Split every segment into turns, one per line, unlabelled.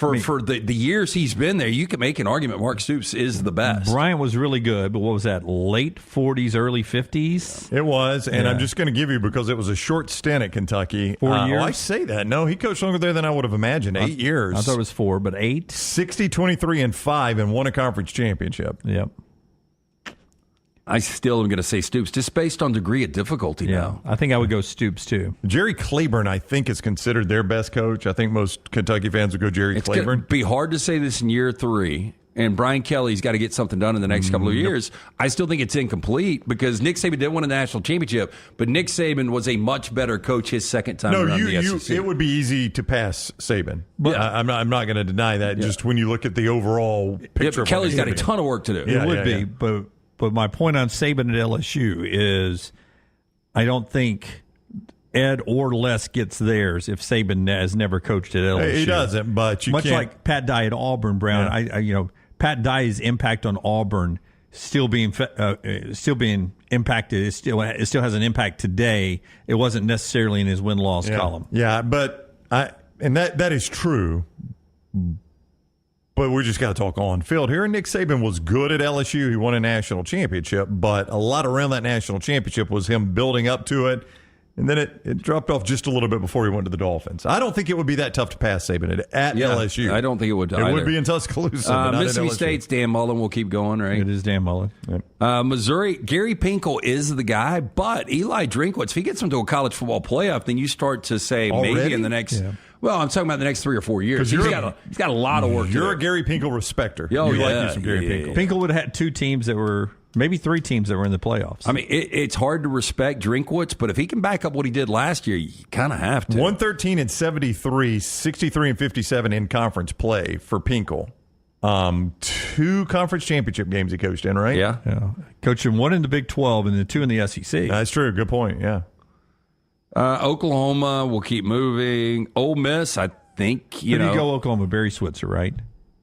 For the years he's been there, you can make an argument Mark Stoops is the best.
Bryant was really good, but what was that, late 40s, early 50s?
It was, and I'm just going to give you, because it was a short stint at Kentucky.
4 years?
I say that. No, he coached longer there than I would have imagined. 8 years.
I thought it was 4, but 8.
60, 23, and 5, and won a conference championship.
Yep.
I still am going to say Stoops, just based on degree of difficulty now.
I think I would go Stoops, too.
Jerry Claiborne, I think, is considered their best coach. I think most Kentucky fans would go Jerry Claiborne.
It's be hard to say this in year 3, and Brian Kelly's got to get something done in the next couple of years. I still think it's incomplete because Nick Saban did win a national championship, but Nick Saban was a much better coach his second time around the SEC.
It would be easy to pass Saban. But I'm not going to deny that.
Yeah.
Just when you look at the overall picture.
But Kelly's got a ton of work to do.
It would be, but my point on Saban at LSU is I don't think Ed or Les gets theirs if Saban has never coached at LSU.
He doesn't, but you
much
can't.
like Pat Dye at Auburn, Brown.
Yeah.
Pat Dye's impact on Auburn still being impacted. It still has an impact today. It wasn't necessarily in his win-loss column.
Yeah, but that is true. But we just got to talk on field here. Nick Saban was good at LSU. He won a national championship, but a lot around that national championship was him building up to it, and then it dropped off just a little bit before he went to the Dolphins. I don't think it would be that tough to pass Saban at LSU.
I don't think it would either.
It would be in Tuscaloosa, but not
Mississippi
at LSU.
State's Dan Mullen will keep going, right?
It is Dan Mullen.
Yep.
Missouri, Gary Pinkel is the guy, but Eli Drinkwitz, if he gets him to a college football playoff, then you start to say
Already?
maybe in the next... Yeah. Well, I'm talking about the next 3 or 4 years. He's got a lot of work to do.
You're a Gary Pinkel respecter.
Oh,
you
yeah,
like you some Gary Pinkel.
Pinkel would have had 2 teams that were, maybe 3 teams that were in the playoffs.
I mean, it's hard to respect Drinkwitz, but if he can back up what he did last year, you kind of have to.
113 and 73, 63 and 57 in conference play for Pinkel. 2 conference championship games he coached in, right?
Yeah.
Coaching 1 in the Big 12 and then 2 in the SEC.
That's true. Good point. Yeah.
Oklahoma will keep moving. Ole Miss, I think,
Who do you go Oklahoma? Barry Switzer, right?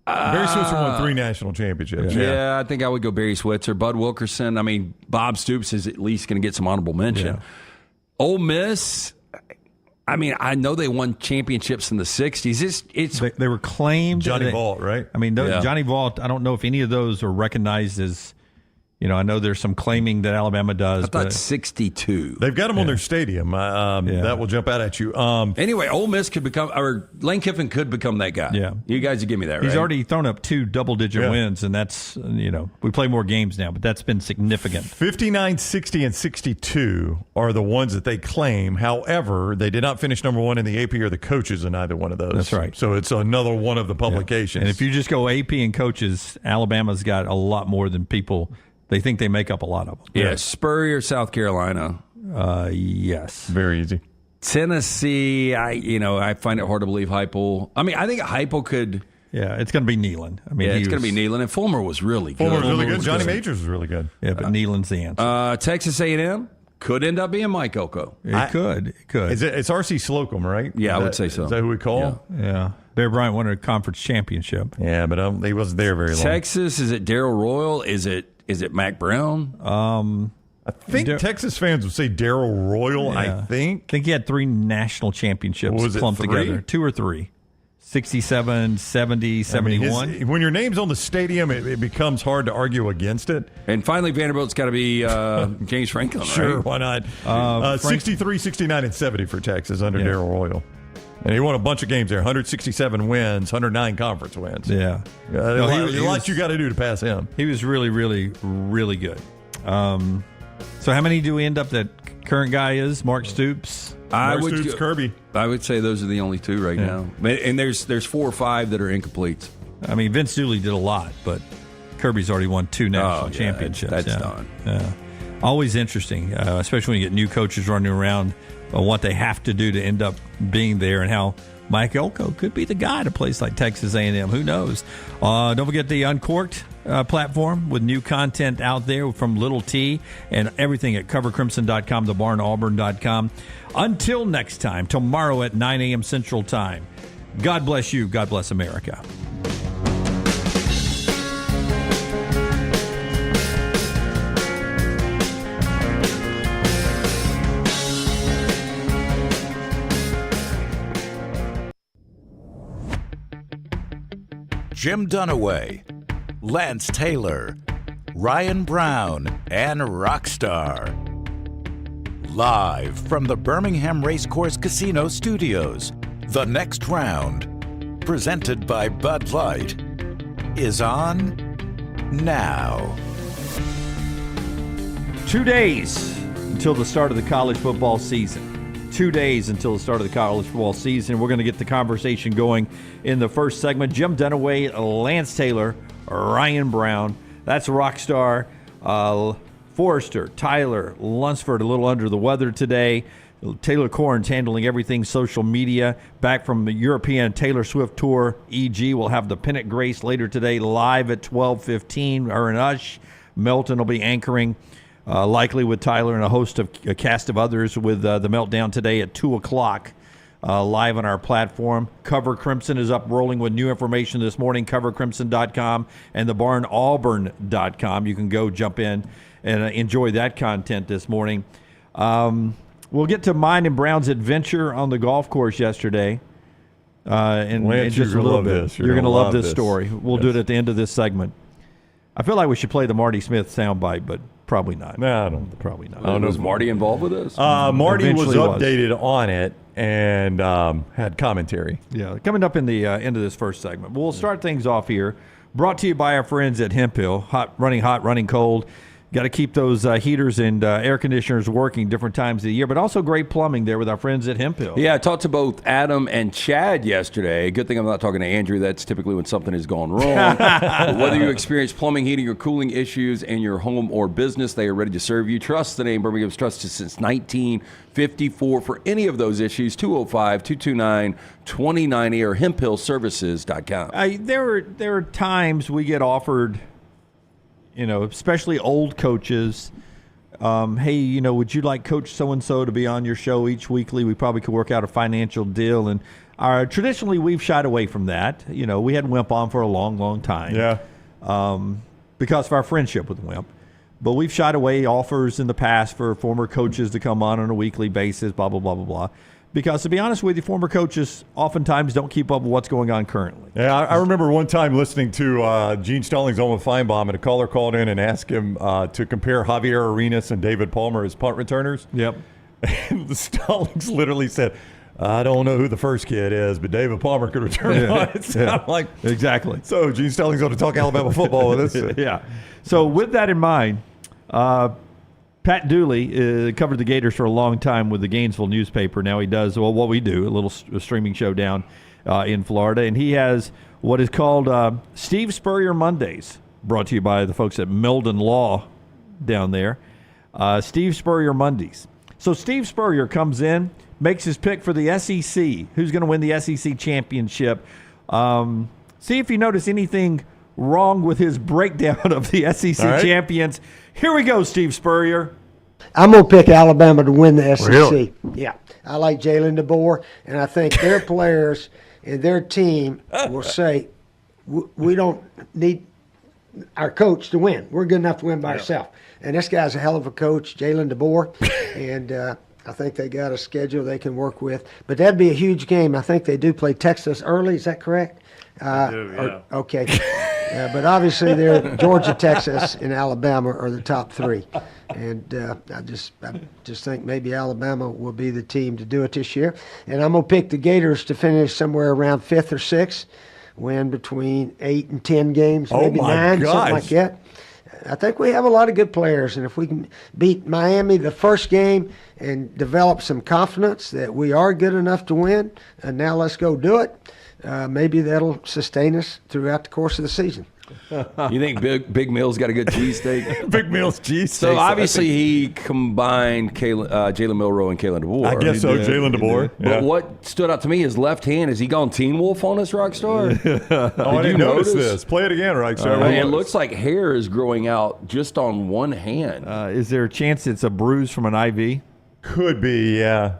Barry Switzer won 3 national championships.
Yeah, I think I would go Barry Switzer. Bud Wilkerson. I mean, Bob Stoops is at least going to get some honorable mention.
Yeah.
Ole Miss, I mean, I know they won championships in the 60s.
They were claimed.
Johnny Vault, right?
I mean, Johnny Vault, I don't know if any of those are recognized as, I know there's some claiming that Alabama does.
I thought 62.
They've got them on their stadium. That will jump out at you.
Anyway, Ole Miss could become, or Lane Kiffin could become that guy.
Yeah.
You guys would give me that, right?
He's already thrown up 2 double-digit wins, and that's, we play more games now, but that's been significant.
59, 60, and 62 are the ones that they claim. However, they did not finish number 1 in the AP or the coaches in either one of those.
That's right.
So it's another one of the publications.
And if you just go AP and coaches, Alabama's got a lot more than people. They think they make up a lot of them.
Yeah, Spurrier, South Carolina.
Yes.
Very easy.
Tennessee, I find it hard to believe Heupel. I mean, I think Heupel could.
Yeah, it's going to be Neyland. I mean,
it's going to be Neyland, and Fulmer was really good.
Fulmer was really good. Johnny Majors was really good.
Yeah, but Neyland's the answer.
Texas A&M could end up being Mike Elko.
It could.
It's R.C. Slocum, right?
Yeah, I would say so.
Is that who we call?
Yeah. Bear Bryant won a conference championship.
Yeah, but he wasn't there very long.
Texas, is it Darryl Royal? Is it Mac Brown?
I think Texas fans would say Darryl Royal, I think.
I think he had 3 national championships clumped together. 2 or 3. 67, 70, 71.
When your name's on the stadium, it becomes hard to argue against it.
And finally, Vanderbilt's got to be James Franklin, right?
Sure, why not? 63, 69, and 70 for Texas under Darryl Royal. And he won a bunch of games there, 167 wins, 109 conference wins.
Yeah.
A lot you got to do to pass him.
He was really, really, really good. So how many do we end up that current guy is? Mark Stoops?
Stoops, Kirby.
I would say those are the only 2 right now. And there's 4 or 5 that are incomplete.
I mean, Vince Dooley did a lot, but Kirby's already won 2 national championships.
That's done.
Yeah. Always interesting, especially when you get new coaches running around on what they have to do to end up being there and how Mike Elko could be the guy at a place like Texas A&M. Who knows? Don't forget the Uncorked platform with new content out there from Little T and everything at covercrimson.com, thebarnauburn.com. Until next time, tomorrow at 9 a.m. Central Time. God bless you. God bless America.
Jim Dunaway, Lance Taylor, Ryan Brown, and Rockstar. Live from the Birmingham Racecourse Casino Studios, the next round, presented by Bud Light, is on now.
2 days until the start of the college football season. 2 days until the start of the college football season. We're going to get the conversation going in the first segment. Jim Dunaway, Lance Taylor, Ryan Brown. That's Rockstar. Forrester, Tyler, Lunceford, a little under the weather today. Taylor Korn's handling everything social media. Back from the European Taylor Swift Tour, EG. We'll have the Pennant Grace later today, live at 12:15. Her and Ush. Melton will be anchoring, likely with Tyler and a cast of others with the Meltdown today at 2 o'clock, live on our platform. Cover Crimson is up rolling with new information this morning, covercrimson.com and thebarnauburn.com. You can go jump in and enjoy that content this morning. We'll get to mine and Brown's adventure on the golf course yesterday in just a little bit. You're going to love this story. We'll do it at the end of this segment. I feel like we should play the Marty Smith soundbite, but probably not.
No, I don't.
Probably not.
I don't know. Was Marty involved with this?
Marty was
Eventually
updated on it and had commentary.
Yeah, coming up in the end of this first segment. We'll start things off here. Brought to you by our friends at Hemp Hill. Hot, running cold. Got to keep those heaters and air conditioners working different times of the year, but also great plumbing there with our friends at Hemp Hill.
Yeah, I talked to both Adam and Chad yesterday. Good thing I'm not talking to Andrew. That's typically when something has gone wrong. But whether you experience plumbing, heating, or cooling issues in your home or business, they are ready to serve you. Trust the name Birmingham's trusted since 1954 for any of those issues. 205-229-2980 or hemphillservices.com.
There are times we get offered, especially old coaches, hey, would you like Coach so-and-so to be on your show each weekly? We probably could work out a financial deal. And traditionally, we've shied away from that. We had Wimp on for a long, long time.
Yeah.
Because of our friendship with Wimp. But we've shied away offers in the past for former coaches to come on a weekly basis, blah, blah, blah, blah, blah. Because to be honest with you, former coaches oftentimes don't keep up with what's going on currently.
Yeah, I remember one time listening to Gene Stallings on with Feinbaum, and a caller called in and asked him to compare Javier Arenas and David Palmer as punt returners.
Yep.
And the Stallings literally said, I don't know who the first kid is, but David Palmer could return punts.
Yeah.
I'm like,
exactly.
So Gene Stallings going to talk Alabama football with us.
Yeah. So with that in mind, Pat Dooley covered the Gators for a long time with the Gainesville newspaper. Now he does, what we do, a little streaming show down in Florida. And he has what is called Steve Spurrier Mondays, brought to you by the folks at Meldon Law down there. Steve Spurrier Mondays. So Steve Spurrier comes in, makes his pick for the SEC. Who's going to win the SEC championship? See if you notice anything wrong with his breakdown of the SEC champions. Here we go, Steve Spurrier.
I'm going to pick Alabama to win the SEC.
Really?
Yeah. I like Jalen DeBoer, and I think their players and their team will say, we don't need our coach to win. We're good enough to win by ourselves. And this guy's a hell of a coach, Jalen DeBoer, and I think they got a schedule they can work with. But that'd be a huge game. I think they do play Texas early. Is that correct? Okay. But obviously, they're Georgia, Texas, and Alabama are the top three, and I just think maybe Alabama will be the team to do it this year. And I'm gonna pick the Gators to finish somewhere around 5th or 6th, win between 8 and 10 games, maybe 9, something like that. I think we have a lot of good players, and if we can beat Miami the first game and develop some confidence that we are good enough to win, and now let's go do it. Maybe that'll sustain us throughout the course of the season.
You think Big Mill's got a good cheesesteak?
Big Mill's cheesesteak.
So obviously he combined Jalen Milroe and Kalen DeBoer.
I guess so, Jalen DeBoer.
But what stood out to me, his left hand, has he gone Teen Wolf on us, Rockstar?
I didn't notice this. Play it again, Rockstar.
It looks like hair is growing out just on one hand.
Is there a chance it's a bruise from an IV?
Could be, yeah.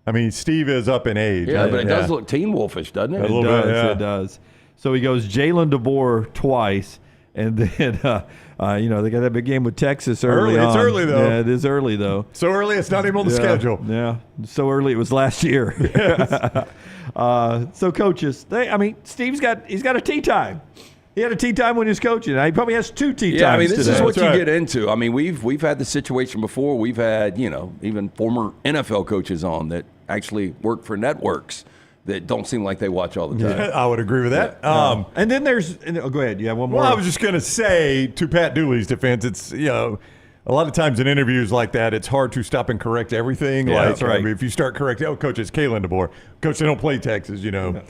I mean, Steve is up in age.
Yeah, but it does look Teen Wolfish, doesn't it?
A little bit, yeah.
It does. So he goes Jalen DeBoer twice, And then, they got that big game with Texas early on.
It's early, though.
Yeah, it is early, though.
So early, it's not even on the schedule.
Yeah, so early it was last year. Yes. So coaches, Steve's got a tea time. He had a tea time when he was coaching. He probably has 2 tea times.
Yeah, I mean, this
today.
is what
That's
you
right.
get into. I mean, we've had the situation before. We've had, even former NFL coaches on that actually work for networks that don't seem like they watch all the time.
I would agree with that.
And then go ahead. You have one more.
Well, I was just going to say, to Pat Dooley's defense, it's, a lot of times in interviews like that, it's hard to stop and correct everything.
Yeah, that's right.
I mean, if you start correcting, Coach, it's Kalen DeBoer. Coach, they don't play Texas, Yeah.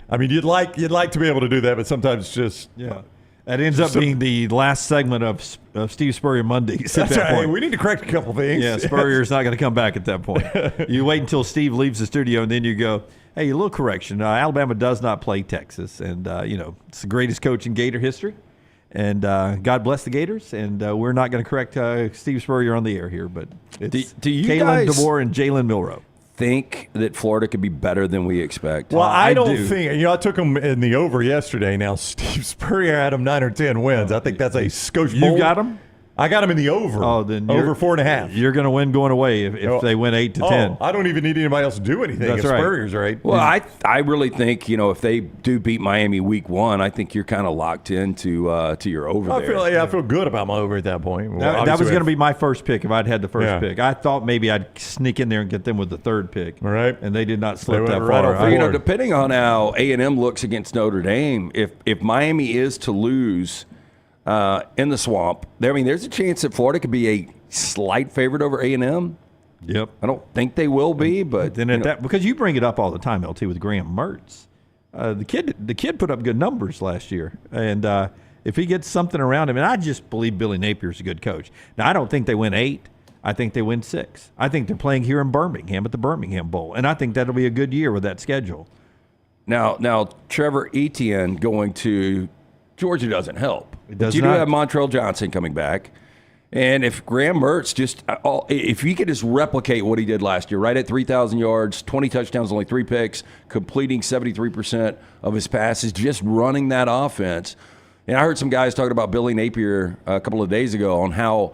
I mean, you'd like to be able to do that, but sometimes it's just
That ends up being the last segment of Steve Spurrier Mondays. At
that's
that
right.
point.
Hey, we need to correct a couple things.
Yeah, Spurrier's not going to come back at that point. You wait until Steve leaves the studio, and then you go, hey, a little correction. Alabama does not play Texas, and it's the greatest coach in Gator history. And God bless the Gators. And we're not going to correct Steve Spurrier on the air here, but it's
Do you
Kalen
guys
DeBoer and Jalen Milroe.
think that Florida could be better than we expect?
Well, I don't
do.
think. I took them in the over yesterday. Now, Steve Spurrier had them 9 or 10 wins. I think that's a Scotia Bowl.
You got them?
I got them in the over.
Oh, then
over 4.5.
You're going to win going away if they win 8 to 10.
I don't even need anybody else to do anything.
That's
if
right.
Spurrier's right.
Well, I really think, if they do beat Miami week 1, I think you're kind of locked into to your over there.
I feel good about my over at that point. Well,
That was
obviously
going to be my first pick if I'd had the first
Yeah.
pick. I thought maybe I'd sneak in there and get them with the third pick.
Right.
And they did not slip
They
that
went right
far.
off the board.
Depending on how A&M looks against Notre Dame, if Miami is to lose in the Swamp, there's a chance that Florida could be a slight favorite over A&M.
Yep.
I don't think they will be, but
Then because you bring it up all the time, LT, with Graham Mertz. The kid put up good numbers last year, and if he gets something around him, and I just believe Billy Napier's a good coach. Now, I don't think they win 8. I think they win 6. I think they're playing here in Birmingham at the Birmingham Bowl, and I think that'll be a good year with that schedule.
Now Trevor Etienne going to Georgia doesn't help.
does
You do
not.
have Montrell Johnson coming back. And if Graham Mertz if he could just replicate what he did last year, right at 3,000 yards, 20 touchdowns, only 3 picks, completing 73% of his passes, just running that offense. And I heard some guys talking about Billy Napier a couple of days ago on how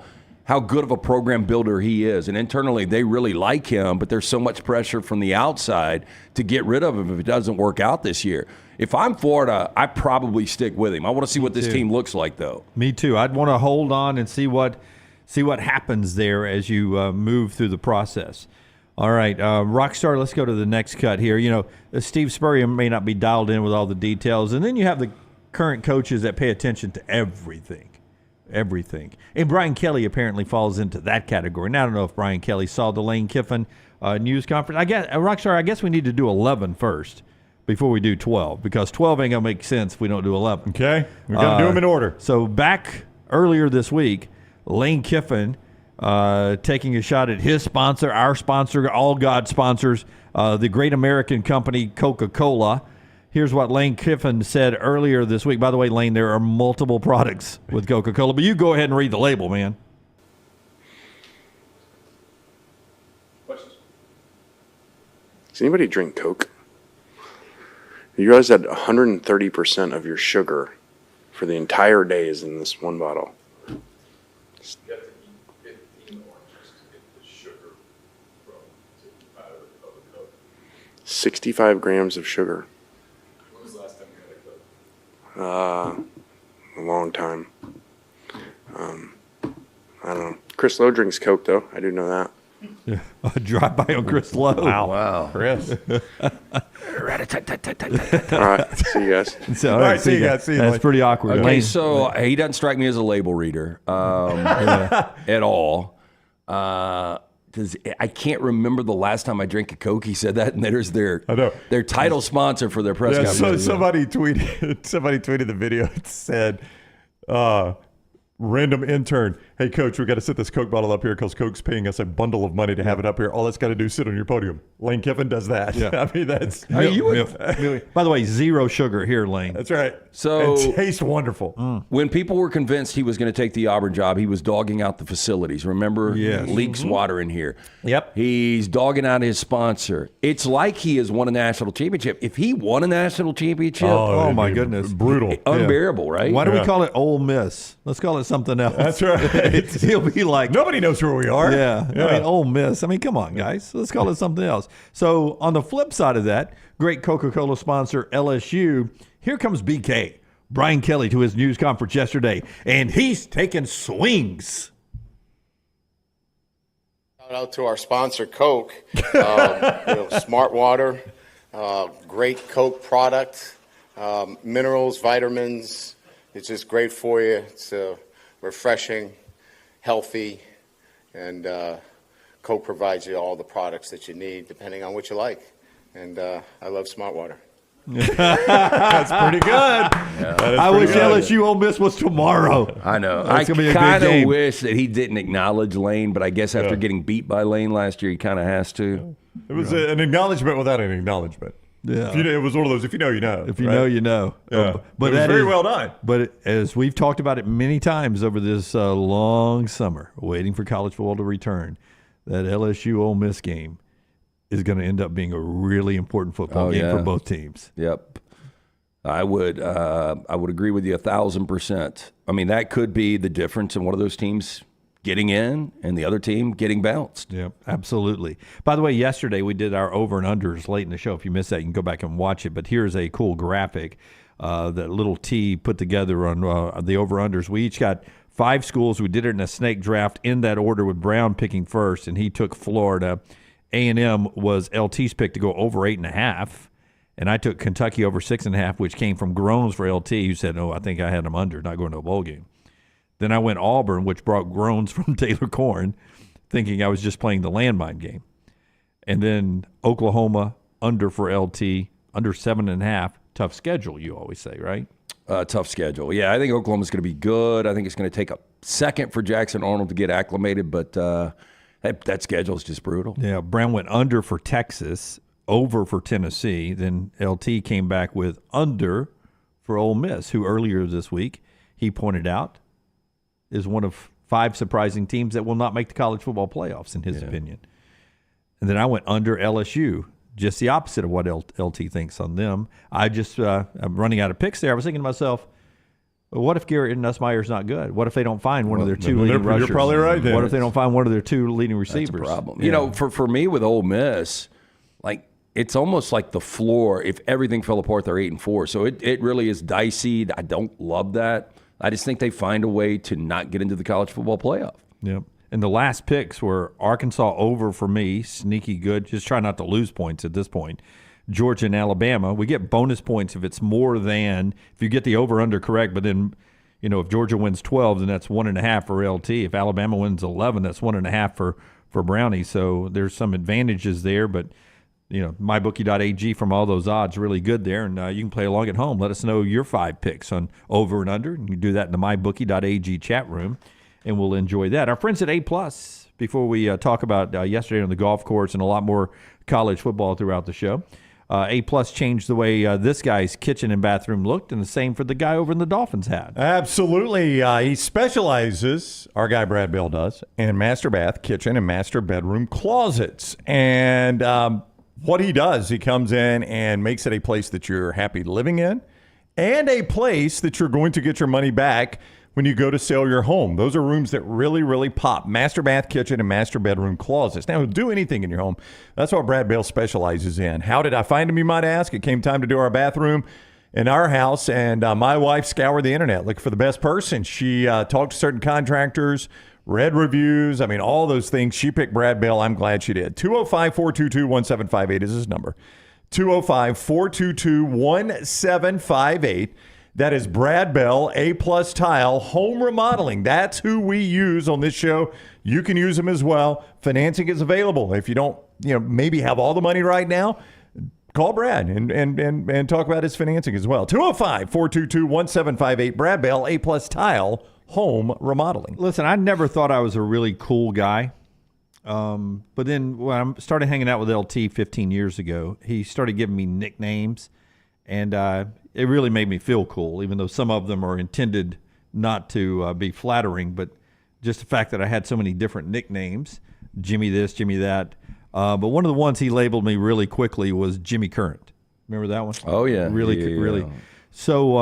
good of a program builder he is. And internally, they really like him, but there's so much pressure from the outside to get rid of him if it doesn't work out this year. If I'm Florida, I probably stick with him. I want to see what this team looks like, though.
Me too. I'd want to hold on and see what happens there as you move through the process. All right, Rockstar, let's go to the next cut here. Steve Spurrier may not be dialed in with all the details, and then you have the current coaches that pay attention to everything. And Brian Kelly apparently falls into that category. Now, I don't know if Brian Kelly saw the Lane Kiffin news conference. Rockstar, I guess we need to do 11 first before we do 12, because 12 ain't going to make sense if we don't do 11.
Okay. We're going to do them in order.
So back earlier this week, Lane Kiffin taking a shot at his sponsor, our sponsor, all God sponsors, the great American company Coca-Cola. Here's what Lane Kiffin said earlier this week. By the way, Lane, there are multiple products with Coca-Cola, but you go ahead and read the label, man.
Questions? Does anybody drink Coke? You realize that 130% of your sugar for the entire day is in this one bottle?
You have to eat 15 oranges to get the sugar out of the Coke.
65 grams of sugar.
When was the last time you had a Coke?
A long time. I don't know. Chris Lowe drinks Coke, though. I do know that.
A drive-by on Chris Lowe.
Wow.
Chris.
All right. See you guys.
So,
All right, see you guys. See you,
That's
Lane.
pretty awkward.
Okay,
Lane,
so he doesn't strike me as a label reader at all. I can't remember the last time I drank a Coke. He said that, and there's their title sponsor for their press
Yeah,
conference.
so somebody tweeted the video. It said, random intern, hey, Coach, we got to set this Coke bottle up here because Coke's paying us a bundle of money to have it up here. All that's got to do is sit on your podium. Lane Kiffin does that. Yeah. I mean, that's...
By the way, 0 sugar here, Lane.
That's right.
So
it tastes wonderful.
When people were convinced he was going to take the Auburn job, he was dogging out the facilities. Remember?
Yes.
Leaks water in here.
Yep.
He's dogging out his sponsor. It's like he has won a national championship. If he won a national championship,
Oh, my goodness.
Brutal.
unbearable, right?
Why do we call it Ole Miss? Let's call it something else.
That's right.
He'll be like,
Nobody knows where we are.
yeah. I mean, Ole Miss. I mean, come on, guys. Let's call it something else. So on the flip side of that, great Coca-Cola sponsor LSU, here comes BK, Brian Kelly, to his news conference yesterday, and he's taking swings.
Shout out to our sponsor, Coke. Smart water, great Coke product, minerals, vitamins. It's just great for you. It's refreshing, healthy, and Coke provides you all the products that you need depending on what you like. And I love Smart Water.
That's pretty good.
I wish LSU Ole Miss was tomorrow.
I know.
That's
I
gonna be a good
kind of
game.
wish that he didn't acknowledge Lane, but I guess after getting beat by Lane last year, he kind of has to.
It was an acknowledgement without an acknowledgement.
Yeah.
It was one of those, if you know, you know.
If you know, you know.
Yeah.
But
it was
that
very
is-
well done.
But as we've talked about it many times over this long summer, waiting for college football to return, that LSU Ole Miss game is going to end up being a really important football game for both teams.
Yep. I would agree with you 1,000%. I mean, that could be the difference in one of those teams getting in and the other team getting bounced.
Yep, absolutely. By the way, yesterday we did our over and unders late in the show. If you missed that, you can go back and watch it. But here's a cool graphic that Little T put together on the over unders. We each got 5 schools. We did it in a snake draft in that order, with Brown picking first, and he took Florida. A&M was LT's pick to go over 8.5. And I took Kentucky over 6.5, which came from Groans for LT, who said, "Oh, I think I had them under, not going to a bowl game." Then I went Auburn, which brought Groans from Taylor Korn, thinking I was just playing the landmine game. And then Oklahoma under for LT, under 7.5. Tough schedule, you always say, right?
Tough schedule. Yeah, I think Oklahoma's going to be good. I think it's going to take a second for Jackson Arnold to get acclimated, but that schedule is just brutal.
Yeah, Brown went under for Texas, over for Tennessee. Then LT came back with under for Ole Miss, who earlier this week he pointed out is one of 5 surprising teams that will not make the college football playoffs, in his opinion. And then I went under LSU, just the opposite of what LT thinks on them. I'm running out of picks there. I was thinking to myself, well, what if Garrett Nussmeier's not good? What if they don't find one of their 2 leading rushers?
You're probably right there.
What if they don't find one of their 2 leading receivers?
That's a problem. You know, for me with Ole Miss, like, it's almost like the floor. If everything fell apart, they're 8-4. So it really is dicey. I don't love that. I just think they find a way to not get into the college football playoff.
Yep. And the last picks were Arkansas over for me, sneaky good. Just try not to lose points at this point. Georgia and Alabama. We get bonus points if it's more than, if you get the over-under correct, but then, if Georgia wins 12, then that's 1.5 for LT. If Alabama wins 11, that's 1.5 for Brownie. So there's some advantages there, but mybookie.ag from all those odds, really good there. And you can play along at home. Let us know your 5 picks on over and under. You can do that in the mybookie.ag chat room, and we'll enjoy that. Our friends at A+, before we talk about yesterday on the golf course and a lot more college football throughout the show, A+ changed the way this guy's kitchen and bathroom looked, and the same for the guy over in the Dolphins hat.
Absolutely. He specializes, our guy Brad Bell does, in master bath, kitchen, and master bedroom closets. And what he does, he comes in and makes it a place that you're happy living in and a place that you're going to get your money back when you go to sell your home. Those are rooms that really, really pop. Master bath, kitchen, and master bedroom closets. Now, do anything in your home. That's what Brad Bell specializes in. How did I find him, you might ask? It came time to do our bathroom in our house, and my wife scoured the internet looking for the best person. She talked to certain contractors, read reviews. I mean, all those things. She picked Brad Bell. I'm glad she did. 205-422-1758 is his number. 205-422-1758. That is Brad Bell, A+ Tile, Home Remodeling. That's who we use on this show. You can use them as well. Financing is available. If you don't, maybe have all the money right now, call Brad and talk about his financing as well. 205-422-1758. Brad Bell, A+ Tile, home remodeling.
Listen, I never thought I was a really cool guy. But then when I started hanging out with LT 15 years ago, he started giving me nicknames, and it really made me feel cool, even though some of them are intended not to be flattering, but just the fact that I had so many different nicknames, Jimmy this, Jimmy that. But one of the ones he labeled me really quickly was Jimmy Current. Remember that one?
Oh, yeah.
Really. So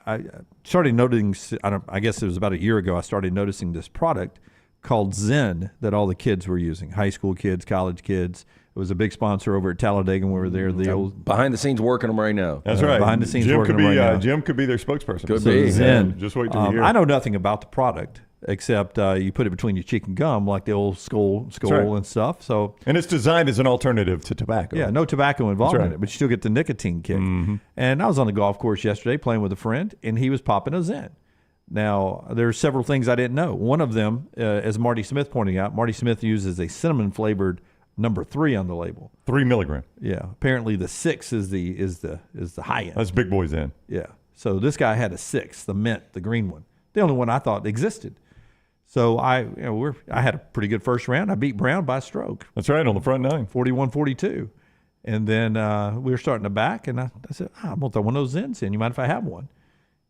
I started noticing, I guess it was about a year ago, I started noticing this product called Zen that all the kids were using, high school kids, college kids. It was a big sponsor over at Talladega when we were there. The old
Behind the scenes working them right now.
That's right.
Behind the scenes
Jim
working
could be,
right now.
Jim could be their spokesperson.
Could be.
Zen.
Just wait till you hear.
I know nothing about the product except you put it between your cheek and gum like the old skull
right.
and stuff. So
And it's designed as an alternative to tobacco.
yeah, no tobacco involved
That's
in
right.
it, but you still get the nicotine kick. And I was on the golf course yesterday playing with a friend, and he was popping a Zen. Now, there's several things I didn't know. One of them, as Marty Smith pointing out, Marty Smith uses a cinnamon-flavored number 3 on the label.
3 milligram.
Yeah, apparently the 6 is the high end.
That's big boys in.
Yeah. So this guy had a 6, the mint, the green one, the only one I thought existed. So I had a pretty good first round. I beat Brown by a stroke,
That's right, on the front nine.
41-42. And then we were starting to back, and I said, I'm going to throw one of those Zens in. You mind if I have one?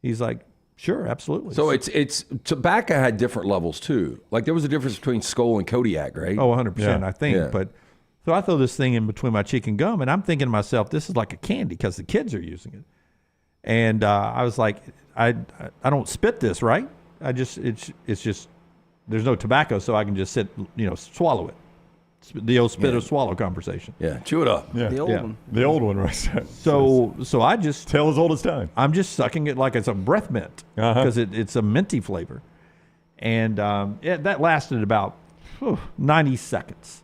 He's like, sure, absolutely.
So it's tobacco had different levels too. Like there was a difference between Skoal and Kodiak, right?
Oh, 100%,
Yeah.
I think.
Yeah.
But so I throw this thing in between my cheek and gum, and I'm thinking to myself, this is like a candy because the kids are using it. And I was like, I don't spit this, right? It's just there's no tobacco, so I can just swallow it. The old spit or swallow conversation.
Yeah, chew it up.
Yeah.
The old one.
The old one right there.
So I just
Tale as old as time.
I'm just sucking it like it's a breath mint because it's a minty flavor, and that lasted about 90 seconds,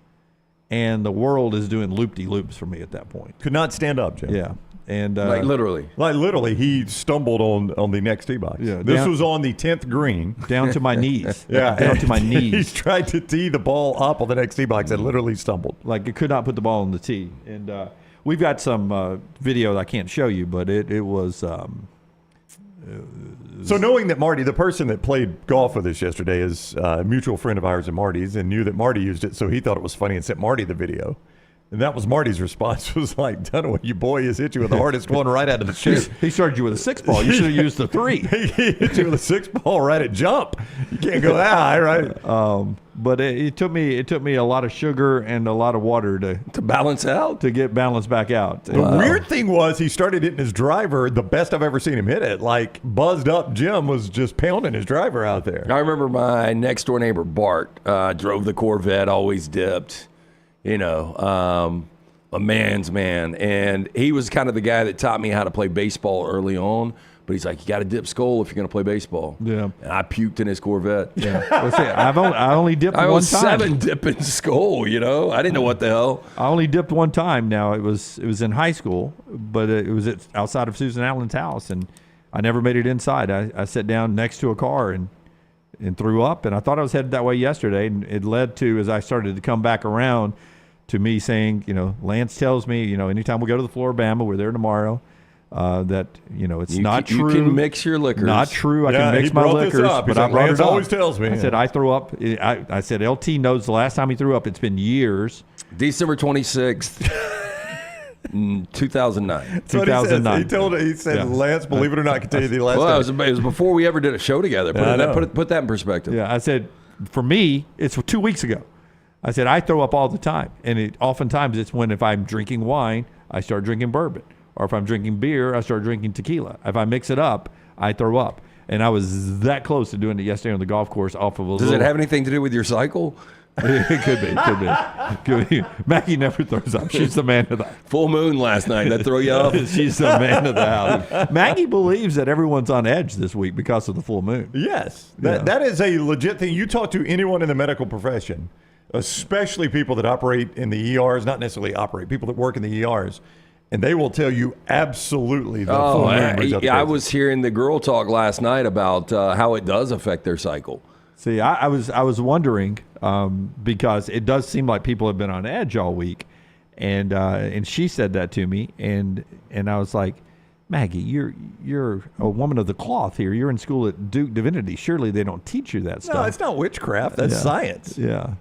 and the world is doing loop-de-loops for me at that point.
Could not stand up, Jim.
Yeah, and
Like literally.
Like literally, he stumbled on the next tee box.
Yeah,
This
down-
was on the 10th green.
down to my knees.
Yeah,
down to my
He
knees.
tried to tee the ball up on the next tee box and literally stumbled.
Like it could not put the ball on the tee. And we've got some video that I can't show you, but it was.
So knowing that Marty, the person that played golf with us yesterday, is a mutual friend of ours and Marty's, and knew that Marty used it, so he thought it was funny and sent Marty the video. And that was Marty's response, was like, Dunaway, your boy has hit you with the hardest one right out of the chute.
He started you with a 6 ball. You should have used the 3.
He hit you with a 6 ball right at jump. You can't go that high, right?
But it took me a lot of sugar and a lot of water
To balance out?
to get balance back out.
The weird thing was he started hitting his driver the best I've ever seen him hit it. Like, buzzed up Jim was just pounding his driver out there.
I remember my next door neighbor, Bart, drove the Corvette, always dipped, a man's man. And he was kind of the guy that taught me how to play baseball early on. But he's like, you got to dip Skoal if you're going to play baseball.
Yeah.
And I puked in his Corvette.
Yeah. I only dipped
I
one
was
time.
7 dipping Skoal, I didn't know what the hell.
I only dipped one time. Now it was in high school, but it was outside of Susan Allen's house, and I never made it inside. I sat down next to a car and threw up, and I thought I was headed that way yesterday, and it led to, as I started to come back around, to me saying, Lance tells me, anytime we go to the Floribama, we're there tomorrow. That it's not true.
You can mix your liquors.
Not true. I
Yeah,
can mix
he
my
brought this
liquors,
up. He
but I
said,
brought
Lance
it up.
always tells me.
I said I threw up. I said LT knows the last time he threw up. It's been years.
December 26th, 2009.
That's what he said.
2009.
He said,
Yeah.
Lance, believe it or not, continued the last
Well,
time.
it was before we ever did a show together.
Yeah, I know.
Put that in perspective.
Yeah, I said for me, it's 2 weeks ago. I said I throw up all the time, and oftentimes it's when if I'm drinking wine, I start drinking bourbon, or if I'm drinking beer, I start drinking tequila. If I mix it up, I throw up. And I was that close to doing it yesterday on the golf course off of a
Does it have anything to do with your cycle?
It could be. Maggie never throws up. She's the man of the
Full moon last night. That throw you off?
She's the man of the house. Maggie believes that everyone's on edge this week because of the full moon.
Yes. That is a legit thing. You talk to anyone in the medical profession, especially people that operate in the ERs, not necessarily operate, people that work in the ERs, and they will tell you absolutely the full moon brings out the
I
crazy.
was hearing the girl talk last night about how it does affect their cycle.
See, I was wondering because it does seem like people have been on edge all week, and she said that to me, and I was like, Maggie, you're a woman of the cloth here. You're in school at Duke Divinity. Surely they don't teach you that stuff.
No, it's not witchcraft. That's science.
Yeah.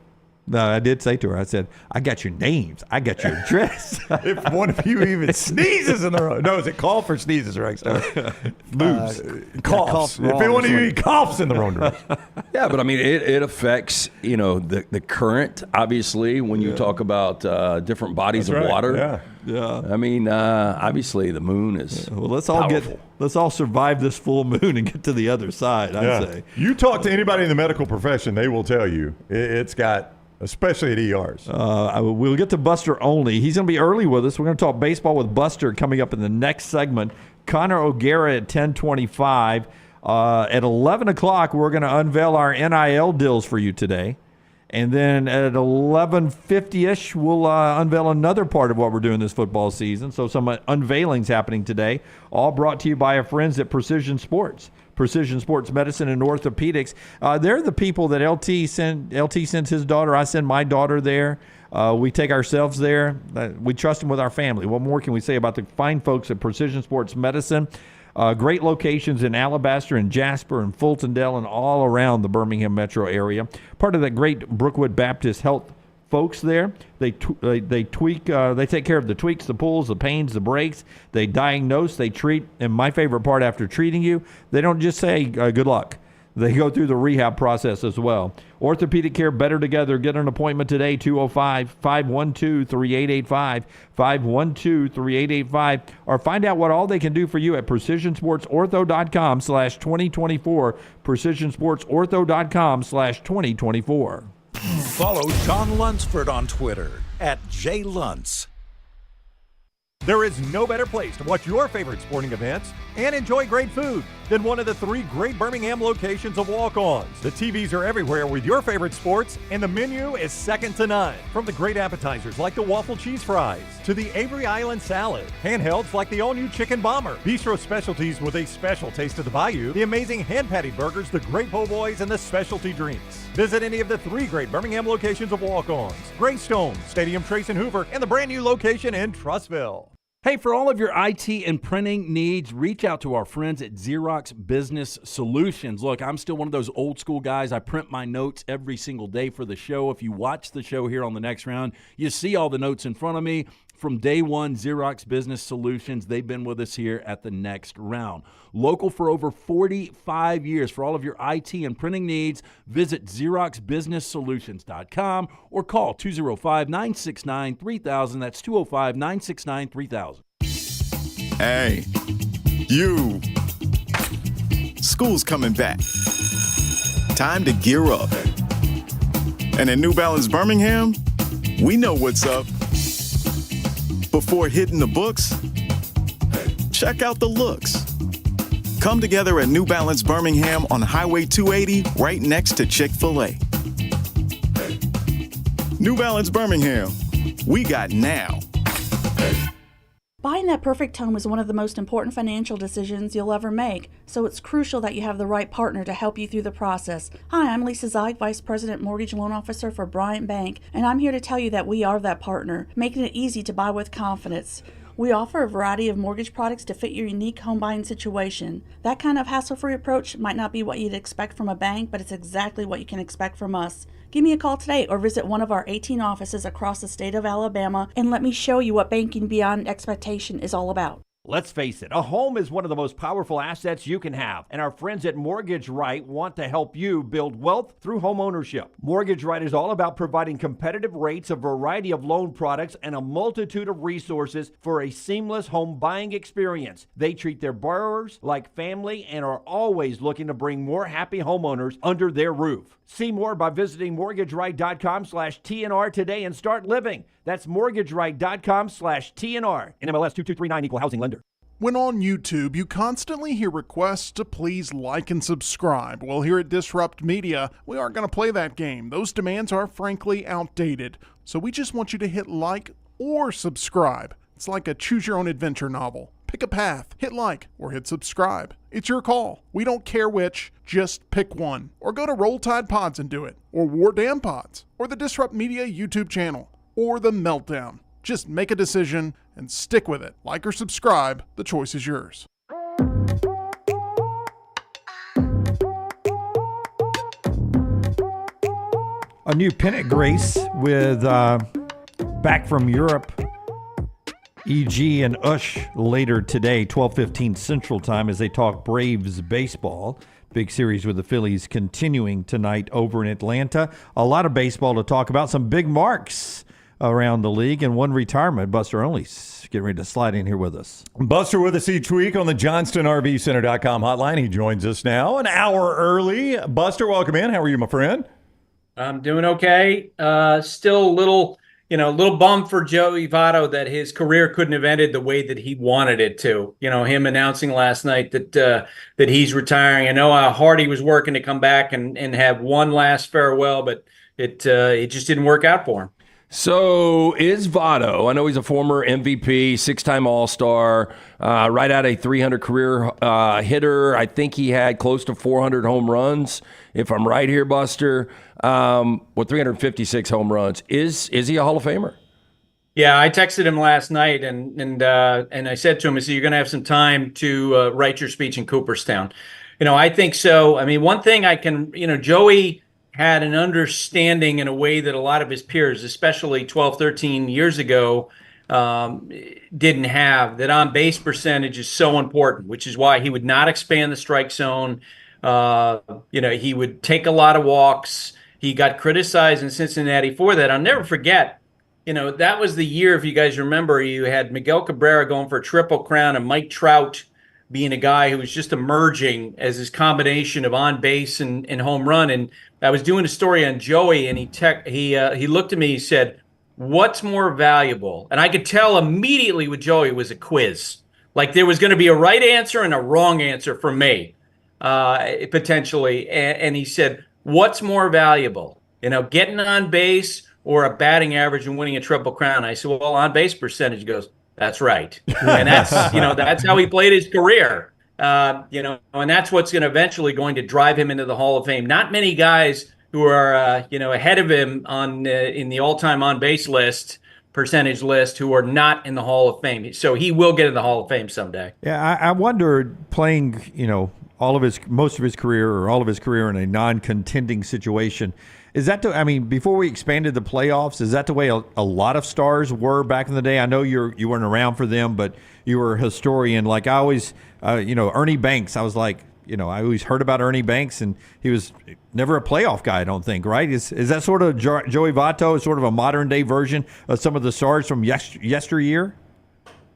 No, I did say to her, I said, I got your names. I got your address.
If one of you even sneezes in the room. No, is it cough or sneezes, Rockstar? Moves. Coughs. If one of you coughs in the wrong direction.
Yeah, but I mean, it affects, the current, obviously, when you talk about different bodies of water.
Yeah.
I mean, obviously, the moon is
Well, let's all survive this full moon and get to the other side, I say.
You talk to anybody in the medical profession, they will tell you it's got, especially at ERs.
We'll get to Buster Olney. He's going to be early with us. We're going to talk baseball with Buster coming up in the next segment. Connor O'Gara at 10:25. At 11 o'clock, we're going to unveil our NIL deals for you today. And then at 11:50-ish, we'll unveil another part of what we're doing this football season. So some unveilings happening today, all brought to you by our friends at Precision Sports. Precision Sports Medicine and Orthopedics. They're the people that LT sends his daughter. I send my daughter there. We take ourselves there. We trust them with our family. What more can we say about the fine folks at Precision Sports Medicine? Great locations in Alabaster and Jasper and Fultondale and all around the Birmingham metro area. Part of that great Brookwood Baptist Health folks there. They tweak. They take care of the tweaks, the pulls, the pains, the breaks. They diagnose. They treat. And my favorite part, after treating you, they don't just say good luck. They go through the rehab process as well. Orthopedic care, better together. Get an appointment today, 205-512-3885, 512-3885, or find out what all they can do for you at precisionsportsortho.com/2024, precisionsportsortho.com/2024.
Follow Jon Lunceford on Twitter at jlunce.
There is no better place to watch your favorite sporting events and enjoy great food than one of the 3 great Birmingham locations of Walk-Ons. The TVs are everywhere with your favorite sports, and the menu is second to none. From the great appetizers like the waffle cheese fries to the Avery Island salad, handhelds like the all-new chicken bomber, bistro specialties with a special taste of the Bayou, the amazing hand-patty burgers, the great po' boys, and the specialty drinks. Visit any of the 3 great Birmingham locations of Walk-Ons: Greystone, Stadium Trace and Hoover, and the brand new location in Trussville.
Hey, for all of your IT and printing needs, reach out to our friends at Xerox Business Solutions. Look, I'm still one of those old school guys. I print my notes every single day for the show. If you watch the show here on The Next Round, you see all the notes in front of me. From day one, Xerox Business Solutions, they've been with us here at The Next Round. Local for over 45 years. For all of your IT and printing needs, visit XeroxBusinessSolutions.com or call 205-969-3000. That's 205-969-3000.
Hey, you. School's coming back. Time to gear up. And at New Balance Birmingham, we know what's up. Before hitting the books, check out the looks. Come together at New Balance Birmingham on Highway 280, right next to Chick-fil-A. New Balance Birmingham, we got now.
Buying that perfect home is one of the most important financial decisions you'll ever make, so it's crucial that you have the right partner to help you through the process. Hi, I'm Lisa Zeig, Vice President Mortgage Loan Officer for Bryant Bank, and I'm here to tell you that we are that partner, making it easy to buy with confidence. We offer a variety of mortgage products to fit your unique home buying situation. That kind of hassle-free approach might not be what you'd expect from a bank, but it's exactly what you can expect from us. Give me a call today or visit one of our 18 offices across the state of Alabama and let me show you what banking beyond expectation is all about.
Let's face it, a home is one of the most powerful assets you can have, and our friends at Mortgage Right want to help you build wealth through home ownership. Mortgage Right is all about providing competitive rates, a variety of loan products, and a multitude of resources for a seamless home buying experience. They treat their borrowers like family and are always looking to bring more happy homeowners under their roof. See more by visiting mortgageright.com/TNR today and start living. That's mortgageright.com/TNR. NMLS 2239, Equal Housing Lender.
When on YouTube, you constantly hear requests to please like and subscribe. Well, here at Disrupt Media, we aren't going to play that game. Those demands are frankly outdated. So we just want you to hit like or subscribe. It's like a choose-your-own-adventure novel. Pick a path, hit like, or hit subscribe. It's your call. We don't care which, just pick one. Or go to Roll Tide Pods and do it. Or War Damn Pods. Or the Disrupt Media YouTube channel. Or the Meltdown. Just make a decision and stick with it. Like or subscribe, the choice is yours.
A new pennant, Grace, with back from Europe, EG and Ush later today, 12:15 Central Time, as they talk Braves baseball. Big series with the Phillies continuing tonight over in Atlanta. A lot of baseball to talk about. Some big marks around the league and one retirement. Buster Olney's getting ready to slide in here with us.
Buster with us each week on the JohnstonRVCenter.com hotline. He joins us now an hour early. Buster, welcome in. How are you, my friend?
I'm doing okay. Still a little bummed for Joey Votto that his career couldn't have ended the way that he wanted it to. Him announcing last night that he's retiring. I know how hard he was working to come back and have one last farewell, but it just didn't work out for him.
So is Votto, I know he's a former MVP, six-time All-Star, right at a 300 career hitter. I think he had close to 400 home runs, if I'm right here, Buster, with 356 home runs. Is he a Hall of Famer?
Yeah, I texted him last night, and I said to him, I said, you're going to have some time to write your speech in Cooperstown. I think so. I mean, one thing Joey had an understanding in a way that a lot of his peers, especially 12, 13 years ago, didn't have, that on-base percentage is so important, which is why he would not expand the strike zone. He would take a lot of walks. He got criticized in Cincinnati for that. I'll never forget, that was the year, if you guys remember, you had Miguel Cabrera going for a Triple Crown and Mike Trout being a guy who was just emerging as his combination of on base and home run. And I was doing a story on Joey, and he looked at me, he said, "What's more valuable?" And I could tell immediately with Joey was a quiz. Like there was going to be a right answer and a wrong answer for me, potentially. And he said, "What's more valuable? Getting on base or a batting average and winning a Triple Crown?" I said, "Well, on base percentage." He goes, "That's right." And that's how he played his career. And that's what's eventually going to drive him into the Hall of Fame. Not many guys who are ahead of him in the all-time on-base percentage list who are not in the Hall of Fame. So he will get in the Hall of Fame someday.
Yeah, I wonder, playing most of his career or all of his career in a non-contending situation, is that before we expanded the playoffs, is that the way a lot of stars were back in the day? I know you weren't around for them, but you were a historian. Like I always, Ernie Banks, I was like, I always heard about Ernie Banks, and he was never a playoff guy, I don't think, right? Is that sort of Joey Votto, sort of a modern-day version of some of the stars from yesteryear?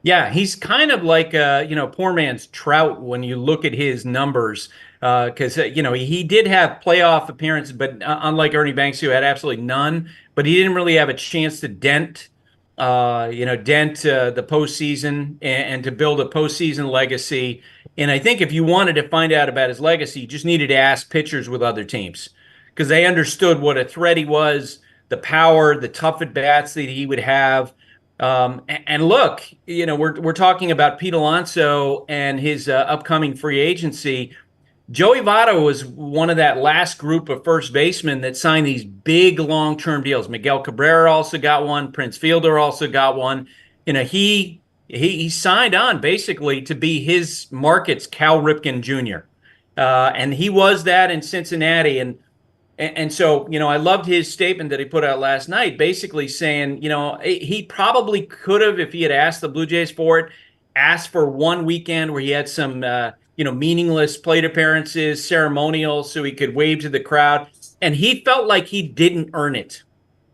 Yeah, he's kind of like, poor man's Trout when you look at his numbers. Because, he did have playoff appearances, but unlike Ernie Banks, who had absolutely none, but he didn't really have a chance to dent the postseason and to build a postseason legacy. And I think if you wanted to find out about his legacy, you just needed to ask pitchers with other teams because they understood what a threat he was, the power, the tough at-bats that he would have. And look, we're talking about Pete Alonso and his upcoming free agency. Joey Votto was one of that last group of first basemen that signed these big long-term deals. Miguel Cabrera also got one. Prince Fielder also got one. He signed on basically to be his market's Cal Ripken Jr. And he was that in Cincinnati. And so, I loved his statement that he put out last night, basically saying, he probably could have, if he had asked the Blue Jays for it, asked for one weekend where he had some meaningless plate appearances, ceremonial, so he could wave to the crowd. And he felt like he didn't earn it.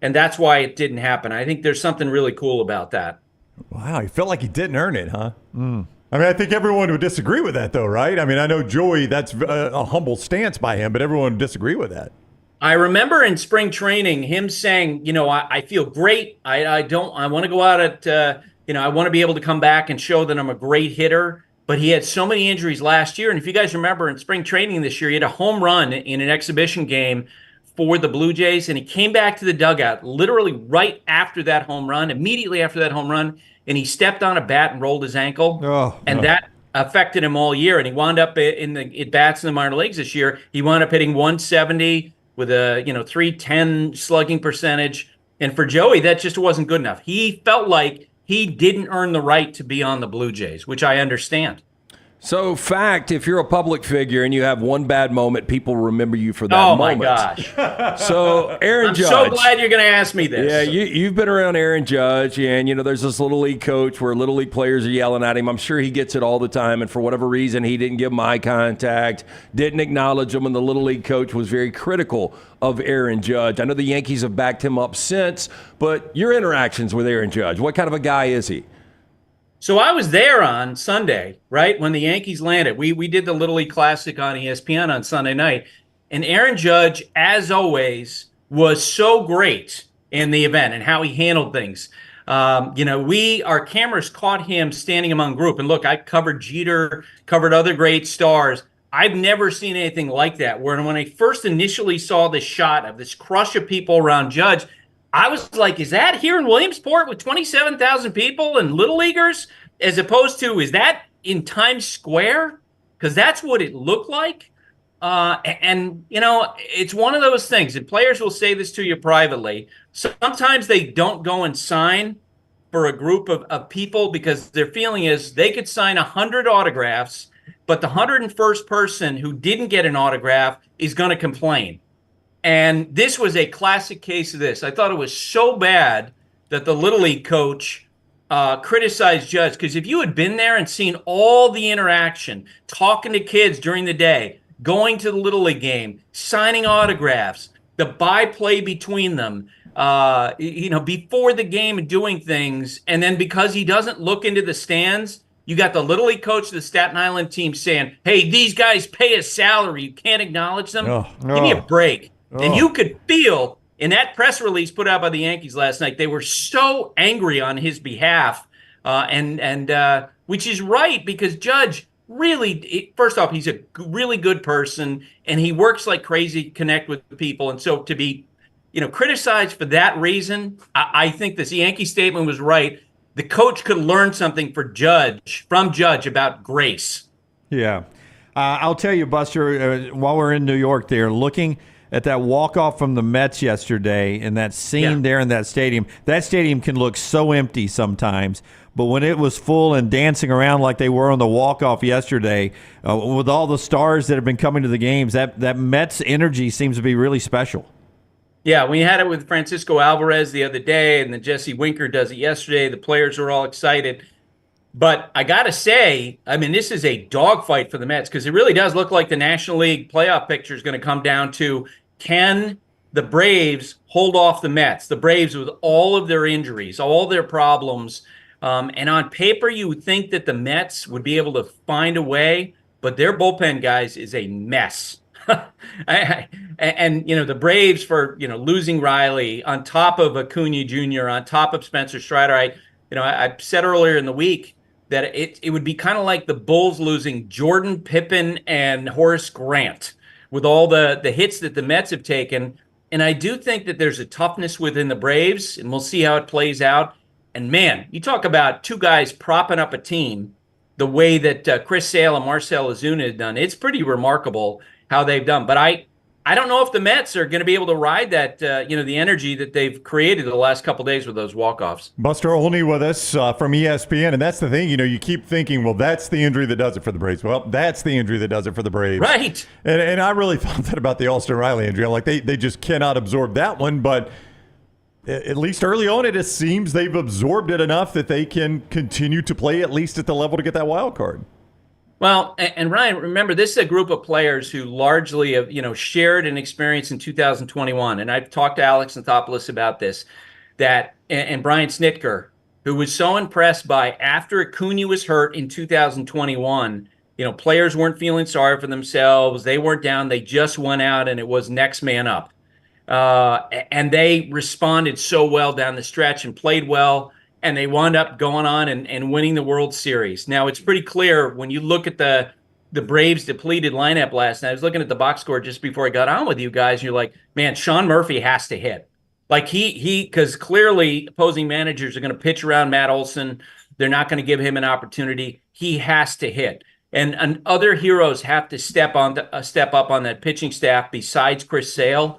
And that's why it didn't happen. I think there's something really cool about that.
Wow, he felt like he didn't earn it, huh? I think everyone would disagree with that, though, right? I know Joey, that's a humble stance by him, but everyone would disagree with that.
I remember in spring training him saying, I feel great. I want to go out at, I want to be able to come back and show that I'm a great hitter. But he had so many injuries last year. And if you guys remember in spring training this year, he had a home run in an exhibition game for the Blue Jays. And he came back to the dugout literally right after that home run, immediately after that home run. And he stepped on a bat and rolled his ankle. That affected him all year. And he wound up in the at-bats in the minor leagues this year. He wound up hitting 170 with a 310 slugging percentage. And for Joey, that just wasn't good enough. He felt like he didn't earn the right to be on the Blue Jays, which I understand.
So, fact, if you're a public figure and you have one bad moment, people remember you for that moment.
Oh, my gosh.
So, Aaron Judge.
I'm so glad you're going to ask me this.
Yeah, you've been around Aaron Judge, and, there's this Little League coach where Little League players are yelling at him. I'm sure he gets it all the time, and for whatever reason, he didn't give him eye contact, didn't acknowledge him, and the Little League coach was very critical of Aaron Judge. I know the Yankees have backed him up since, but your interactions with Aaron Judge, what kind of a guy is he?
So I was there on Sunday, right, when the Yankees landed. We did the Little League Classic on ESPN on Sunday night. And Aaron Judge, as always, was so great in the event and how he handled things. Our cameras caught him standing among group. And look, I covered Jeter, covered other great stars. I've never seen anything like that, where when I first initially saw this shot of this crush of people around Judge, I was like, is that here in Williamsport with 27,000 people and Little Leaguers, as opposed to, is that in Times Square? Because that's what it looked like. It's one of those things, and players will say this to you privately. Sometimes they don't go and sign for a group of people because their feeling is they could sign 100 autographs, but the 101st person who didn't get an autograph is going to complain. And this was a classic case of this. I thought it was so bad that the Little League coach criticized Judge, because if you had been there and seen all the interaction, talking to kids during the day, going to the Little League game, signing autographs, the byplay between them, before the game and doing things, and then because he doesn't look into the stands, you got the Little League coach of the Staten Island team saying, hey, these guys pay a salary. You can't acknowledge them. Give me a break. And you could feel in that press release put out by the Yankees last night, they were so angry on his behalf, which is right, because Judge really, first off, he's a really good person, and he works like crazy to connect with people. And so to be, criticized for that reason, I think this Yankee statement was right. The coach could learn something from Judge about grace.
Yeah. I'll tell you, Buster, while we're in New York there, looking at that walk-off from the Mets yesterday and that scene there in that stadium can look so empty sometimes. But when it was full and dancing around like they were on the walk-off yesterday, with all the stars that have been coming to the games, that Mets energy seems to be really special.
Yeah, we had it with Francisco Alvarez the other day, and then Jesse Winker does it yesterday. The players are all excited. But I got to say, this is a dogfight for the Mets, because it really does look like the National League playoff picture is going to come down to, can the Braves hold off the Mets? The Braves with all of their injuries, all their problems. And on paper, you would think that the Mets would be able to find a way, but their bullpen, guys, is a mess. The Braves, for losing Riley, on top of Acuna Jr., on top of Spencer Strider, I said earlier in the week that it would be kind of like the Bulls losing Jordan, Pippen, and Horace Grant with all the hits that the Mets have taken. And I do think that there's a toughness within the Braves, and we'll see how it plays out. And, man, you talk about two guys propping up a team the way that Chris Sale and Marcell Ozuna have done. It's pretty remarkable how they've done. But I don't know if the Mets are going to be able to ride that, the energy that they've created the last couple of days with those walk-offs.
Buster Olney with us from ESPN, and that's the thing, you keep thinking, well, that's the injury that does it for the Braves. Well, that's the injury that does it for the Braves.
Right.
And I really thought that about the Austin Riley injury. Like they just cannot absorb that one, but at least early on, it seems they've absorbed it enough that they can continue to play at least at the level to get that wild card.
Well, and Ryan, remember, this is a group of players who largely have, shared an experience in 2021. And I've talked to Alex Anthopoulos about this, and Brian Snitker, who was so impressed by, after Acuna was hurt in 2021, players weren't feeling sorry for themselves. They weren't down. They just went out, and it was next man up. And they responded so well down the stretch and played well. And they wound up going on and winning the World Series. Now, it's pretty clear when you look at the Braves' depleted lineup last night. I was looking at the box score just before I got on with you guys, and you're like, man, Sean Murphy has to hit. Like because clearly opposing managers are going to pitch around Matt Olson. They're not going to give him an opportunity. He has to hit. And other heroes have to step up on that pitching staff besides Chris Sale.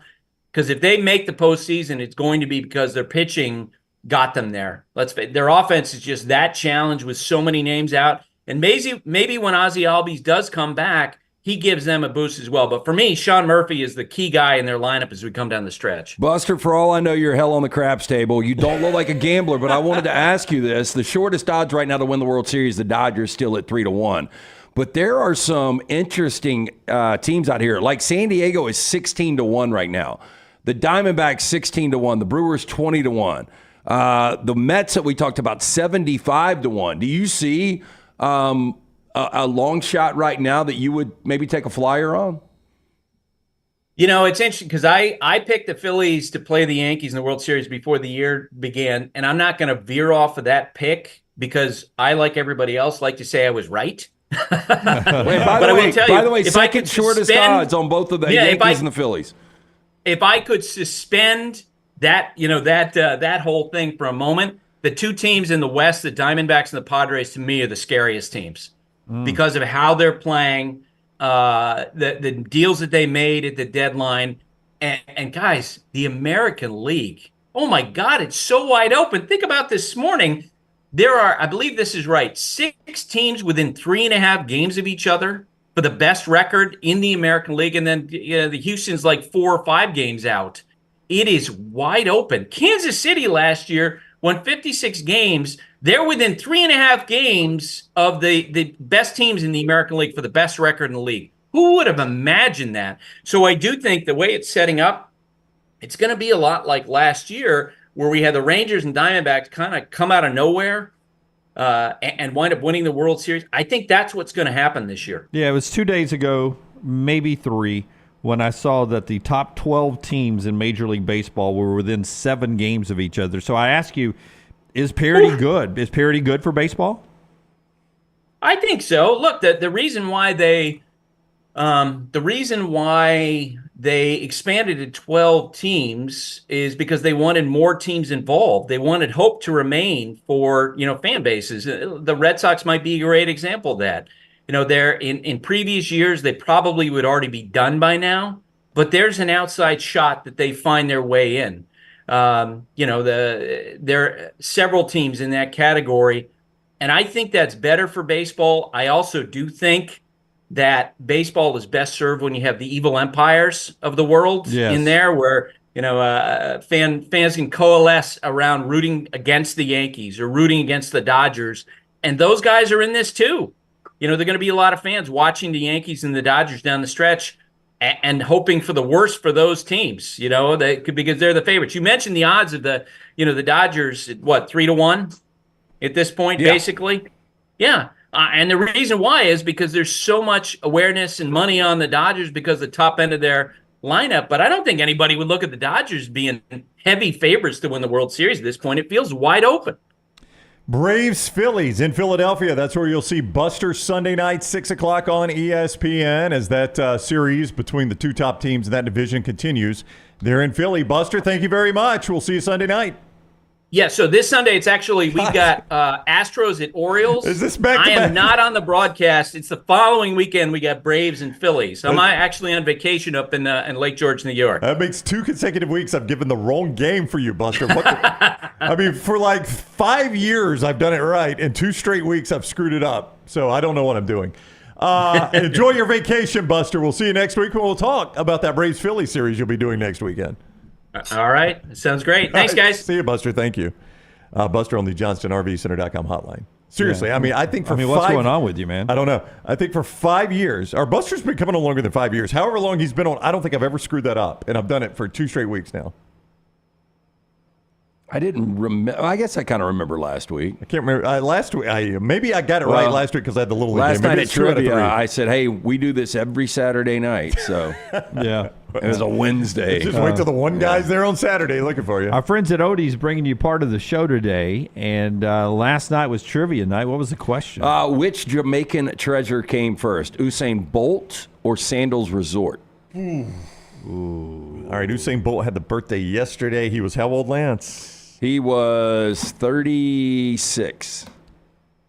Because if they make the postseason, it's going to be because they're pitching got them there. Their offense is just that challenge with so many names out. And maybe when Ozzie Albies does come back, he gives them a boost as well. But for me, Sean Murphy is the key guy in their lineup as we come down the stretch.
Buster, for all I know, you're hell on the craps table. You don't look like a gambler, but I wanted to ask you this. The shortest odds right now to win the World Series, the Dodgers, still at 3-1. But there are some interesting teams out here. Like San Diego is 16-1 right now. The Diamondbacks 16-1. The Brewers 20-1. The Mets that we talked about 75-1. Do you see a long shot right now that you would maybe take a flyer on?
It's interesting because I picked the Phillies to play the Yankees in the World Series before the year began, and I'm not going to veer off of that pick because I, like everybody else, like to say I was right.
By the way, second shortest odds on both of the Yankees and the Phillies.
If I could suspend that, that whole thing for a moment, the two teams in the West, the Diamondbacks and the Padres, to me are the scariest teams because of how they're playing, the deals that they made at the deadline, and guys, the American League. Oh my God, it's so wide open. Think about this morning. There are, I believe this is right, 6 teams within 3.5 games of each other for the best record in the American League. And then the Houston's like 4 or 5 games out. It is wide open. Kansas City last year won 56 games. They're within 3.5 games of the best teams in the American League for the best record in the league. Who would have imagined that? So I do think the way it's setting up, it's going to be a lot like last year, where we had the Rangers and Diamondbacks kind of come out of nowhere and wind up winning the World Series. I think that's what's going to happen this year.
Yeah, it was 2 days ago, maybe 3, when I saw that the top 12 teams in Major League Baseball were within 7 games of each other. So I ask you, is parity good? Is parity good for baseball?
I think so. Look, the reason why they expanded to 12 teams is because they wanted more teams involved. They wanted hope to remain for, fan bases. The Red Sox might be a great example of that. They're in previous years, they probably would already be done by now, but there's an outside shot that they find their way in. There are several teams in that category, and I think that's better for baseball. I also do think that baseball is best served when you have the evil empires of the world in there, where fans can coalesce around rooting against the Yankees or rooting against the Dodgers, and those guys are in this too. They're going to be a lot of fans watching the Yankees and the Dodgers down the stretch and hoping for the worst for those teams. Because they're the favorites. You mentioned the odds of the Dodgers at 3-1 at this point, basically. Yeah. And the reason why is because there's so much awareness and money on the Dodgers because of the top end of their lineup. But I don't think anybody would look at the Dodgers being heavy favorites to win the World Series at this point. It feels wide open.
Braves Phillies in Philadelphia. That's where you'll see Buster Sunday night, 6 o'clock on ESPN as that series between the two top teams in that division continues. They're in Philly. Buster, thank you very much. We'll see you Sunday night.
Yeah, so this Sunday, it's actually, we've got Astros at Orioles.
Is this back-to-back?
I am not on the broadcast. It's the following weekend. We got Braves and Phillies. I'm actually on vacation up in Lake George, New York.
That makes 2 consecutive weeks I've given the wrong game for you, Buster. For like 5 years I've done it right, and 2 straight weeks I've screwed it up. So I don't know what I'm doing. Enjoy your vacation, Buster. We'll see you next week when we'll talk about that Braves-Phillies series you'll be doing next weekend.
All right. Sounds great. Thanks, guys.
See you, Buster. Thank you. Buster on the JohnstonRVCenter.com hotline. Seriously, I think
what's going on with you, man?
I don't know. I think for 5 years, our Buster's been coming on longer than 5 years. However long he's been on, I don't think I've ever screwed that up, and I've done it for 2 straight weeks now.
I didn't remember. I guess I kind of remember last week.
I can't remember. Last week, maybe I got it right last week because I had the little
last
game.
Night at trivia. I said, "Hey, we do this every Saturday night." So
yeah,
it was a Wednesday.
Just wait till the one guy's there on Saturday looking for you.
Our friends at Odie's bringing you part of the show today, and last night was trivia night. What was the question?
Which Jamaican treasure came first, Usain Bolt or Sandals Resort?
Ooh. All right, Usain Bolt had the birthday yesterday. He was how old, Lance?
He was 36.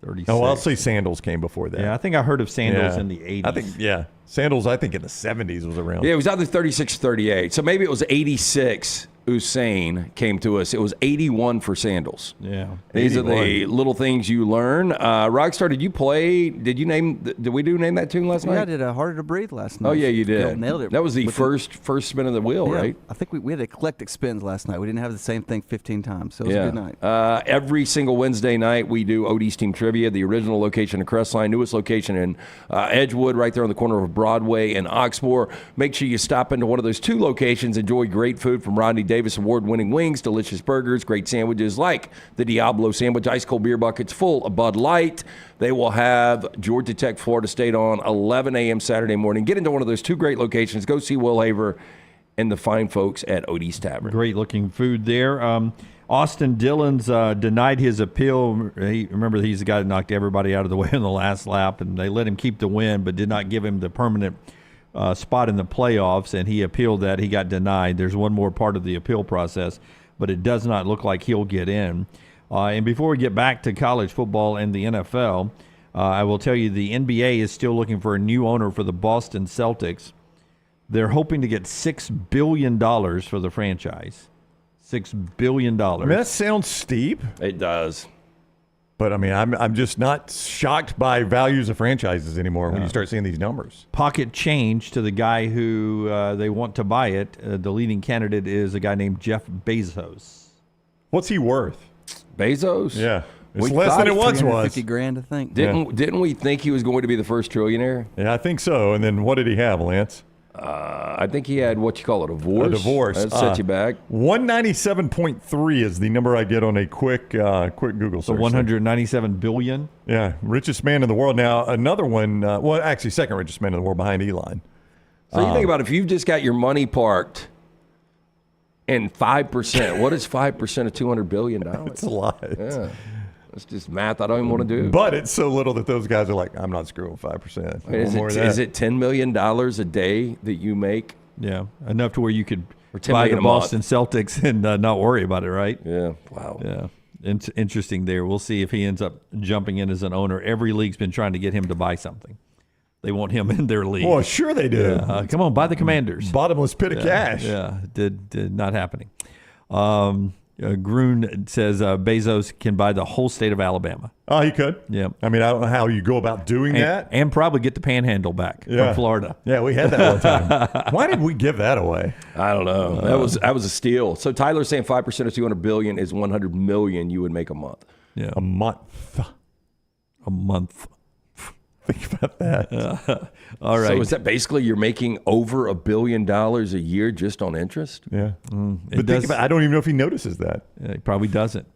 36.
Oh, I'll say Sandals came before that.
Yeah, I think I heard of Sandals in the 80s.
Sandals, I think in the 70s was around.
Yeah, it was either 36 or 38. So maybe it was 86 Usain came to us. It was 81 for sandals.
Yeah.
These are the little things you learn. Rockstar, did you play? Did we name that tune last night?
Yeah, I did Harder to Breathe last night.
Oh, yeah, you did.
Nailed it.
That was the first spin of the wheel, right?
I think we had eclectic spins last night. We didn't have the same thing 15 times, so it was a good night.
Every single Wednesday night, we do OD's Team Trivia, the original location in Crestline, newest location in Edgewood, right there on the corner of Broadway and Oxmoor. Make sure you stop into one of those two locations. Enjoy great food from Rodney Davis award-winning wings, delicious burgers, great sandwiches like the Diablo sandwich, ice-cold beer buckets full of Bud Light. They will have Georgia Tech, Florida State on 11 a.m. Saturday morning. Get into one of those two great locations. Go see Will Haver and the fine folks at Odie's Tavern.
Great-looking food there. Austin Dillon's denied his appeal. Remember, he's the guy that knocked everybody out of the way in the last lap, and they let him keep the win but did not give him the permanent spot in the playoffs, and he appealed that. He got denied. There's one more part of the appeal process, but it does not look like he'll get in. And before we get back to college football and the NFL, I will tell you the NBA is still looking for a new owner for the Boston Celtics. They're hoping to get $6 billion for the franchise. $6 billion.
I mean, that sounds steep.
It does.
But, I mean, I'm just not shocked by values of franchises anymore when you start seeing these numbers.
Pocket change to the guy who they want to buy it. The leading candidate is a guy named Jeff Bezos.
What's he worth?
Bezos?
Yeah. It's less than it once was.
$50,000, I think.
Didn't we think he was going to be the first trillionaire?
Yeah, I think so. And then what did he have, Lance?
I think he had a divorce.
A divorce.
That set you back.
197.3 is the number I get on a quick Google search.
So 197 billion?
Yeah, richest man in the world. Now, another one, actually second richest man in the world behind Elon.
So you think about if you've just got your money parked in 5%, what is 5% of $200 billion?
It's a lot.
Yeah. It's just math I don't even want to do.
But it's so little that those guys are like, I'm not screwing 5%.
Is it $10 million a day that you make?
Yeah, enough to where you could
$10
buy
million
the
a
Boston
month.
Celtics and not worry about it, right?
Yeah, wow.
Yeah, it's interesting there. We'll see if he ends up jumping in as an owner. Every league's been trying to get him to buy something. They want him in their league.
Well, sure they do.
Yeah. Come on, buy the Commanders.
Bottomless pit of cash.
Yeah, did not happening. Grun says Bezos can buy the whole state of Alabama.
Oh, he could?
Yeah.
I mean, I don't know how you go about doing that.
And probably get the panhandle back from Florida.
Yeah, we had that one time. Why did we give that away?
I don't know. That was a steal. So Tyler's saying 5% of $200 billion is $100 million you would make a month.
Yeah.
A month.
A month.
Think about that.
All right.
So is that basically you're making over $1 billion a year just on interest?
Yeah. But think about, I don't even know if he notices that.
He probably doesn't.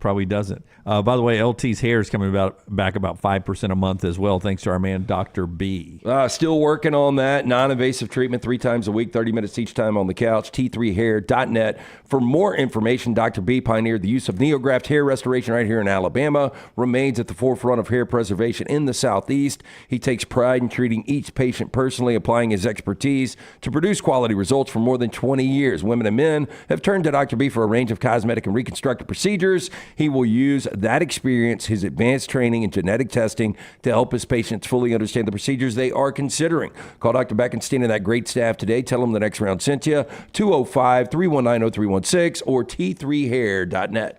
By the way, LT's hair is coming back about 5% a month as well, thanks to our man, Dr. B.
Still working on that. Non-invasive treatment 3 times a week, 30 minutes each time on the couch, t3hair.net. For more information, Dr. B pioneered the use of NeoGraft hair restoration right here in Alabama, remains at the forefront of hair preservation in the Southeast. He takes pride in treating each patient personally, applying his expertise to produce quality results for more than 20 years. Women and men have turned to Dr. B for a range of cosmetic and reconstructive procedures. He will use that experience, his advanced training and genetic testing to help his patients fully understand the procedures they are considering. Call Dr. Beckenstein and that great staff today. Tell them the next round sent you. 205-319-0316 or t3hair.net.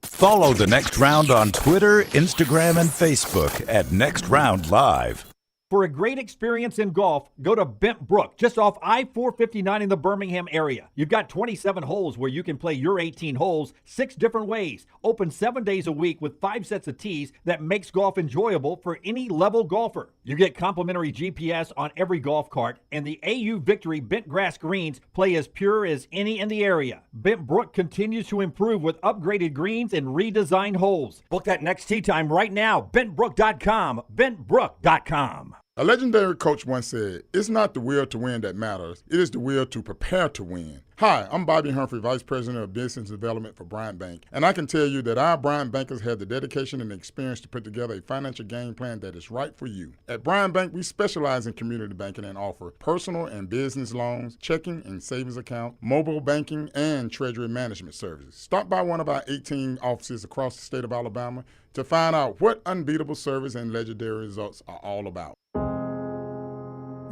Follow The Next Round on Twitter, Instagram, and Facebook at Next Round Live.
For a great experience in golf, go to Bent Brook, just off I-459 in the Birmingham area. You've got 27 holes where you can play your 18 holes 6 different ways. Open 7 days a week with 5 sets of tees that makes golf enjoyable for any level golfer. You get complimentary GPS on every golf cart, and the AU Victory bent grass greens play as pure as any in the area. Bent Brook continues to improve with upgraded greens and redesigned holes. Book that next tee time right now. BentBrook.com. BentBrook.com.
A legendary coach once said, "It's not the will to win that matters. It is the will to prepare to win." Hi, I'm Bobby Humphrey, Vice President of Business Development for Bryant Bank, and I can tell you that our Bryant bankers have the dedication and experience to put together a financial game plan that is right for you. At Bryant Bank, we specialize in community banking and offer personal and business loans, checking and savings account, mobile banking, and treasury management services. Stop by one of our 18 offices across the state of Alabama to find out what unbeatable service and legendary results are all about.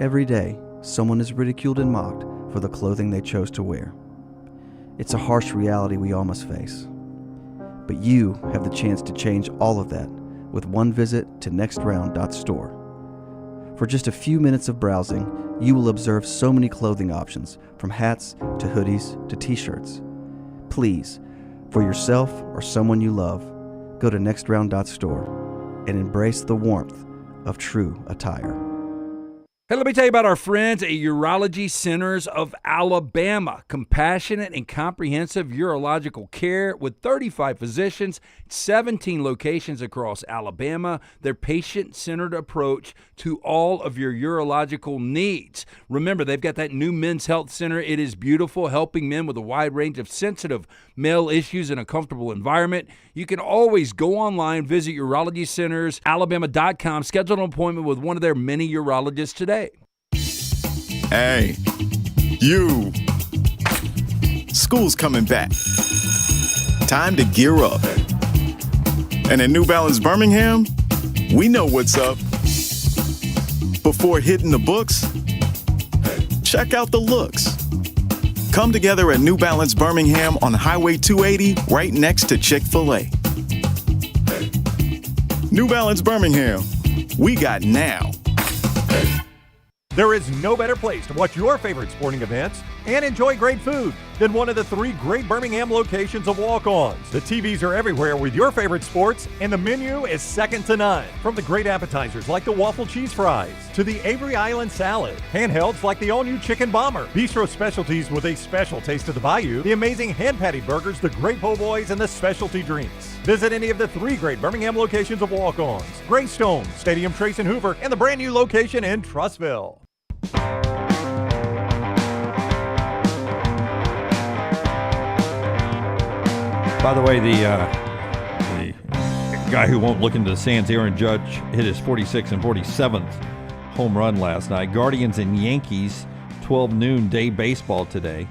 Every day, someone is ridiculed and mocked for the clothing they chose to wear. It's a harsh reality we all must face. But you have the chance to change all of that with one visit to nextround.store. For just a few minutes of browsing, you will observe so many clothing options, from hats to hoodies to t-shirts. Please, for yourself or someone you love, go to nextround.store and embrace the warmth of true attire.
Hey, let me tell you about our friends at Urology Centers of Alabama. Compassionate and comprehensive urological care with 35 physicians, 17 locations across Alabama. Their patient-centered approach to all of your urological needs. Remember, they've got that new men's health center. It is beautiful, helping men with a wide range of sensitive male issues in a comfortable environment. You can always go online, visit urologycentersalabama.com, schedule an appointment with one of their many urologists today.
Hey, you. School's coming back. Time to gear up. And at New Balance Birmingham, we know what's up. Before hitting the books, check out the looks. Come together at New Balance Birmingham on Highway 280, right next to Chick-fil-A. New Balance Birmingham, we got now.
There is no better place to watch your favorite sporting events and enjoy great food than one of the 3 great Birmingham locations of Walk-Ons. The TVs are everywhere with your favorite sports, and the menu is second to none. From the great appetizers like the waffle cheese fries to the Avery Island salad, handhelds like the all-new chicken bomber, bistro specialties with a special taste of the bayou, the amazing hand patty burgers, the great po' boys, and the specialty drinks. Visit any of the 3 great Birmingham locations of Walk-Ons: Greystone, Stadium Trace and Hoover, and the brand new location in Trussville.
By the way, the guy who won't look into the sands, Aaron Judge, hit his 46th and 47th home run last night. Guardians and Yankees, 12 noon day baseball today.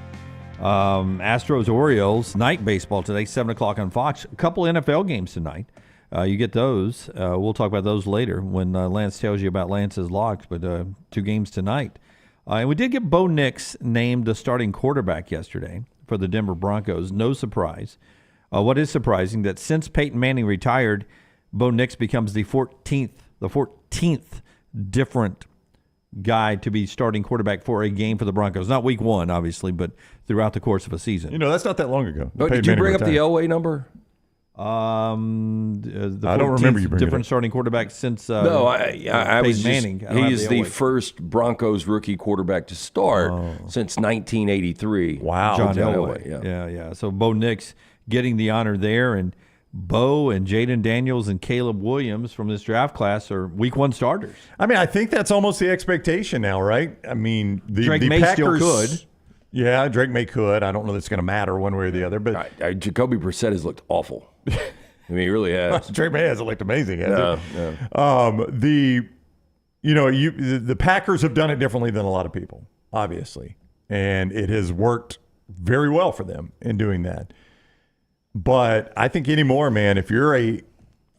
Astros, Orioles, night baseball today, 7 o'clock on Fox. A couple NFL games tonight. You get those. We'll talk about those later when Lance tells you about Lance's locks, but 2 games tonight. And we did get Bo Nix named the starting quarterback yesterday for the Denver Broncos. No surprise. What is surprising, that since Peyton Manning retired, Bo Nix becomes the 14th different guy to be starting quarterback for a game for the Broncos. Not week 1, obviously, but throughout the course of a season.
You know, that's not that long ago.
But did you bring up the Elway number?
I don't remember you bringing different starting quarterback since
no, I was
Manning.
He's the first Broncos rookie quarterback to start since 1983.
Wow,
John Elway. Yeah. So Bo Nix getting the honor there, and Bo and Jaden Daniels and Caleb Williams from this draft class are week 1 starters.
I mean, I think that's almost the expectation now, right? I mean,
Drake May
Packers
still could.
Yeah, Drake May could. I don't know that's going to matter one way or the other. But
Jacoby Brissett has looked awful. I mean, he really has.
Drake May hasn't looked amazing, has he? The Packers have done it differently than a lot of people, obviously, and it has worked very well for them in doing that. But I think anymore, man, if you're a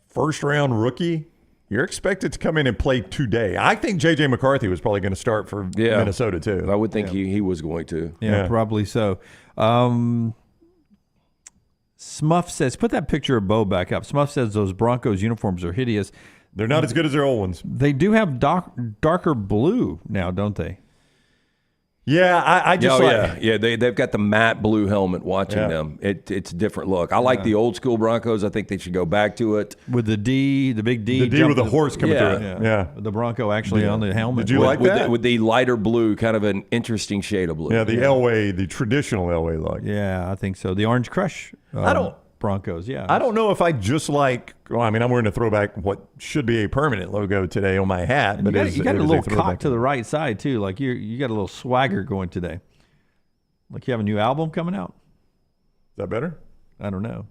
first-round rookie, you're expected to come in and play today. I think J.J. McCarthy was probably going to start for Minnesota, too.
I would think he was going to.
Yeah, probably so. Smuff says, put that picture of Bo back up. Smuff says those Broncos uniforms are hideous.
They're not as good as their old ones.
They do have darker blue now, don't they?
Yeah, I just
they've got the matte blue helmet watching them. It's a different look. I like the old school Broncos. I think they should go back to it.
With the big D.
The D with the horse coming through it. Yeah.
The Bronco actually on the helmet.
Did you like that?
With the lighter blue, kind of an interesting shade of blue.
Yeah, the Elway, the traditional Elway look.
Yeah, I think so. The Orange Crush Broncos, yeah.
I don't know if I just like, I'm wearing a throwback, what should be a permanent logo today on my hat.
And
but
you got a little cock to the right side, too. Like you got a little swagger going today. Like you have a new album coming out.
Is that better?
I don't know.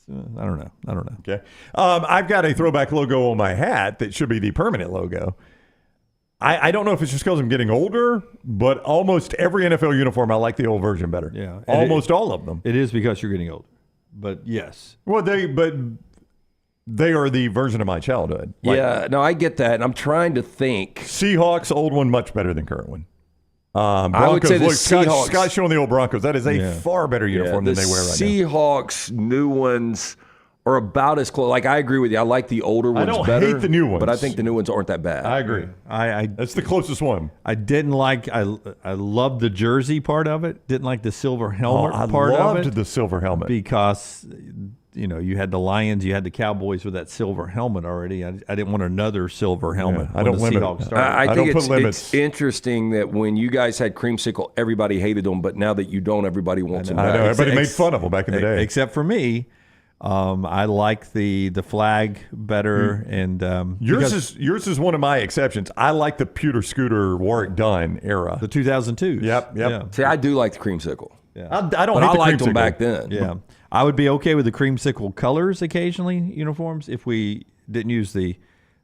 I don't know.
Okay. I've got a throwback logo on my hat that should be the permanent logo. I don't know if it's just because I'm getting older, but almost every NFL uniform, I like the old version better.
Yeah.
Almost all of them.
It is because you're getting older. But yes.
Well, they are the version of my childhood.
I get that. And I'm trying to think.
Seahawks, old one, much better than current one. Broncos,
I would say the
look,
Seahawks.
Scott's showing the old Broncos. That is a far better uniform than they wear right now.
Seahawks new ones are about as close. Like, I agree with you. I like the older ones better.
I don't hate the new ones.
But I think the new ones aren't that bad.
I agree. That's the closest one.
I didn't like. I loved the jersey part of it. Didn't like the silver helmet part of it.
I loved the silver helmet
because you had the Lions, you had the Cowboys with that silver helmet already. I didn't want another silver helmet.
I don't limit.
I think it's interesting that when you guys had creamsicle, everybody hated them, but now that you don't, everybody wants them back.
I know. Everybody made fun of them back in the day,
except for me. I like the flag better, and
yours is one of my exceptions. I like the Pewter Scooter Warwick Dunn era,
the 2002s.
Yep.
Yeah.
See, I do like the creamsicle.
Yeah. I don't. But
hate
I
the
liked
creamsicle
them
back then.
Yeah, I would be okay with the creamsicle colors occasionally uniforms if we didn't use the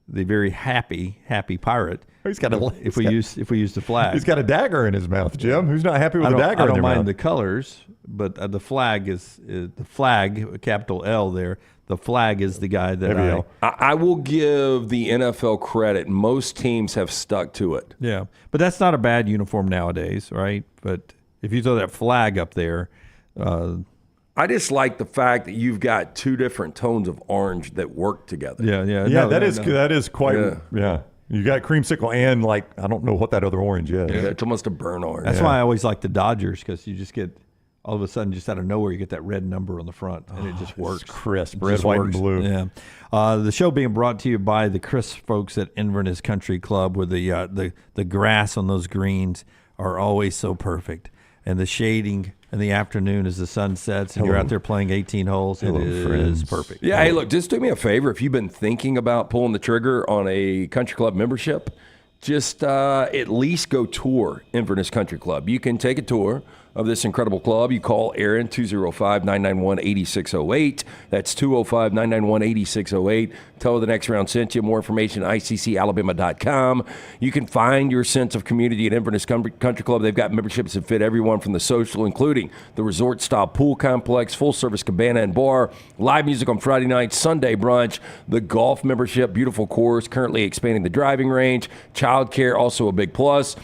very happy pirate.
He's got
if we use the flag.
He's got a dagger in his mouth, Jim. Who's not happy with a dagger?
I don't
in
mind
mouth?
the colors, but the flag is the flag, capital L there. The flag is the guy that
I will give the NFL credit. Most teams have stuck to it.
Yeah, but that's not a bad uniform nowadays, right? But if you throw that flag up there,
I just like the fact that you've got two different tones of orange that work together.
Yeah.
That is quite. Yeah. You got creamsicle and I don't know what that other orange is.
Yeah, it's almost a burnt orange.
That's why I always like the Dodgers, because you just get all of a sudden, just out of nowhere, you get that red number on the front, and it just works.
It's crisp, red, white, and blue.
Yeah. The show being brought to you by the Chris folks at Inverness Country Club, where the grass on those greens are always so perfect, and the shading in the afternoon as the sun sets, and you're out there playing 18 holes. It is perfect.
Yeah, hey, look, just do me a favor. If you've been thinking about pulling the trigger on a country club membership, just at least go tour Inverness Country Club. You can take a tour of this incredible club. You call Aaron, 205-991-8608. That's 205-991-8608. Tell her the next round sent you. More information at iccalabama.com. You can find your sense of community at Inverness Country Club. They've got memberships that fit everyone, from the social, including the resort-style pool complex, full-service cabana and bar, live music on Friday night, Sunday brunch, the golf membership, beautiful course, currently expanding the driving range, child care, also a big plus.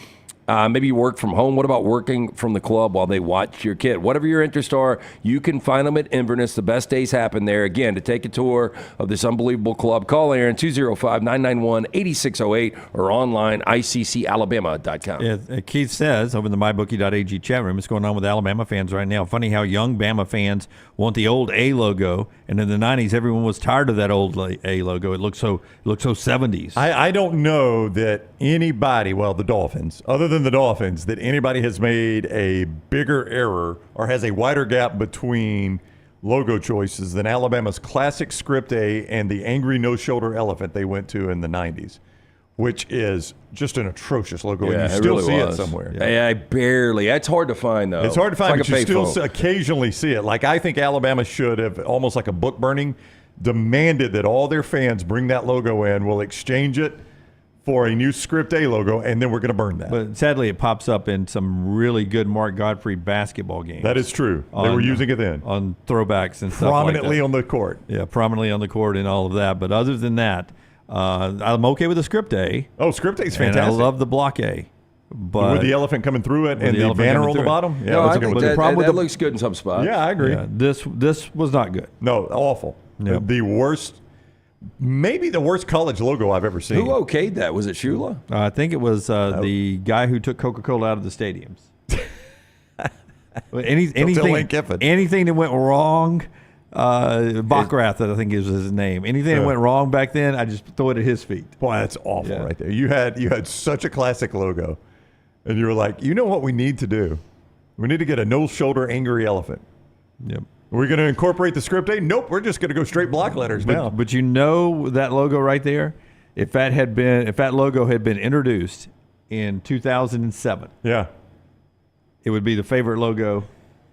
Maybe you work from home. What about working from the club while they watch your kid? Whatever your interests are, you can find them at Inverness. The best days happen there. Again, to take a tour of this unbelievable club, call Aaron, 205-991-8608, or online, iccalabama.com.
Yeah, Keith says over in the mybookie.ag chat room, it's going on with Alabama fans right now. Funny how young Bama fans want the old A logo, and in the 90s, everyone was tired of that old A logo. It looked so 70s.
I don't know that anybody, the Dolphins, other than the Dolphins, that anybody has made a bigger error or has a wider gap between logo choices than Alabama's classic script A and the angry no-shoulder elephant they went to in the 90s, which is just an atrocious logo, and you still see it somewhere.
Yeah, I barely. It's hard to find, though.
It's hard to find,
like
but you still occasionally see it. Like, I think Alabama should have, almost like a book burning, demanded that all their fans bring that logo in, will exchange it for a new script A logo, and then we're going to burn that.
But sadly, it pops up in some really good Mark Godfrey basketball games.
That is true. They were using it then.
On throwbacks and stuff
prominently
like that.
on the court.
Yeah, prominently on the court and all of that. But other than that, I'm okay with the script A.
Oh, script A is fantastic.
And I love the block A. But
with the elephant coming through it and the banner on the bottom?
Yeah, no, I think that looks good in some spots.
Yeah, I agree.
Yeah, this was not good.
No, awful. Yep. The worst. Maybe the worst college logo I've ever seen.
Who okayed that? Was it Shula?
I think it was the guy who took Coca-Cola out of the stadiums. Anything that went wrong, Backrath, I think is his name. Anything that went wrong back then, I just throw it at his feet.
Boy, that's awful right there. You had such a classic logo, and you were like, you know what we need to do? We need to get a no-shoulder angry elephant.
Yep.
Are we going to incorporate the script A? Nope, we're just going to go straight block letters now.
But you know that logo right there? If that logo had been introduced in 2007, it would be the favorite logo.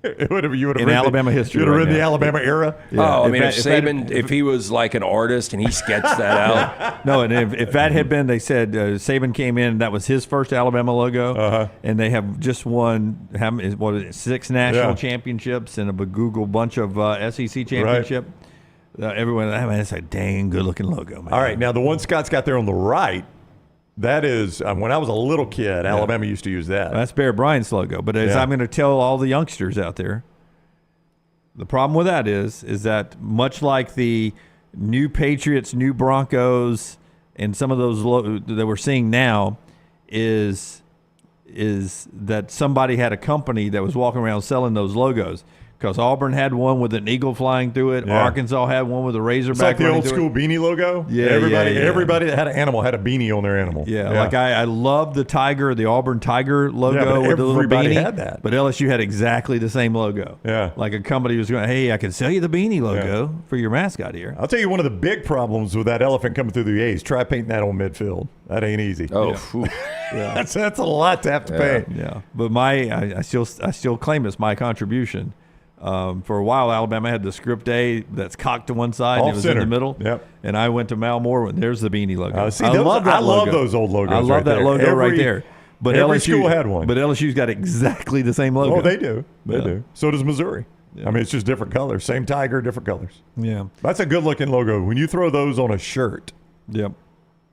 It would have. You would have
in Alabama history.
You would have read the Alabama era.
Yeah. Oh, I mean, if Saban, if he was like an artist and he sketched that out.
No, and if that had been, they said Saban came in, that was his first Alabama logo, and they have just won 6 national championships and a Google bunch of SEC championship. Everyone, it's a dang good looking logo, man.
All right, now the one Scott's got there on the right, That is, when I was a little kid, Alabama used to use that.
That's Bear Bryant's logo. But as I'm going to tell all the youngsters out there, the problem with that is that much like the new Patriots, new Broncos, and some of those that we're seeing now, is that somebody had a company that was walking around selling those logos. Because Auburn had one with an eagle flying through it.
Yeah.
Arkansas had one with a razorback.
It's like the old
through
school
it.
beanie logo.
Yeah,
everybody that had an animal had a beanie on their animal.
Yeah, like I love the tiger, the Auburn Tiger logo with the little
everybody
beanie.
had that.
But LSU had exactly the same logo.
Yeah.
Like a company was going, hey, I can sell you the beanie logo for your mascot here.
I'll tell you one of the big problems with that elephant coming through the A's. Try painting that on midfield. That ain't easy.
Oh,
Yeah.
that's a lot to have to paint.
Yeah, but I still claim it's my contribution. For a while, Alabama had the script A that's cocked to one side, and it was in the middle.
Yep.
And I went to Mal Moore. There's the beanie logo.
I love those old logos.
I love that logo right there. But
every
LSU,
school had one.
But LSU's got exactly the same logo.
Oh, they do. They do. So does Missouri. Yeah. I mean, it's just different colors. Same tiger, different colors.
Yeah.
That's a good-looking logo. When you throw those on a shirt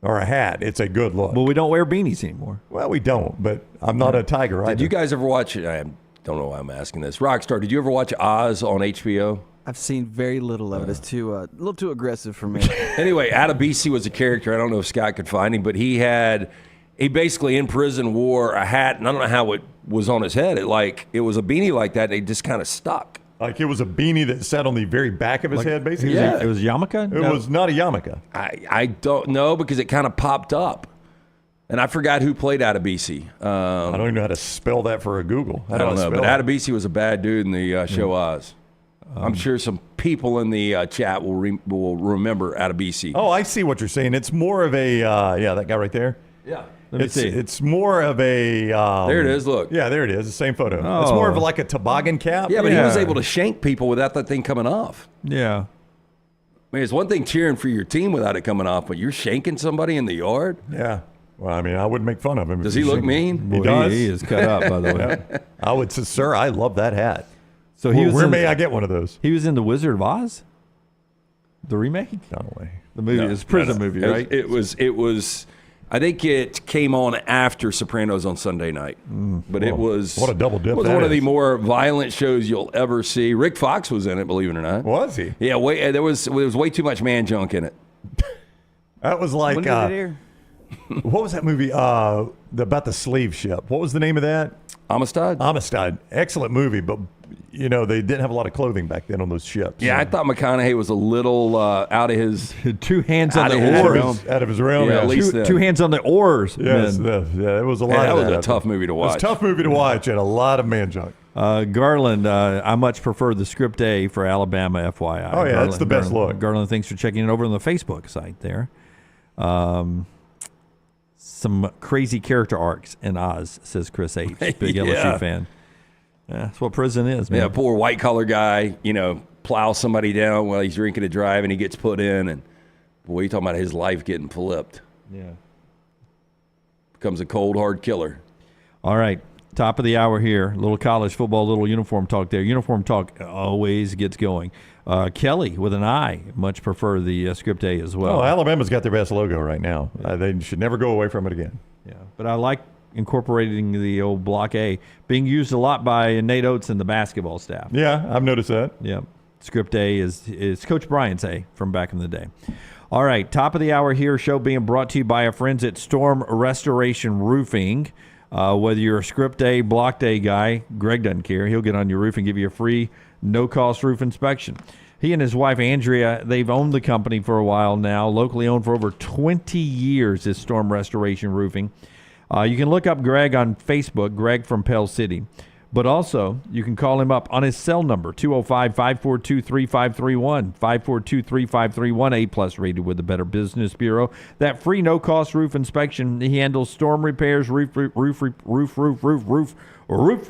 or a hat, it's a good look.
Well, we don't wear beanies anymore.
Well, we don't, but I'm not a tiger either.
Did you guys ever watch I don't know why I'm asking this. Rockstar, did you ever watch Oz on HBO?
I've seen very little of it. It's a little too aggressive for me.
Anyway, Adebisi was a character. I don't know if Scott could find him, but he basically in prison wore a hat, and I don't know how it was on his head. It was a beanie like that, and it just kind of stuck.
Like it was a beanie that sat on the very back of his head, basically?
Yeah. It was yarmulke?
It was not a yarmulke.
I don't know because it kind of popped up. And I forgot who played Adebisi.
I don't even know how to spell that for a Google.
I don't know, but Adebisi was a bad dude in the show Oz. I'm sure some people in the chat will remember Adebisi.
Oh, I see what you're saying. It's more of a, that guy right there.
Yeah.
Let me see.
It's more of a...
there it is, look.
Yeah, there it is, the same photo.
Oh.
It's more of like a toboggan cap.
Yeah, but he was able to shank people without that thing coming off.
Yeah.
I mean, it's one thing cheering for your team without it coming off, but you're shanking somebody in the yard?
Yeah. Well, I mean, I wouldn't make fun of him.
Does he look mean?
He does.
He is cut up, by the way.
I would say, sir, I love that hat.
So
where may I get one of those?
He was in The Wizard of Oz? The remake?
Dunaway.
The movie. It's a prison movie, right?
It was. I think it came on after Sopranos on Sunday night. But it was...
What a double dip
It was
that
one of the
is.
more violent shows you'll ever see. Rick Fox was in it, believe it or not.
Was he?
Yeah, there was way too much man junk in it.
That was like...
When did it air?
What was that movie about the slave ship? What was the name of that?
Amistad?
Amistad. Excellent movie, but, they didn't have a lot of clothing back then on those ships.
Yeah, I thought McConaughey was a little out of his...
Two hands on
Out
the
of his
oars.
realm.
Out of his realm.
Yeah, at least
Two hands on the oars.
Yes,
man.
it was a lot
that
of
was
that.
a tough movie to
It was
watch.
a tough movie to watch and a lot of man junk.
Garland, I much prefer the script A for Alabama, FYI.
Oh, yeah, that's the best
Garland,
look.
Garland, thanks for checking it over on the Facebook site there. Some crazy character arcs in Oz, says Chris H., big LSU fan. Yeah, that's what prison is, man.
Yeah, poor white-collar guy, plows somebody down while he's drinking and driving. He gets put in, and boy, you talking about his life getting flipped.
Yeah.
Becomes a cold, hard killer.
All right, top of the hour here. Little college football, little uniform talk there. Uniform talk always gets going. Kelly with an I, much prefer the script A as well.
Oh, Alabama's got their best logo right now. They should never go away from it again.
Yeah, but I like incorporating the old block A, being used a lot by Nate Oates and the basketball staff.
Yeah, I've noticed that.
Yeah, script A is Coach Bryant's A from back in the day. All right, top of the hour here, show being brought to you by our friends at Storm Restoration Roofing. Whether you're a script A, block A guy, Greg doesn't care. He'll get on your roof and give you a free, no-cost roof inspection. He and his wife, Andrea, they've owned the company for a while now, locally owned for over 20 years is Storm Restoration Roofing. You can look up Greg on Facebook, Greg from Pell City. But also, you can call him up on his cell number, 205-542-3531, 542-3531, A-plus rated with the Better Business Bureau. That free no-cost roof inspection, he handles storm repairs, roof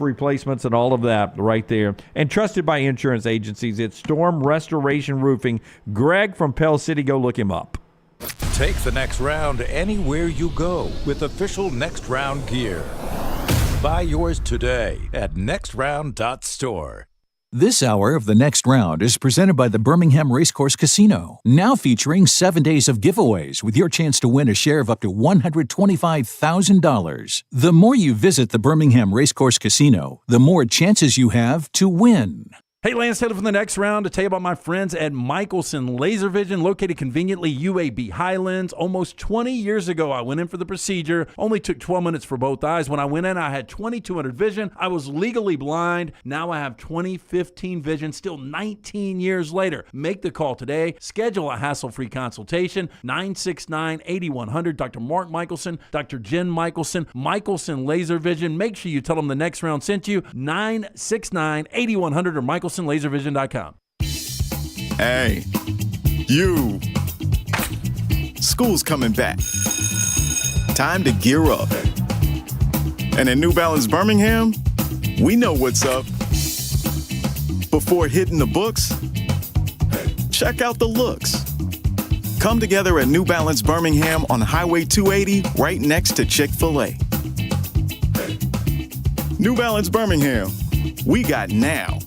replacements, and all of that right there. And trusted by insurance agencies, it's Storm Restoration Roofing. Greg from Pell City, go look him up.
Take the next round anywhere you go with official Next Round gear. Buy yours today at nextround.store.
This hour of The Next Round is presented by the Birmingham Racecourse Casino, now featuring 7 days of giveaways with your chance to win a share of up to $125,000. The more you visit the Birmingham Racecourse Casino, the more chances you have to win.
Hey, Lance Taylor from The Next Round to tell you about my friends at Michelson Laser Vision, located conveniently UAB Highlands. Almost 20 years ago, I went in for the procedure. Only took 12 minutes for both eyes. When I went in, I had 20/200 vision. I was legally blind. Now I have 20/15 vision, still 19 years later. Make the call today. Schedule a hassle-free consultation. 969-8100. Dr. Mark Michelson, Dr. Jen Michelson, Michelson Laser Vision. Make sure you tell them The Next Round sent you. 969-8100 or MichelsonLaserVision.com.
Hey, you. School's coming back. Time to gear up. And at New Balance Birmingham, we know what's up. Before hitting the books, check out the looks. Come together at New Balance Birmingham on Highway 280, right next to Chick-fil-A. New Balance Birmingham, we got now.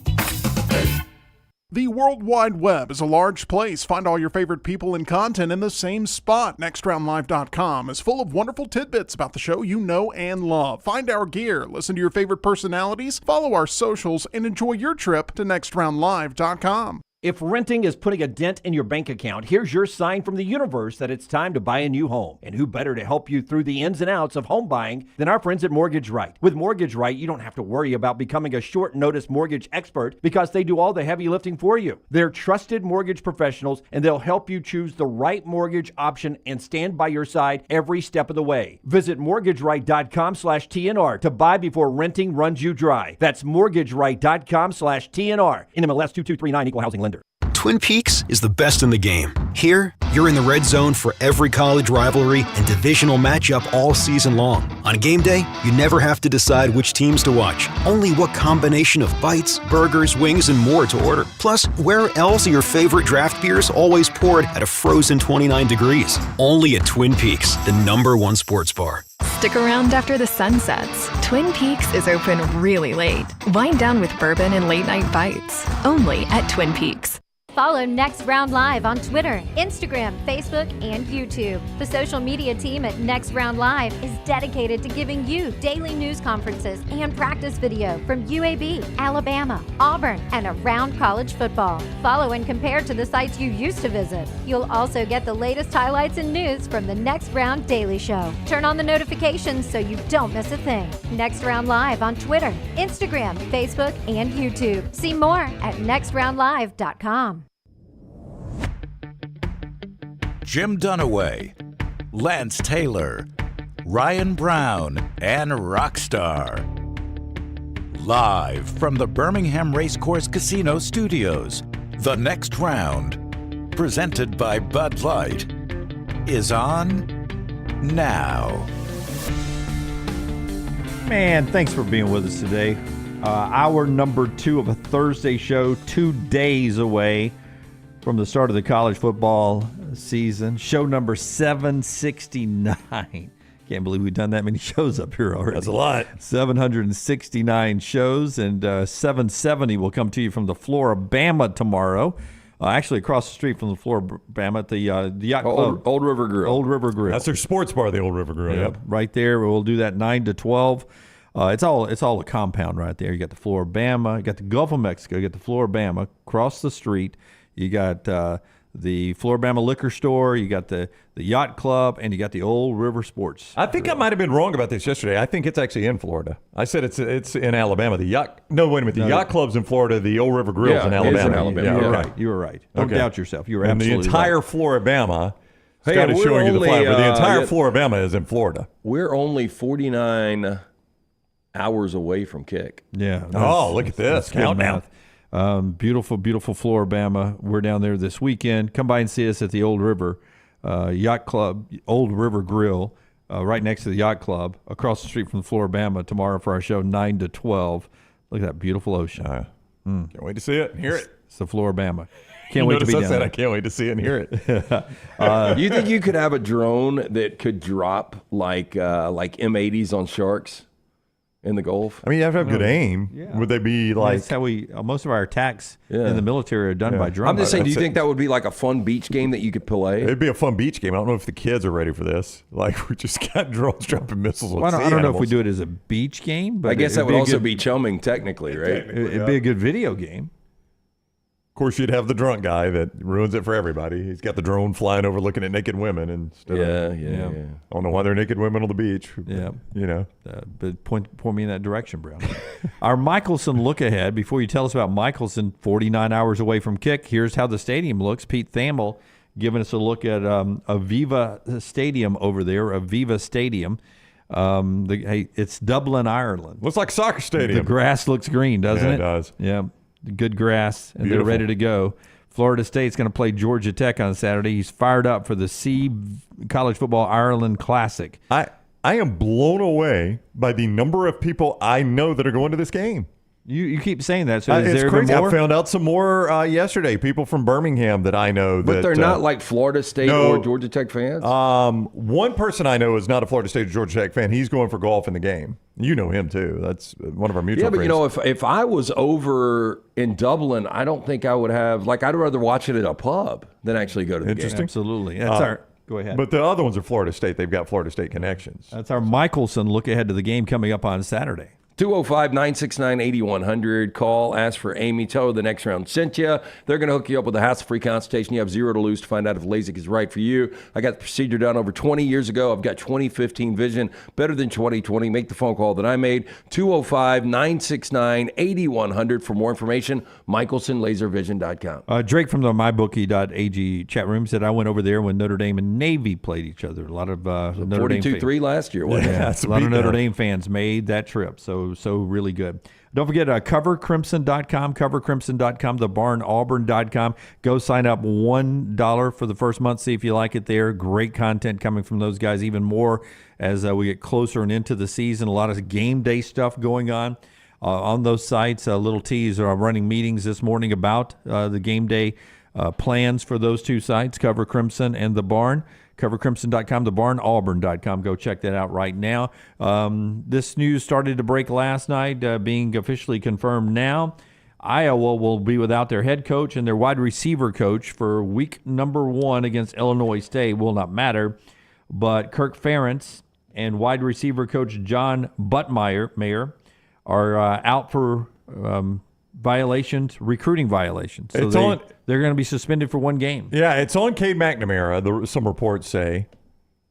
The World Wide Web is a large place. Find all your favorite people and content in the same spot. NextRoundLive.com is full of wonderful tidbits about the show you know and love. Find our gear, listen to your favorite personalities, follow our socials, and enjoy your trip to NextRoundLive.com.
If renting is putting a dent in your bank account, here's your sign from the universe that it's time to buy a new home. And who better to help you through the ins and outs of home buying than our friends at Mortgage Right. With Mortgage Right, you don't have to worry about becoming a short notice mortgage expert because they do all the heavy lifting for you. They're trusted mortgage professionals and they'll help you choose the right mortgage option and stand by your side every step of the way. Visit mortgageright.com/TNR to buy before renting runs you dry. That's mortgageright.com/TNR. NMLS 2239, Equal Housing Lender.
Twin Peaks is the best in the game. Here, you're in the red zone for every college rivalry and divisional matchup all season long. On game day, you never have to decide which teams to watch, only what combination of bites, burgers, wings, and more to order. Plus, where else are your favorite draft beers always poured at a frozen 29 degrees? Only at Twin Peaks, the #1 sports bar.
Stick around after the sun sets. Twin Peaks is open really late. Wind down with bourbon and late night bites. Only at Twin Peaks.
Follow Next Round Live on Twitter, Instagram, Facebook, and YouTube. The social media team at Next Round Live is dedicated to giving you daily news conferences and practice video from UAB, Alabama, Auburn, and around college football. Follow and compare to the sites you used to visit. You'll also get the latest highlights and news from the Next Round Daily Show. Turn on the notifications so you don't miss a thing. Next Round Live on Twitter, Instagram, Facebook, and YouTube. See more at nextroundlive.com.
Jim Dunaway, Lance Taylor, Ryan Brown, and Rockstar. Live from the Birmingham Racecourse Casino Studios, The Next Round, presented by Bud Light, is on now.
Man, thanks for being with us today. Hour number 2 of a Thursday show, 2 days away from the start of the college football season. Show number 769. Can't believe we've done that many shows up here already.
That's a lot.
769 shows, and 770 will come to you from the Floribama tomorrow. Actually, across the street from the Floribama at the Yacht Club.
Old River Grill.
Old River Grill.
That's their sports bar, the Old River Grill.
Yep. Right there. We'll do that 9 to 12. It's all a compound right there. You got the Floribama, you got the Gulf of Mexico, you got the Floribama across the street. You got the Floribama Liquor Store, you got the Yacht Club, and you got the Old River Sports.
I think I might have been wrong about this yesterday. I think it's actually in Florida. I said it's in Alabama. The Yacht Yacht Club's in Florida. The Old River Grill's in Alabama.
It's in Alabama.
Yeah,
You're
right. You were right. Don't doubt yourself. You were absolutely
right. And the entire
right.
Floribama.
Hey,
Scott is showing you the flyer, but the entire
yeah,
Floribama is in Florida.
We're only 49 hours away from kick.
Yeah.
Oh, look at this. Countdown.
Beautiful, beautiful Floribama. We're down there this weekend. Come by and see us at the Old River Yacht Club, Old River Grill, right next to the Yacht Club, across the street from the Floribama tomorrow for our show 9 to 12. Look at that beautiful ocean.
Can't wait to see it and hear it.
It's the Floribama. Can't wait to be down there.
I can't wait to see it and hear it.
You think you could have a drone that could drop like M80s on sharks?
in the Gulf.
I mean, you have to have good aim.
Yeah.
Would they be like?
That's how we most of our attacks in the military are done by drones.
I'm just saying, do you think that would be like a fun beach game that you could play?
It'd be a fun beach game. I don't know if the kids are ready for this. Like, we just got drones dropping missiles.
Well, I don't know if we do it as a beach game, but
I guess that would also be chumming technically, right?
It'd be a good video game.
Of course, you'd have the drunk guy that ruins it for everybody. He's got the drone flying over looking at naked women instead of.
Yeah.
I don't know why they're naked women on the beach.
Yeah.
You know.
But point me in that direction, Brown. Our Michelson look ahead. Before you tell us about Michelson, 49 hours away from kick, here's how the stadium looks. Pete Thamel giving us a look at Aviva Stadium over there, Aviva Stadium. It's Dublin, Ireland.
Looks like soccer stadium.
The grass looks green, doesn't it?
It does.
Yeah. Good grass, and
Beautiful.
they're ready to go. Florida State's going to play Georgia Tech on Saturday. He's fired up for the College Football Ireland Classic.
I am blown away by the number of people I know that are going to this game.
You keep saying that. So is
it's
there
crazy.
more?
I found out some more yesterday. People from Birmingham that I know.
But
that,
they're not like Florida State or Georgia Tech fans?
One person I know is not a Florida State or Georgia Tech fan. He's going for golf in the game. You know him, too. That's one of our mutual friends.
Yeah, but if I was over in Dublin, I don't think I would have, I'd rather watch it at a pub than actually go to the game.
Absolutely. That's go ahead.
But the other ones are Florida State. They've got Florida State connections.
That's our Michelson look ahead to the game coming up on Saturday.
205-969-8100. Call, ask for Amy. Tell her the next round sent you. They're going to hook you up with a hassle-free consultation. You have zero to lose to find out if LASIK is right for you. I got the procedure done over 20 years ago. I've got 20/15 vision, better than 20/20. Make the phone call that I made. 205-969-8100. For more information, michelsonlaservision.com.
Drake from the mybookie.ag chat room said, I went over there when Notre Dame and Navy played each other. A lot of Notre Dame
42-3 last year, wasn't it?
A lot of Notre Dame fans made that trip. So really good. Don't forget covercrimson.com, covercrimson.com, thebarnauburn.com. Go sign up $1 for the first month. See if you like it there. Great content coming from those guys. Even more as we get closer and into the season. A lot of game day stuff going on those sites. Little tease. Are running meetings this morning about the game day plans for those two sites, Cover Crimson and The Barn. covercrimson.com, thebarnauburn.com. Go check that out right now. This news started to break last night, being officially confirmed now. Iowa will be without their head coach and their wide receiver coach for week number 1 against Illinois State. Will not matter, but Kirk Ferentz and wide receiver coach John Buttmeyer are out for recruiting violations. So they're going to be suspended for 1 game.
Yeah, it's on Cade McNamara, some reports say.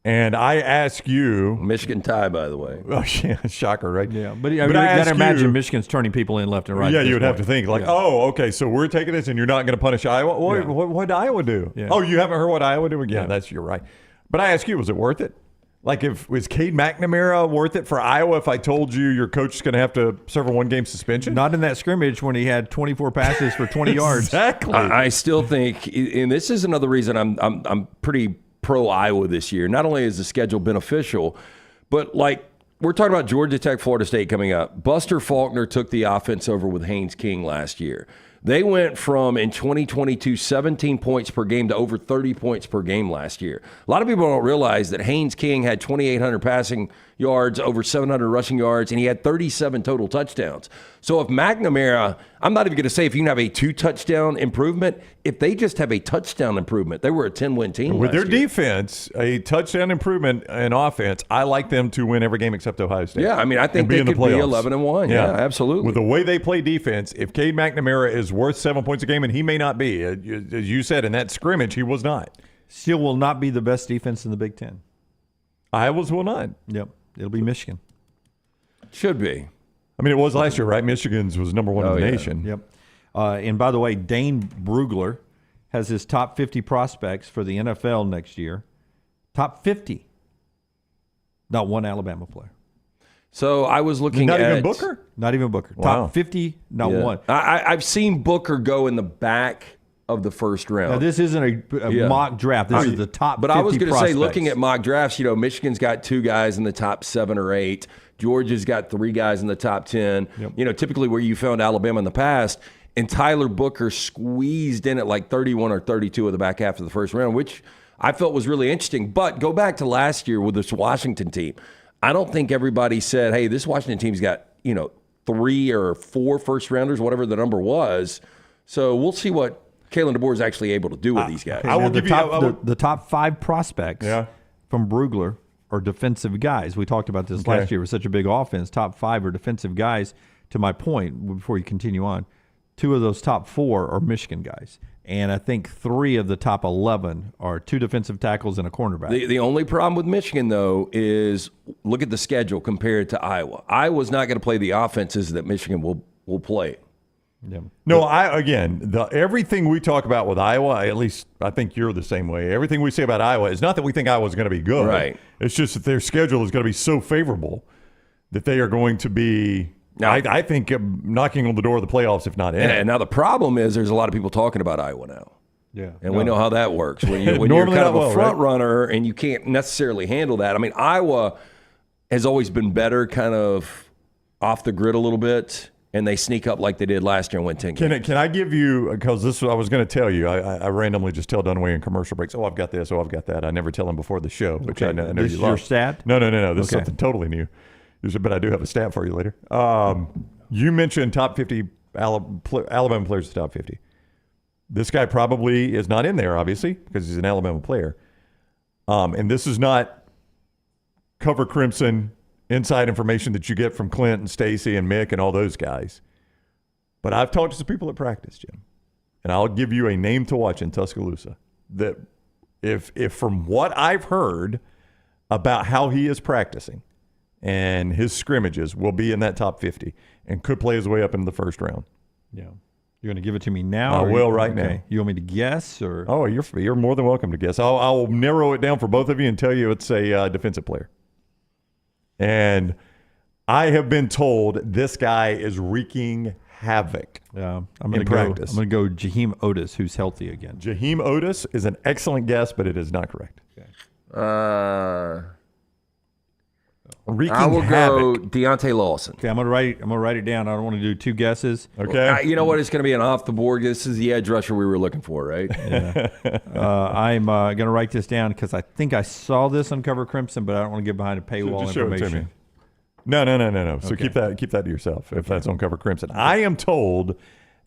And I ask you...
Michigan tie, by the way.
Oh, yeah, shocker, right?
Yeah, but you got to imagine Michigan's turning people in left and right.
Yeah, you would have to think, okay, so we're taking this and you're not going to punish Iowa? What did Iowa do?
Yeah.
Oh, you haven't heard what Iowa do? Yeah, you're right. But I ask you, was it worth it? Was Cade McNamara worth it for Iowa if I told you your coach is going to have to serve a 1-game suspension?
Not in that scrimmage when he had 24 passes for 20 yards.
Exactly.
I still think, and this is another reason I'm pretty pro Iowa this year. Not only is the schedule beneficial, but we're talking about Georgia Tech, Florida State coming up. Buster Faulkner took the offense over with Haynes King last year. They went from, in 2022, 17 points per game to over 30 points per game last year. A lot of people don't realize that Haynes King had 2,800 passing yards, over 700 rushing yards, and he had 37 total touchdowns. So if McNamara, I'm not even going to say if you can have a 2-touchdown improvement, if they just have a touchdown improvement, they were a 10-win team
with their
year.
defense, a touchdown improvement in offense, I like them to win every game except Ohio State.
Yeah, I mean, I think they could be 11-1. Yeah, absolutely.
With the way they play defense, if Cade McNamara is worth 7 points a game, and he may not be, as you said, in that scrimmage, he was not.
Still will not be the best defense in the Big Ten.
Iowa's will not.
Yep. It'll be Michigan.
Should be.
I mean, it was last year, right? Michigan's was number 1 in the nation.
Yep. And by the way, Dane Brugler has his top 50 prospects for the NFL next year. Top 50. Not one Alabama player.
So I was looking at...
Not even Booker?
Not even Booker.
Wow.
Top 50, not one.
I've seen Booker go in the back of the first round.
Now, this isn't a mock draft. This is the top 50
But I was going to say, looking
prospects.
at mock drafts, Michigan's got 2 guys in the top 7 or 8. Georgia's got 3 guys in the top 10.
Yep.
Typically where you found Alabama in the past. And Tyler Booker squeezed in at 31 or 32 of the back half of the first round, which I felt was really interesting. But go back to last year with this Washington team. I don't think everybody said, hey, this Washington team's got, 3 or 4 first-rounders, whatever the number was. So we'll see what Kalen DeBoer is actually able to do with these guys.
I will give the top 5 prospects from Brugler are defensive guys. We talked about this last year with such a big offense. Top 5 are defensive guys. To my point, before you continue on, 2 of those top 4 are Michigan guys. And I think 3 of the top 11 are 2 defensive tackles and a cornerback.
The only problem with Michigan, though, is look at the schedule compared to Iowa. Iowa's not going to play the offenses that Michigan will play.
Yeah. No, everything we talk about with Iowa, at least I think you're the same way. Everything we say about Iowa is not that we think Iowa's going to be good.
Right.
It's just that their schedule is going to be so favorable that they are going to be, I think, knocking on the door of the playoffs, if not in.
And now the problem is there's a lot of people talking about Iowa now.
Yeah.
And we know how that works. When you're kind of a front runner and you can't necessarily handle that. I mean, Iowa has always been better kind of off the grid a little bit. And they sneak up like they did last year and win 10 games.
Can I give you, because this I was going to tell you, I randomly just tell Dunaway in commercial breaks, I've got this, I've got that. I never tell him before the show, which I know
this
you
is
love.
your stat?
No. This is something totally new. But I do have a stat for you later. You mentioned top 50 Alabama players, top 50. This guy probably is not in there, obviously, because he's an Alabama player. And this is not Cover Crimson inside information that you get from Clint and Stacy and Mick and all those guys. But I've talked to some people at practice, Jim, and I'll give you a name to watch in Tuscaloosa that if from what I've heard about how he is practicing and his scrimmages will be in that top 50 and could play his way up into the first round.
Yeah. You're going to give it to me now?
I will right now.
You want me to guess? Or?
Oh, you're more than welcome to guess. I'll narrow it down for both of you and tell you it's a defensive player. And I have been told this guy is wreaking havoc.
Yeah, I'm going to go Jaheim Otis, who's healthy again.
Jaheim Otis is an excellent guess, but it is not correct.
Okay.
Wreaking
I will
havoc.
go Deontay Lawson.
Okay, I'm gonna write it down. I don't want to do 2 guesses.
Okay.
You know what? It's going to be an off the board. This is the edge rusher we were looking for, right?
Yeah. I'm going to write this down because I think I saw this on Cover Crimson, but I don't want to get behind a paywall
Just show it
information.
to me. No. So keep that to yourself if that's on Cover Crimson. I am told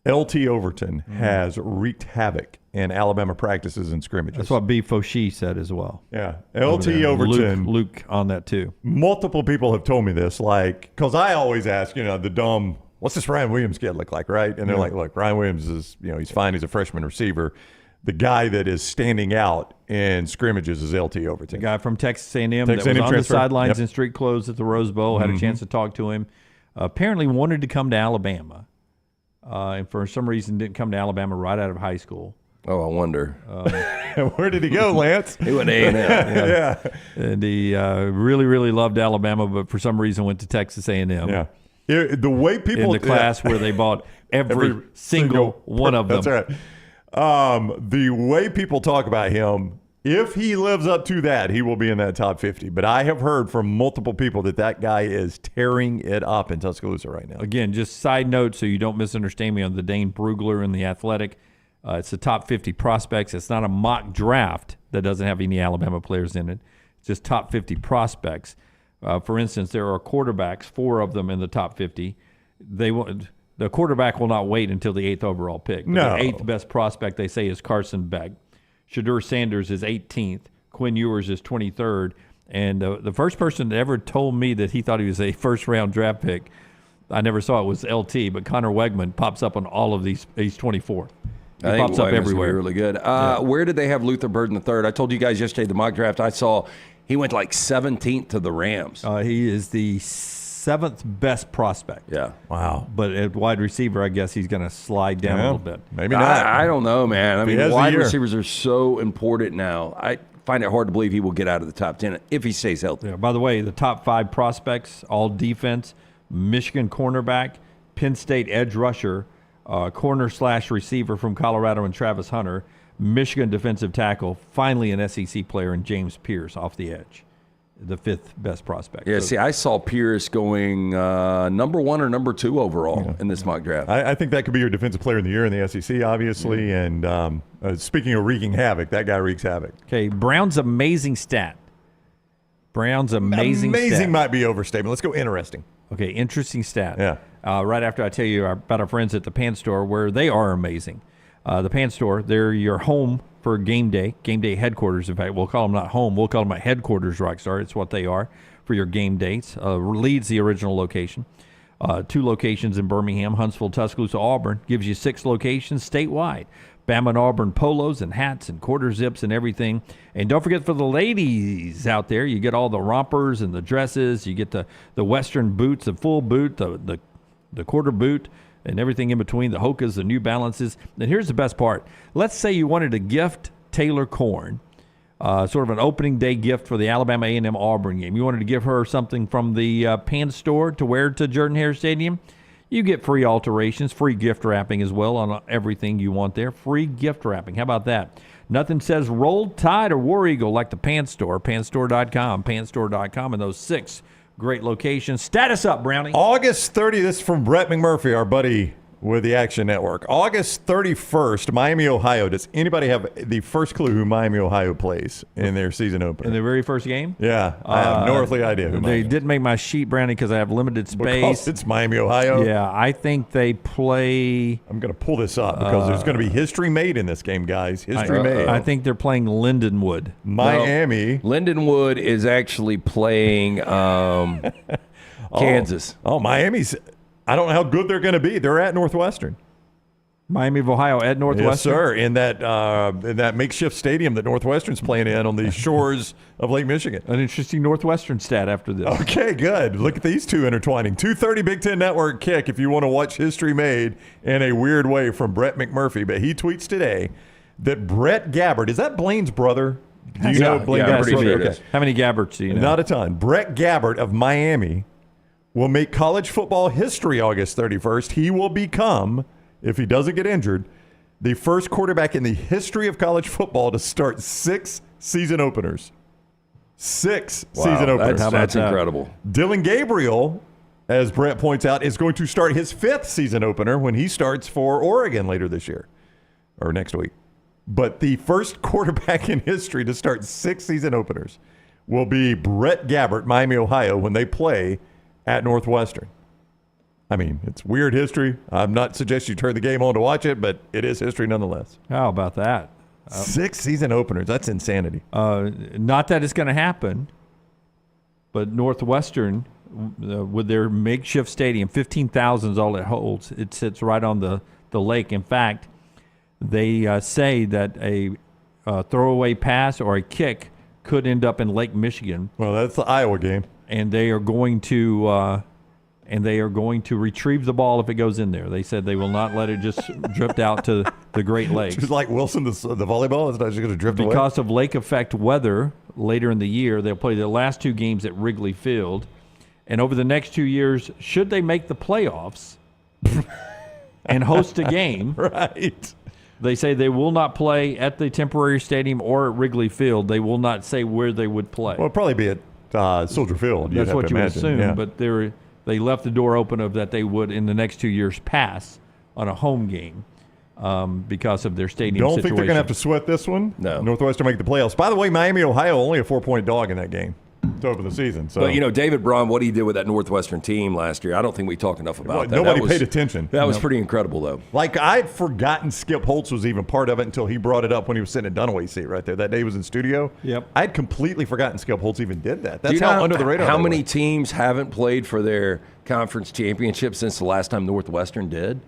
LT Overton has wreaked havoc in Alabama practices and scrimmages.
That's what B. Fauci said as well.
Yeah. LT Overton.
Luke on that too.
Multiple people have told me this, because I always ask, the dumb, what's this Ryan Williams kid look like, right? And they're like, look, Ryan Williams is, he's fine. He's a freshman receiver. The guy that is standing out in scrimmages is LT Overton.
The guy from Texas A&M that was on the sidelines in street clothes at the Rose Bowl, had a chance to talk to him. Apparently wanted to come to Alabama. And for some reason didn't come to Alabama right out of high school.
Oh, I wonder.
Where did he go, Lance?
He went to A&M.
Yeah.
And he really, really loved Alabama, but for some reason went to Texas A&M.
Yeah. The way people...
In the class where they bought every single one of them.
That's right. The way people talk about him, if he lives up to that, he will be in that top 50. But I have heard from multiple people that guy is tearing it up in Tuscaloosa right now.
Again, just side note so you don't misunderstand me on the Dane Brugler and the Athletic. It's the top 50 prospects. It's not a mock draft that doesn't have any Alabama players in it. It's just top 50 prospects. For instance, there are quarterbacks, 4 of them in the top 50. The quarterback will not wait until the 8th overall pick.
No.
The 8th best prospect, they say, is Carson Beck. Shadur Sanders is 18th. Quinn Ewers is 23rd. And the first person that ever told me that he thought he was a first-round draft pick, I never saw it, was LT. But Connor Wegman pops up on all of these. He's 24th. He pops up everywhere.
Really good. Where did they have Luther Burden III? I told you guys yesterday the mock draft I saw, he went like 17th to the Rams.
He is the 7th best prospect.
Yeah.
Wow.
But at wide receiver, I guess he's going to slide down a little bit.
Maybe not.
I don't know, man. I mean, wide
year.
receivers are so important now. I find it hard to believe he will get out of the top 10 if he stays healthy.
Yeah, by the way, the top 5 prospects, all defense, Michigan cornerback, Penn State edge rusher, corner/receiver from Colorado and Travis Hunter, Michigan defensive tackle, finally an SEC player in James Pierce off the edge, the 5th best prospect.
Yeah, see, I saw Pierce going number 1 or number 2 overall in this mock draft.
I think that could be your defensive player in the year in the SEC, obviously. And speaking of wreaking havoc, that guy wreaks havoc.
Okay, Brown's amazing stat Brown's amazing stat.
Might be overstatement. Let's go interesting.
Okay, interesting stat.
Yeah.
Right after I tell you about our friends at the Pan Store, where they are amazing. The Pan Store, they're your home for game day headquarters. In fact, we'll call them not home. We'll call them a headquarters, Rockstar. It's what they are for your game dates. Leeds, the original location. 2 locations in Birmingham, Huntsville, Tuscaloosa, Auburn. Gives you 6 locations statewide. Bama and Auburn polos and hats and quarter zips and everything. And don't forget, for the ladies out there, you get all the rompers and the dresses. You get the Western boots, the full boot, the quarter boot, and everything in between, the Hokas, the New Balances. And here's the best part. Let's say you wanted to gift Taylor Korn, sort of an opening day gift for the Alabama A&M Auburn game. You wanted to give her something from the Pan Store to wear to Jordan-Hare Stadium. You get free alterations, free gift wrapping as well on everything you want there. Free gift wrapping. How about that? Nothing says Roll Tide or War Eagle like the Pan Store. Panstore.com, panstore.com, and those 6 great locations. Status up, Brownie.
August 30th, this is from Brett McMurphy, our buddy with the Action Network. August 31st, Miami, Ohio. Does anybody have the first clue who Miami, Ohio plays in their season opener?
In their very first game?
Yeah, I have no earthly idea who
They didn't make my sheet, Brownie, because I have limited space.
Because it's Miami, Ohio?
Yeah, I think they play...
I'm going to pull this up because there's going to be history made in this game, guys. History made.
I think they're playing Lindenwood.
Miami.
Well, Lindenwood is actually playing Kansas.
Oh, Miami's... I don't know how good they're going to be. They're at Northwestern.
Miami of Ohio at Northwestern?
Yes, sir. In that makeshift stadium that Northwestern's playing in on the shores of Lake Michigan.
An interesting Northwestern stat after this.
Okay, good. Look at these two intertwining. 2:30 Big Ten Network kick if you want to watch history made in a weird way from Brett McMurphy. But he tweets today that Brett Gabbert, is that Blaine's brother? Do you know Blaine Gabbert's brother? Okay.
How many Gabberts do you know?
Not a ton. Brett Gabbert of Miami will make college football history August 31st. He will become, if he doesn't get injured, the first quarterback in the history of college football to start 6 season openers. 6 season openers.
That's incredible.
Dylan Gabriel, as Brett points out, is going to start his 5th season opener when he starts for Oregon later this year or next week. But the first quarterback in history to start 6 season openers will be Brett Gabbert, Miami, Ohio, when they play at Northwestern. I mean, it's weird history. I'm not suggesting you turn the game on to watch it, but it is history nonetheless.
How about that?
6 season openers. That's insanity.
Not that it's going to happen, but Northwestern, with their makeshift stadium, 15,000 is all it holds. It sits right on the lake. In fact, they say that a throwaway pass or a kick could end up in Lake Michigan.
Well, that's the Iowa game.
And they are going to retrieve the ball if it goes in there. They said they will not let it just drift out to the Great Lakes.
Just like Wilson, the volleyball, it's not just going to drift away.
Because of lake effect weather later in the year, they'll play the last 2 games at Wrigley Field. And over the next 2 years, should they make the playoffs and host a game,
right?
They say they will not play at the temporary stadium or at Wrigley Field. They will not say where they would play.
Well, it'd probably be at Soldier Field.
That's what you would assume,
yeah.
But they left the door open of that they would, in the next 2 years, pass on a home game because of their stadium
Don't
situation.
think they're going to have to sweat this one.
No.
Northwestern make the playoffs. By the way, Miami, Ohio, only a 4-point dog in that game to open the season. So.
But, David Braun, what he did with that Northwestern team last year, I don't think we talked enough about that.
Nobody paid attention.
That was pretty incredible, though.
Like, I'd forgotten Skip Holtz was even part of it until he brought it up when he was sitting in Dunaway's seat right there. That day he was in studio.
Yep.
I'd completely forgotten Skip Holtz even did that. That's how under the radar.
How many teams haven't played for their conference championship since the last time Northwestern did?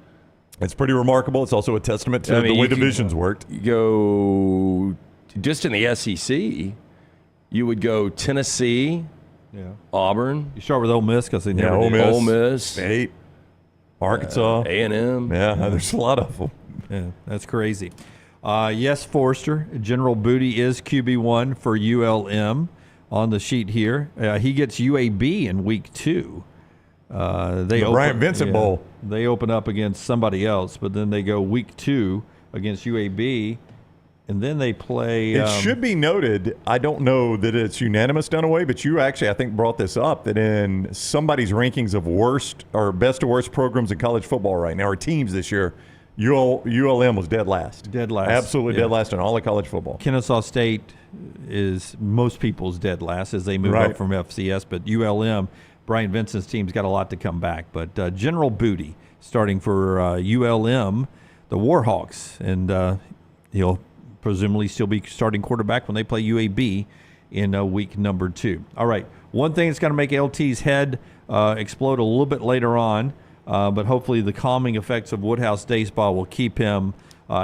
It's pretty remarkable. It's also a testament to the way divisions worked.
You go just in the SEC, you would go Tennessee, Auburn.
You start with Ole Miss because they never
Ole
did.
Miss,
Ole Miss,
State, Arkansas,
A&M.
Yeah, there's a lot of them.
Yeah, that's crazy. Yes, Forster, General Booty is QB1 for ULM on the sheet here. He gets UAB in week 2. The
Bryant Vincent Bowl.
They open up against somebody else, but then they go week 2 against UAB, and then they play.
It should be noted, I don't know that it's unanimous Dunaway, but you actually, I think, brought this up, that in somebody's rankings of worst or best to worst programs in college football right now, or teams this year, ULM was dead last.
Dead last.
Absolutely dead last in all of college football.
Kennesaw State is most people's dead last as they move
Right.
up from FCS. But ULM, Brian Vincent's team's got a lot to come back. But General Booty starting for ULM, the Warhawks, and he'll presumably still be starting quarterback when they play UAB in week number 2. All right, one thing that's going to make LT's head explode a little bit later on, but hopefully the calming effects of Woodhouse Day Spa will keep him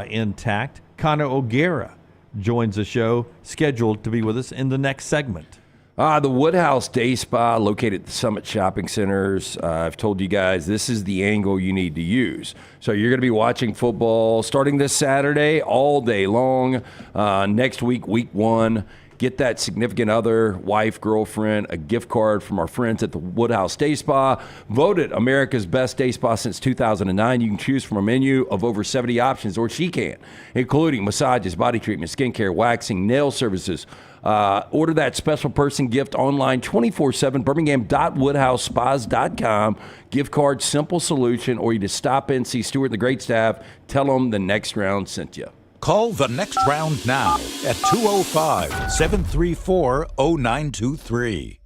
intact. Connor O'Gara joins the show, scheduled to be with us in the next segment.
The Woodhouse Day Spa, located at the Summit Shopping Centers. I've told you guys this is the angle you need to use. So you're going to be watching football starting this Saturday all day long. Next week, week 1. Get that significant other, wife, girlfriend, a gift card from our friends at the Woodhouse Day Spa. Voted America's best day spa since 2009. You can choose from a menu of over 70 options, or she can, including massages, body treatment, skincare, waxing, nail services. Order that special person gift online 24/7, birmingham.woodhousespas.com. Gift card, simple solution, or you just stop in, see Stuart and the great staff. Tell them the Next Round sent you.
Call the Next Round now at 205-734-0923.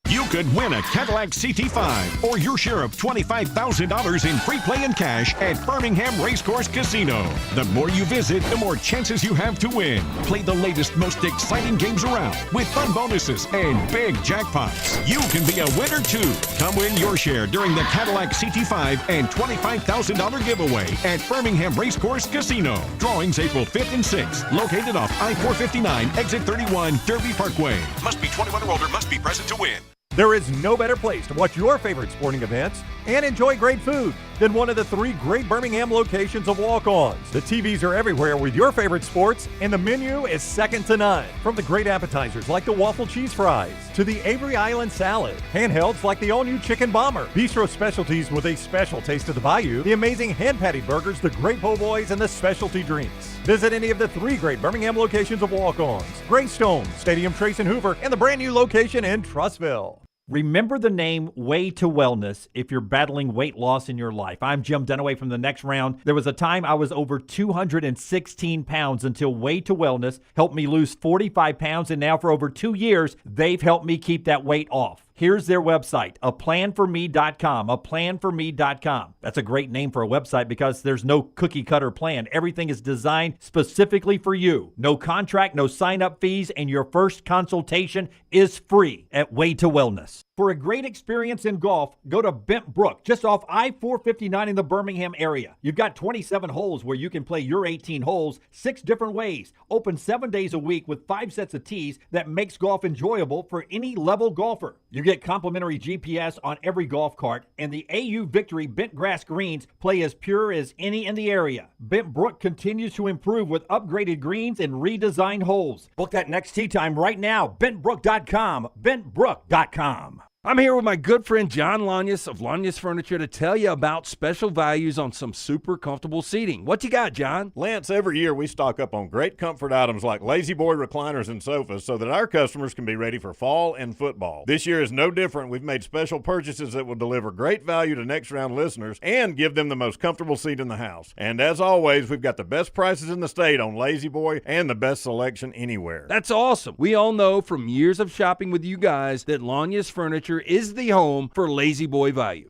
You could win a Cadillac CT5 or your share of $25,000 in free play and cash at Birmingham Racecourse Casino. The more you visit, the more chances you have to win. Play the latest, most exciting games around with fun bonuses and big jackpots. You can be a winner too. Come win your share during the Cadillac CT5 and $25,000 giveaway at Birmingham Racecourse Casino. Drawings April 5th and 6th. Located off I-459, exit 31, Derby Parkway. Must be 21 or older, must be present to win.
There is no better place to watch your favorite sporting events and enjoy great food than one of the 3 great Birmingham locations of Walk-Ons. The TVs are everywhere with your favorite sports, and the menu is second to none. From the great appetizers like the waffle cheese fries to the Avery Island salad, handhelds like the all-new chicken bomber, bistro specialties with a special taste of the Bayou, the amazing hand-patty burgers, the great po' boys, and the specialty drinks. Visit any of the 3 great Birmingham locations of Walk-Ons: Greystone, Stadium Trace and Hoover, and the brand new location in Trussville.
Remember the name Way to Wellness if you're battling weight loss in your life. I'm Jim Dunaway from The Next Round. There was a time I was over 216 pounds until Way to Wellness helped me lose 45 pounds, and now for over 2 years, they've helped me keep that weight off. Here's their website, aplanforme.com, aplanforme.com. That's a great name for a website because there's no cookie-cutter plan. Everything is designed specifically for you. No contract, no sign-up fees, and your first consultation is free at Way to Wellness. For a great experience in golf, go to Bent Brook, just off I-459 in the Birmingham area. You've got 27 holes where you can play your 18 holes 6 different ways. Open 7 days a week with 5 sets of tees that makes golf enjoyable for any level golfer. You get complimentary GPS on every golf cart, and the AU Victory bent grass greens play as pure as any in the area. Bent Brook continues to improve with upgraded greens and redesigned holes. Book that next tee time right now. BentBrook.com. BentBrook.com.
I'm here with my good friend Jon Lunceford of Lunceford Furniture to tell you about special values on some super comfortable seating. What you got, John?
Lance, every year we stock up on great comfort items like Lazy Boy recliners and sofas so that our customers can be ready for fall and football. This year is no different. We've made special purchases that will deliver great value to Next Round listeners and give them the most comfortable seat in the house. And as always, we've got the best prices in the state on Lazy Boy and the best selection anywhere.
That's awesome. We all know from years of shopping with you guys that Lunceford Furniture is the home for Lazy Boy value.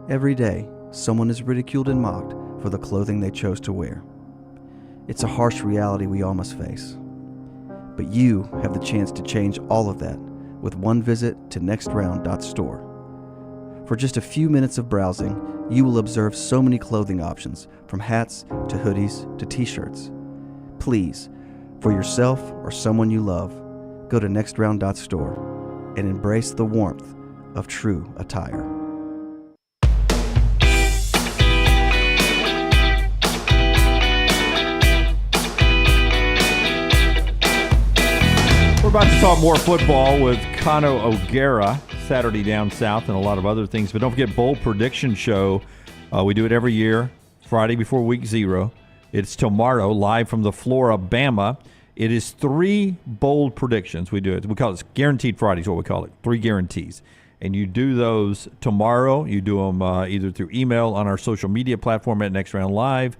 Every day, someone is ridiculed and mocked for the clothing they chose to wear. It's a harsh reality we all must face. But you have the chance to change all of that with one visit to nextround.store. For just a few minutes of browsing, you will observe so many clothing options, from hats to hoodies to t-shirts. Please, for yourself or someone you love, go to nextround.store and embrace the warmth of true attire.
We're about to talk more football with Connor O'Gara, Saturday Down South, and a lot of other things. But don't forget Bowl Prediction Show. We do it every year, Friday before week 0. It's tomorrow, live from the Floribama. It is 3 bold predictions. We do it. We call it Guaranteed Friday is what we call it. 3 guarantees. And you do those tomorrow. You do them either through email on our social media platform at Next Round Live,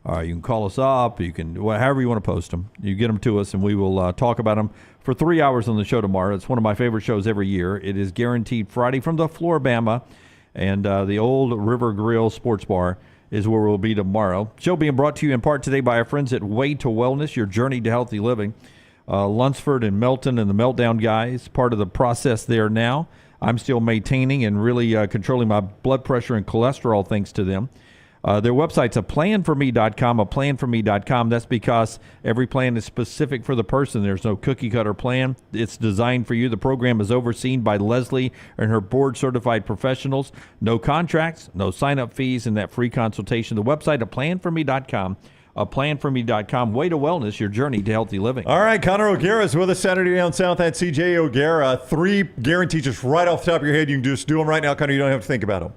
You can call us up. You can, however you want to post them. You get them to us, and we will talk about them for 3 hours on the show tomorrow. It's one of my favorite shows every year. It is guaranteed Friday from the Floribama, and the Old River Grill Sports Bar is where we'll be tomorrow. Show being brought to you in part today by our friends at Way to Wellness, your journey to healthy living. Lunceford and Melton and the Meltdown guys, part of the process there now. I'm still maintaining and really controlling my blood pressure and cholesterol thanks to them. Their website's aplanforme.com, aplanforme.com. That's because every plan is specific for the person. There's no cookie-cutter plan. It's designed for you. The program is overseen by Leslie and her board-certified professionals. No contracts, no sign-up fees, and that free consultation. The website, aplanforme.com. Aplanforme.com. Way to Wellness, your journey to healthy living.
All right, Connor O'Gara is with us Saturday down south at CJ O'Gara. 3 guarantees just right off the top of your head. You can just do them right now, Connor. You don't have to think about them.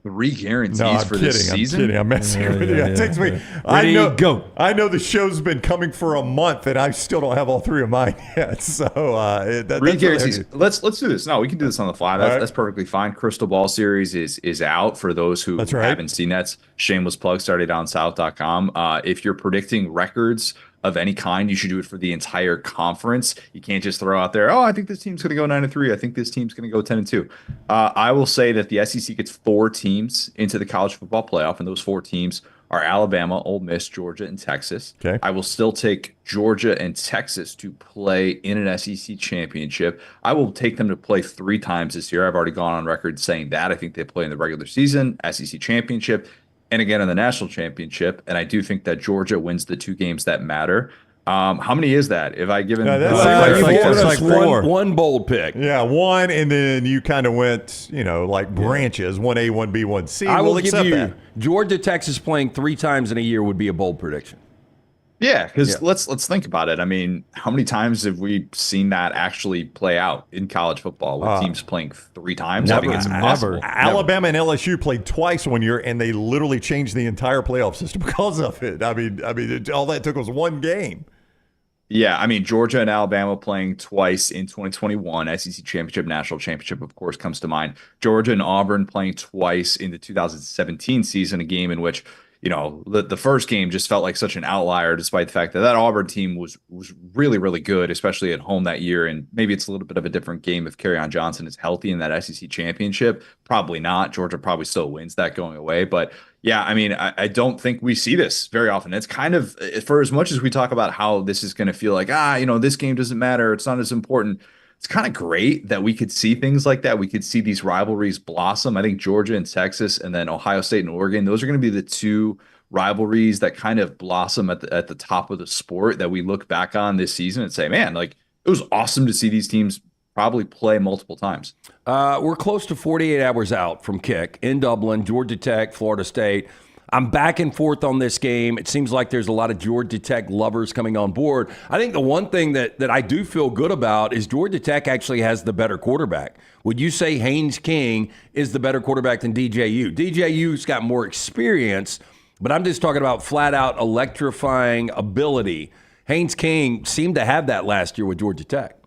3 guarantees for this season?
I'm kidding. I'm messing with you. It takes me. I know the show's been coming for a month, and I still don't have all 3 of mine yet. So
3 guarantees. Let's do this. No, we can do this on the fly. That's perfectly fine. Crystal Ball series is out for those who haven't seen that. Shameless plug. StartedDownSouth.com. If you're predicting records of any kind, you should do it for the entire conference. You can't just throw out there, I think this team's going to go 9-3. I think this team's going to go 10-2. I will say that the SEC gets 4 teams into the college football playoff, and those 4 teams are Alabama, Ole Miss, Georgia, and Texas.
Okay.
I will still take Georgia and Texas to play in an SEC championship. I will take them to play 3 times this year. I've already gone on record saying that. I think they play in the regular season, SEC championship, and again in the national championship. And I do think that Georgia wins the 2 games that matter. How many is that? If I given
that's like 4.
One bold pick.
Yeah, 1, and then you kind of went, like branches, 1A, 1B, 1C.
I will
accept
give you
that.
Georgia, Texas playing 3 times in a year would be a bold prediction.
Yeah, because let's think about it. I mean, how many times have we seen that actually play out in college football with teams playing 3 times? I think it's impossible.
Alabama and LSU played twice one year, and they literally changed the entire playoff system because of it. I mean, all that took was 1 game.
Yeah, I mean, Georgia and Alabama playing twice in 2021, SEC championship, national championship, of course, comes to mind. Georgia and Auburn playing twice in the 2017 season, a game in which, the first game just felt like such an outlier, despite the fact that Auburn team was really, really good, especially at home that year. And maybe it's a little bit of a different game if Kerryon Johnson is healthy in that SEC championship. Probably not. Georgia probably still wins that going away. But yeah, I mean, I don't think we see this very often. It's kind of, for as much as we talk about how this is going to feel like, this game doesn't matter, it's not as important. It's kind of great that we could see things like that. We could see these rivalries blossom. I think Georgia and Texas, and then Ohio State and Oregon, those are going to be the 2 rivalries that kind of blossom at the top of the sport that we look back on this season and say, man, like, it was awesome to see these teams probably play multiple times.
We're close to 48 hours out from kick in Dublin, Georgia Tech, Florida State. I'm back and forth on this game. It seems like there's a lot of Georgia Tech lovers coming on board. I think the one thing that I do feel good about is Georgia Tech actually has the better quarterback. Would you say Haynes King is the better quarterback than DJU? DJU's got more experience, but I'm just talking about flat-out electrifying ability. Haynes King seemed to have that last year with Georgia Tech.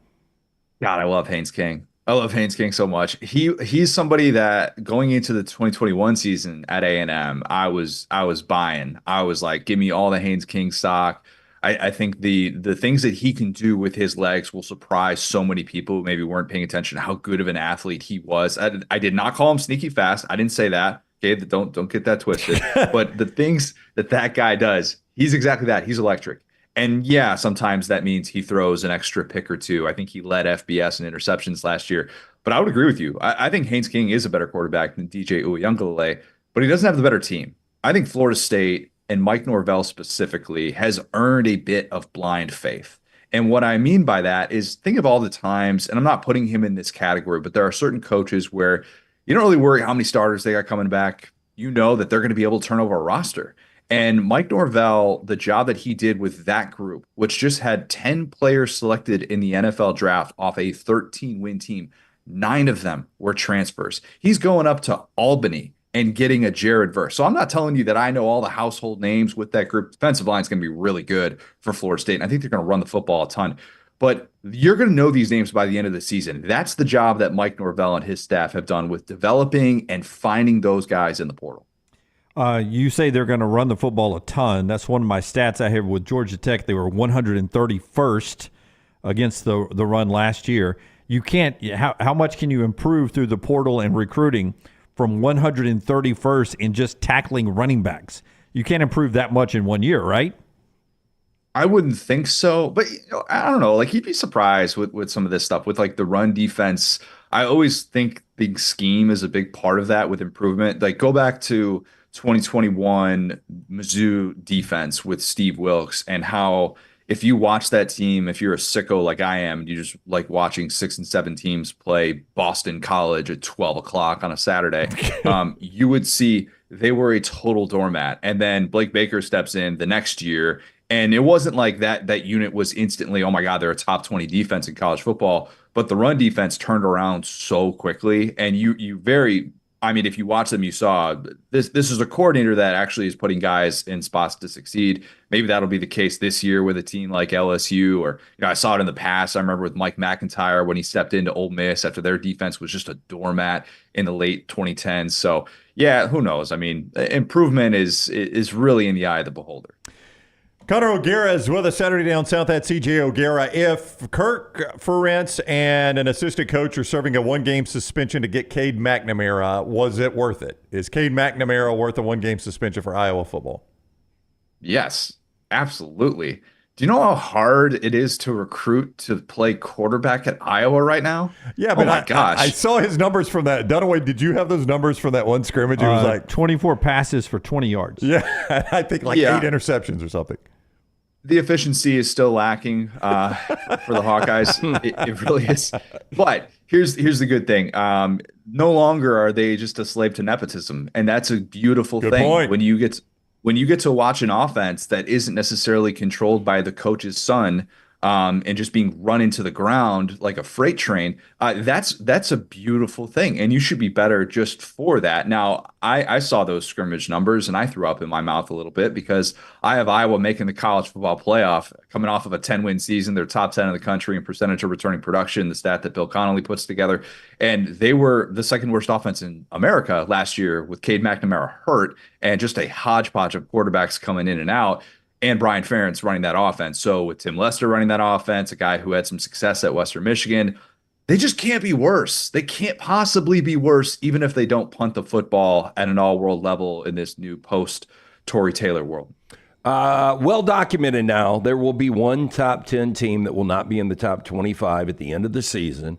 God, I love Haynes King. I love Haynes King so much. He's somebody that going into the 2021 season at A&M, I was buying. I was like, give me all the Haynes King stock. I think the things that he can do with his legs will surprise so many people who maybe weren't paying attention to how good of an athlete he was. I did not call him sneaky fast. I didn't say that. Okay, don't get that twisted. But the things that guy does, he's exactly that. He's electric. And yeah, sometimes that means he throws an extra pick or 2. I think he led FBS in interceptions last year. But I would agree with you. I think Haynes King is a better quarterback than DJ Uiagalelei, but he doesn't have the better team. I think Florida State and Mike Norvell specifically has earned a bit of blind faith. And what I mean by that is think of all the times, and I'm not putting him in this category, but there are certain coaches where you don't really worry how many starters they got coming back. You know that they're going to be able to turn over a roster. And Mike Norvell, the job that he did with that group, which just had 10 players selected in the NFL draft off a 13-win team, 9 of them were transfers. He's going up to Albany and getting a Jared Verse. So I'm not telling you that I know all the household names with that group. Defensive line is going to be really good for Florida State, and I think they're going to run the football a ton. But you're going to know these names by the end of the season. That's the job that Mike Norvell and his staff have done with developing and finding those guys in the portal.
You say they're going to run the football a ton. That's one of my stats I have with Georgia Tech. They were 131st against the run last year. You can't. How much can you improve through the portal and recruiting from 131st in just tackling running backs? You can't improve that much in 1 year, right?
I wouldn't think so, but I don't know. Like, you'd be surprised with some of this stuff with like the run defense. I always think the scheme is a big part of that with improvement. Like, go back to 2021 Mizzou defense with Steve Wilkes, and how if you watch that team, if you're a sicko like I am, you just like watching 6 and 7 teams play Boston College at 12 o'clock on a Saturday, you would see they were a total doormat. And then Blake Baker steps in the next year, and it wasn't like that unit was instantly, oh my God, they're a top 20 defense in college football. But the run defense turned around so quickly. And if you watch them, you saw this is a coordinator that actually is putting guys in spots to succeed. Maybe that'll be the case this year with a team like LSU, or I saw it in the past. I remember with Mike McIntyre when he stepped into Ole Miss after their defense was just a doormat in the late 2010s. So yeah, who knows? I mean, improvement is really in the eye of the beholder.
Connor O'Gara is with us Saturday Down South at CJ O'Gara. If Kirk Ferentz and an assistant coach are serving a 1-game suspension to get Cade McNamara, was it worth it? Is Cade McNamara worth a 1-game suspension for Iowa football?
Yes, absolutely. Do you know how hard it is to recruit to play quarterback at Iowa right now?
Yeah, but
oh my gosh.
I saw his numbers from that. Dunaway, did you have those numbers from that one scrimmage? It was like
24 passes for 20 yards.
Yeah, I think 8 interceptions or something.
The efficiency is still lacking for the Hawkeyes. It really is. But here's the good thing. No longer are they just a slave to nepotism, and that's a beautiful thing.
Point.
When you get to watch an offense that isn't necessarily controlled by the coach's son, and just being run into the ground like a freight train, that's a beautiful thing, and you should be better just for that. Now, I saw those scrimmage numbers, and I threw up in my mouth a little bit because I have Iowa making the college football playoff, coming off of a 10-win season. They're top 10 in the country in percentage of returning production, the stat that Bill Connolly puts together, and they were the second worst offense in America last year with Cade McNamara hurt and just a hodgepodge of quarterbacks coming in and out. And Brian Ferentz running that offense. So with Tim Lester running that offense, a guy who had some success at Western Michigan, they just can't be worse. They can't possibly be worse, even if they don't punt the football at an all-world level in this new post-Tory Taylor world.
Well documented now, there will be one top 10 team that will not be in the top 25 at the end of the season.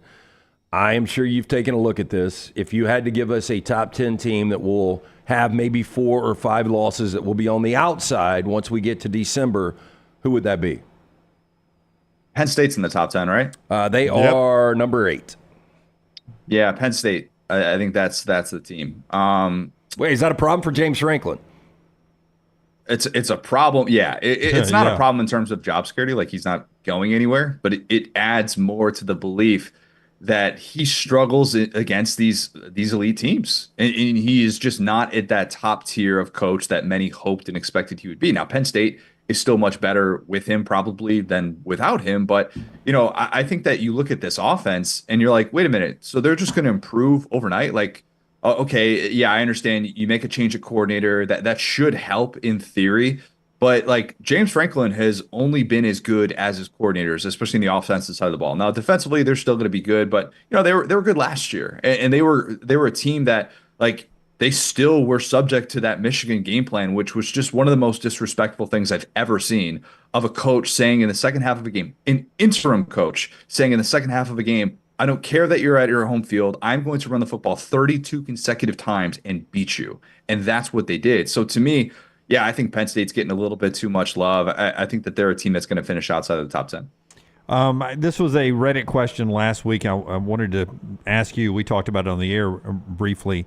I am sure you've taken a look at this. If you had to give us a top 10 team that will have maybe 4 or 5 losses that will be on the outside once we get to December, who would that be?
Penn State's in the top 10, right?
They are number 8.
Yeah, Penn State. I think that's the team.
Wait, is that a problem for James Franklin?
It's a problem. Yeah, it's not a problem in terms of job security. Like, he's not going anywhere, but it adds more to the belief that he struggles against these elite teams, and he is just not at that top tier of coach that many hoped and expected he would be. Now, Penn State is still much better with him probably than without him, but I think that you look at this offense and you're like, wait a minute, so they're just going to improve overnight? Like, okay, yeah, I understand you make a change of coordinator, that should help in theory. But like, James Franklin has only been as good as his coordinators, especially in the offensive side of the ball. Now, defensively, they're still going to be good, but they were good last year, and they were a team that, like, they still were subject to that Michigan game plan, which was just one of the most disrespectful things I've ever seen, of a coach saying in the second half of a game, an interim coach saying in the second half of a game, I don't care that you're at your home field, I'm going to run the football 32 consecutive times and beat you. And that's what they did. So to me, yeah, I think Penn State's getting a little bit too much love. I think that they're a team that's going to finish outside of the top 10.
This was a Reddit question last week. I wanted to ask you. We talked about it on the air briefly.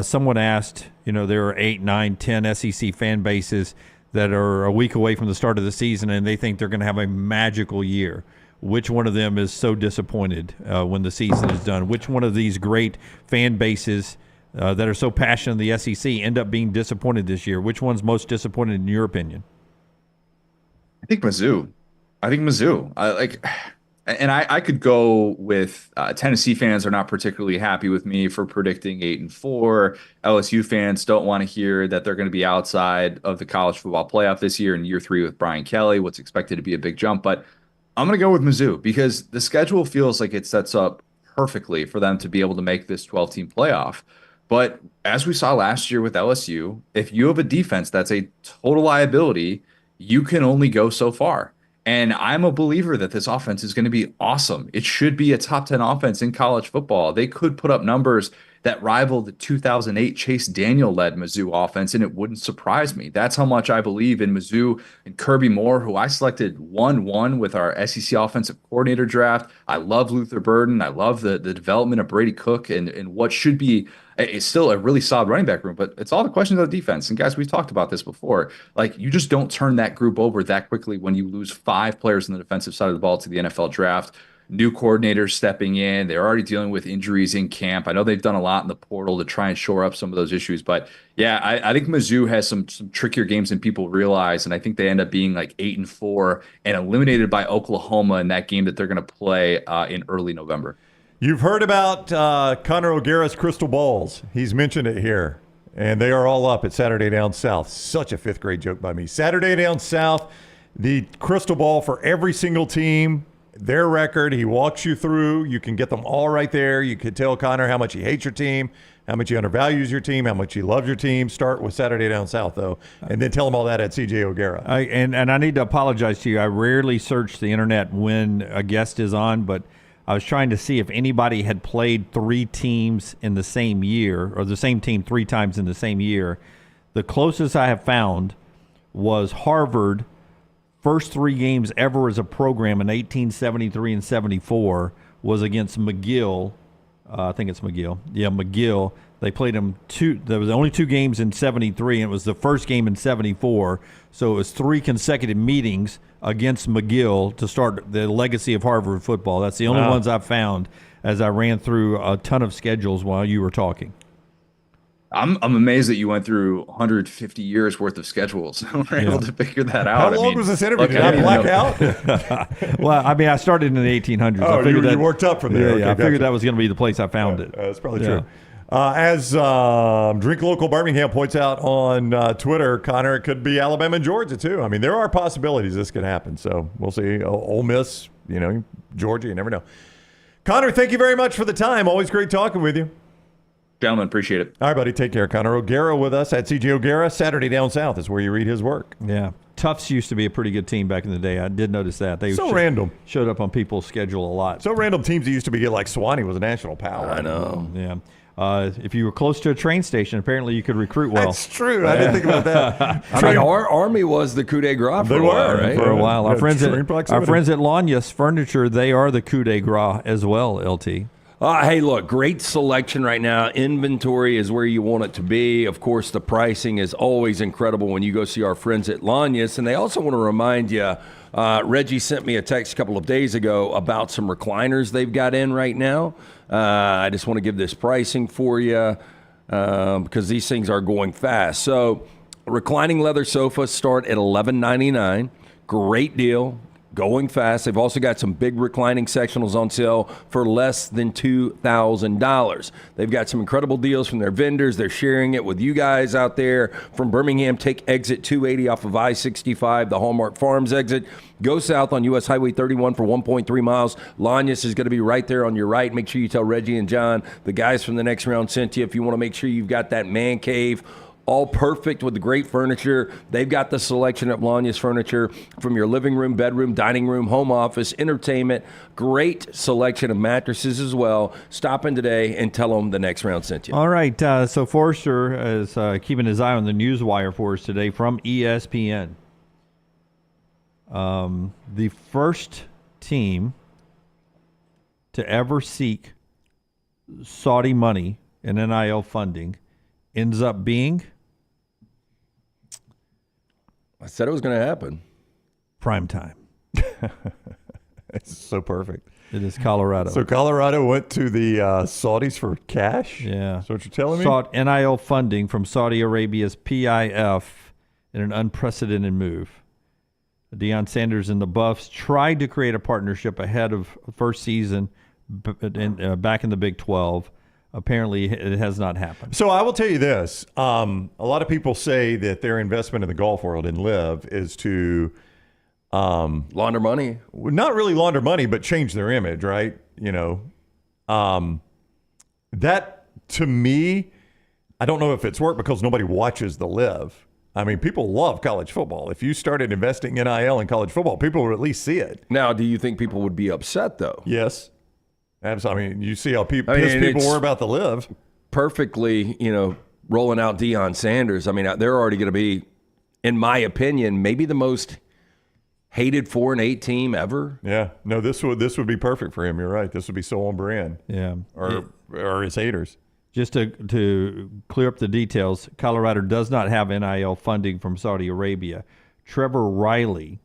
Someone asked, there are 8, 9, 10 SEC fan bases that are a week away from the start of the season, and they think they're going to have a magical year. Which one of them is so disappointed when the season is done? Which one of these great fan bases that are so passionate in the SEC end up being disappointed this year? Which one's most disappointed in your opinion?
I think Mizzou. And I could go with Tennessee fans are not particularly happy with me for predicting 8-4. LSU fans don't want to hear that they're going to be outside of the college football playoff this year in year 3 with Brian Kelly, what's expected to be a big jump. But I'm going to go with Mizzou because the schedule feels like it sets up perfectly for them to be able to make this 12-team playoff. But as we saw last year with LSU, if you have a defense that's a total liability, you can only go so far. And I'm a believer that this offense is going to be awesome. It should be a top 10 offense in college football. They could put up numbers that rival the 2008 Chase Daniel-led Mizzou offense, and it wouldn't surprise me. That's how much I believe in Mizzou and Kirby Moore, who I selected 1-1 with our SEC offensive coordinator draft. I love Luther Burden. I love the development of Brady Cook and what should be it's still a really solid running back room, but it's all the questions of the defense. And guys, we've talked about this before. Like, you just don't turn that group over that quickly when you lose 5 players on the defensive side of the ball to the NFL draft. New coordinators stepping in. They're already dealing with injuries in camp. I know they've done a lot in the portal to try and shore up some of those issues. But yeah, I think Mizzou has some trickier games than people realize. And I think they end up being like 8-4 and eliminated by Oklahoma in that game that they're going to play in early November.
You've heard about Connor O'Gara's crystal balls. He's mentioned it here. And they are all up at Saturday Down South. Such a 5th grade joke by me. Saturday Down South, the crystal ball for every single team, their record. He walks you through. You can get them all right there. You could tell Connor how much he hates your team, how much he undervalues your team, how much he loves your team. Start with Saturday Down South, though, and then tell him all that at CJ O'Gara.
And I need to apologize to you. I rarely search the internet when a guest is on, but I was trying to see if anybody had played 3 teams in the same year, or the same team 3 times in the same year. The closest I have found was Harvard. First 3 games ever as a program in 1873 and 74 was against McGill. I think it's McGill. Yeah, McGill. They played them there was only 2 games in 73, and it was the first game in 74. So it was 3 consecutive meetings against McGill to start the legacy of Harvard football. That's the only ones I've found as I ran through a ton of schedules while you were talking.
I'm amazed that you went through 150 years worth of schedules and were able to figure that out.
How long was this interview? Did I black out?
Well, I mean, I started in the 1800s.
Oh, you worked up from there.
Yeah,
okay,
I figured that was going to be the place I found it.
That's probably true. As Drink Local Birmingham points out on Twitter, Connor, it could be Alabama and Georgia, too. I mean, there are possibilities this could happen. So we'll see. Ole Miss, Georgia, you never know. Connor, thank you very much for the time. Always great talking with you.
Gentlemen, appreciate it.
All right, buddy. Take care. Connor O'Gara with us at CJ O'Gara. Saturday Down South is where you read his work.
Yeah. Tufts used to be a pretty good team back in the day. I did notice that. They
random.
Showed up on people's schedule a lot.
So random teams that used to be like Swanee was a national power.
I know.
Yeah. If you were close to a train station, apparently you could recruit well.
That's true. I didn't think about that.
I mean, our Army was the coup de grace for a while, right?
For a while. Our friends at Lanyas Furniture, they are the coup de grace as well, LT.
Hey, look, great selection right now. Inventory is where you want it to be. Of course, the pricing is always incredible when you go see our friends at Lanyas. And they also want to remind you, Reggie sent me a text a couple of days ago about some recliners they've got in right now. I just want to give this pricing for you because these things are going fast. So reclining leather sofas start at $11.99. Great deal. Going fast. They've also got some big reclining sectionals on sale for less than $2,000. They've got some incredible deals from their vendors. They're sharing it with you guys out there. From Birmingham, take exit 280 off of I-65, the Hallmark Farms exit. Go south on U.S. Highway 31 for 1.3 miles. Lanyas is going to be right there on your right. Make sure you tell Reggie and John, the guys from the Next Round, sent you if you want to make sure you've got that man cave all perfect with the great furniture. They've got the selection at Lanyas Furniture from your living room, bedroom, dining room, home office, entertainment. Great selection of mattresses as well. Stop in today and tell them the Next Round sent you.
All right. So Forrester is keeping his eye on the news wire for us today from ESPN. The first team to ever seek Saudi money and NIL funding ends up being...
I said it was going to happen.
Prime time.
It's so perfect.
It is Colorado.
So Colorado went to the Saudis for cash?
Yeah.
That's what you're telling me?
Sought NIL funding from Saudi Arabia's PIF in an unprecedented move. Deion Sanders and the Buffs tried to create a partnership ahead of first season back in the Big 12. Apparently, it has not happened.
So I will tell you this. A lot of people say that their investment in the golf world in Live is to
launder money.
Not really launder money, but change their image, right? You know, that to me, I don't know if it's worked because nobody watches the Live. I mean, people love college football. If you started investing in NIL in college football, people would at least see it.
Now, do you think people would be upset, though?
Yes. Absolutely. I mean, you see how pissed people were about the Live.
Perfectly, rolling out Deion Sanders. I mean, they're already going to be, in my opinion, maybe the most hated 4-8 team ever.
Yeah. No, this would be perfect for him. You're right. This would be so on brand.
Yeah.
Or his haters.
Just to clear up the details, Colorado does not have NIL funding from Saudi Arabia. Trevor Riley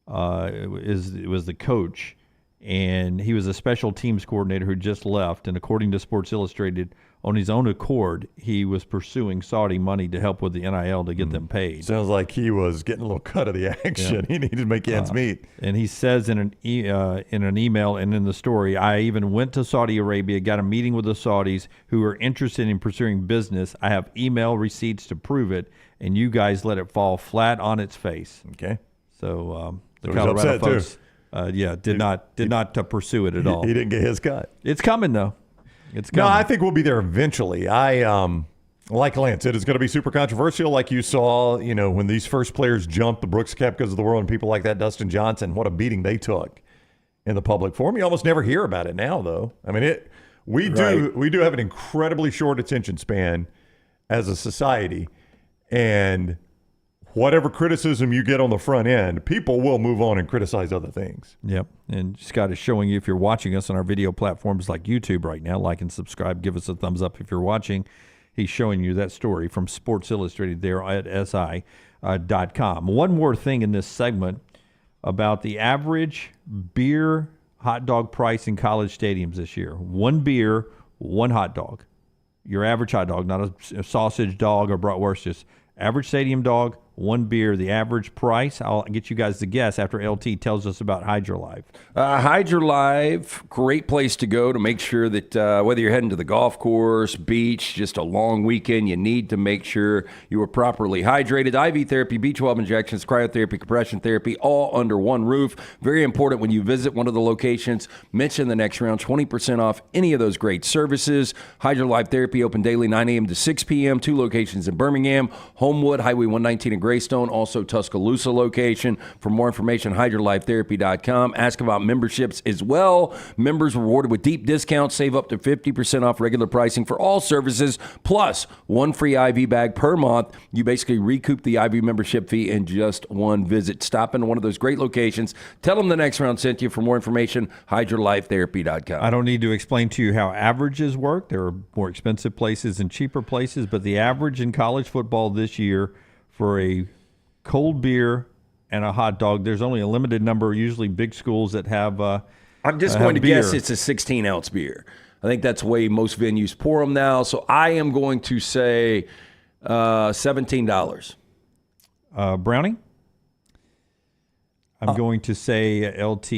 was the coach, and he was a special teams coordinator who just left. And according to Sports Illustrated, on his own accord, he was pursuing Saudi money to help with the NIL to get them paid.
Sounds like he was getting a little cut of the action. Yeah. He needed to make ends meet.
And he says in an email and in the story, I even went to Saudi Arabia, got a meeting with the Saudis who are interested in pursuing business. I have email receipts to prove it, and you guys let it fall flat on its face.
Okay.
So the Colorado folks, did not pursue it at all.
He didn't get his cut.
It's coming though. It's coming.
No, I think we'll be there eventually. Like Lance, it is going to be super controversial, like you saw, when these first players jumped, the Brooks Koepkas of the world and people like that, Dustin Johnson, what a beating they took in the public forum. You almost never hear about it now, though. I mean, we do have an incredibly short attention span as a society, and whatever criticism you get on the front end, people will move on and criticize other things.
Yep. And Scott is showing you, if you're watching us on our video platforms like YouTube right now, like and subscribe, give us a thumbs up if you're watching. He's showing you that story from Sports Illustrated there at SI.com. One more thing in this segment about the average beer hot dog price in college stadiums this year. One beer, one hot dog. Your average hot dog, not a sausage dog or bratwurst, just average stadium dog, one beer, the average price. I'll get you guys to guess after LT tells us about HydroLive.
HydroLive, great place to go to make sure that whether you're heading to the golf course, beach, just a long weekend, you need to make sure you are properly hydrated. IV therapy, B12 injections, cryotherapy, compression therapy, all under one roof. Very important when you visit one of the locations. Mention the next round, 20% off any of those great services. HydroLive Therapy open daily 9 a.m. to 6 p.m. 2 locations in Birmingham, Homewood, Highway 119 in Greystone, also Tuscaloosa location. For more information, hydrolifetherapy.com. Ask about memberships as well. Members rewarded with deep discounts. Save up to 50% off regular pricing for all services, plus one free IV bag per month. You basically recoup the IV membership fee in just one visit. Stop in one of those great locations. Tell them the next round sent you. For more information, hydrolifetherapy.com.
I don't need to explain to you how averages work. There are more expensive places and cheaper places, but the average in college football this year for a cold beer and a hot dog, there's only a limited number, usually big schools that have
I'm just going to guess it's a 16-ounce beer. I think that's the way most venues pour them now. So I am going to say $17.
Brownie? I'm going to say LT,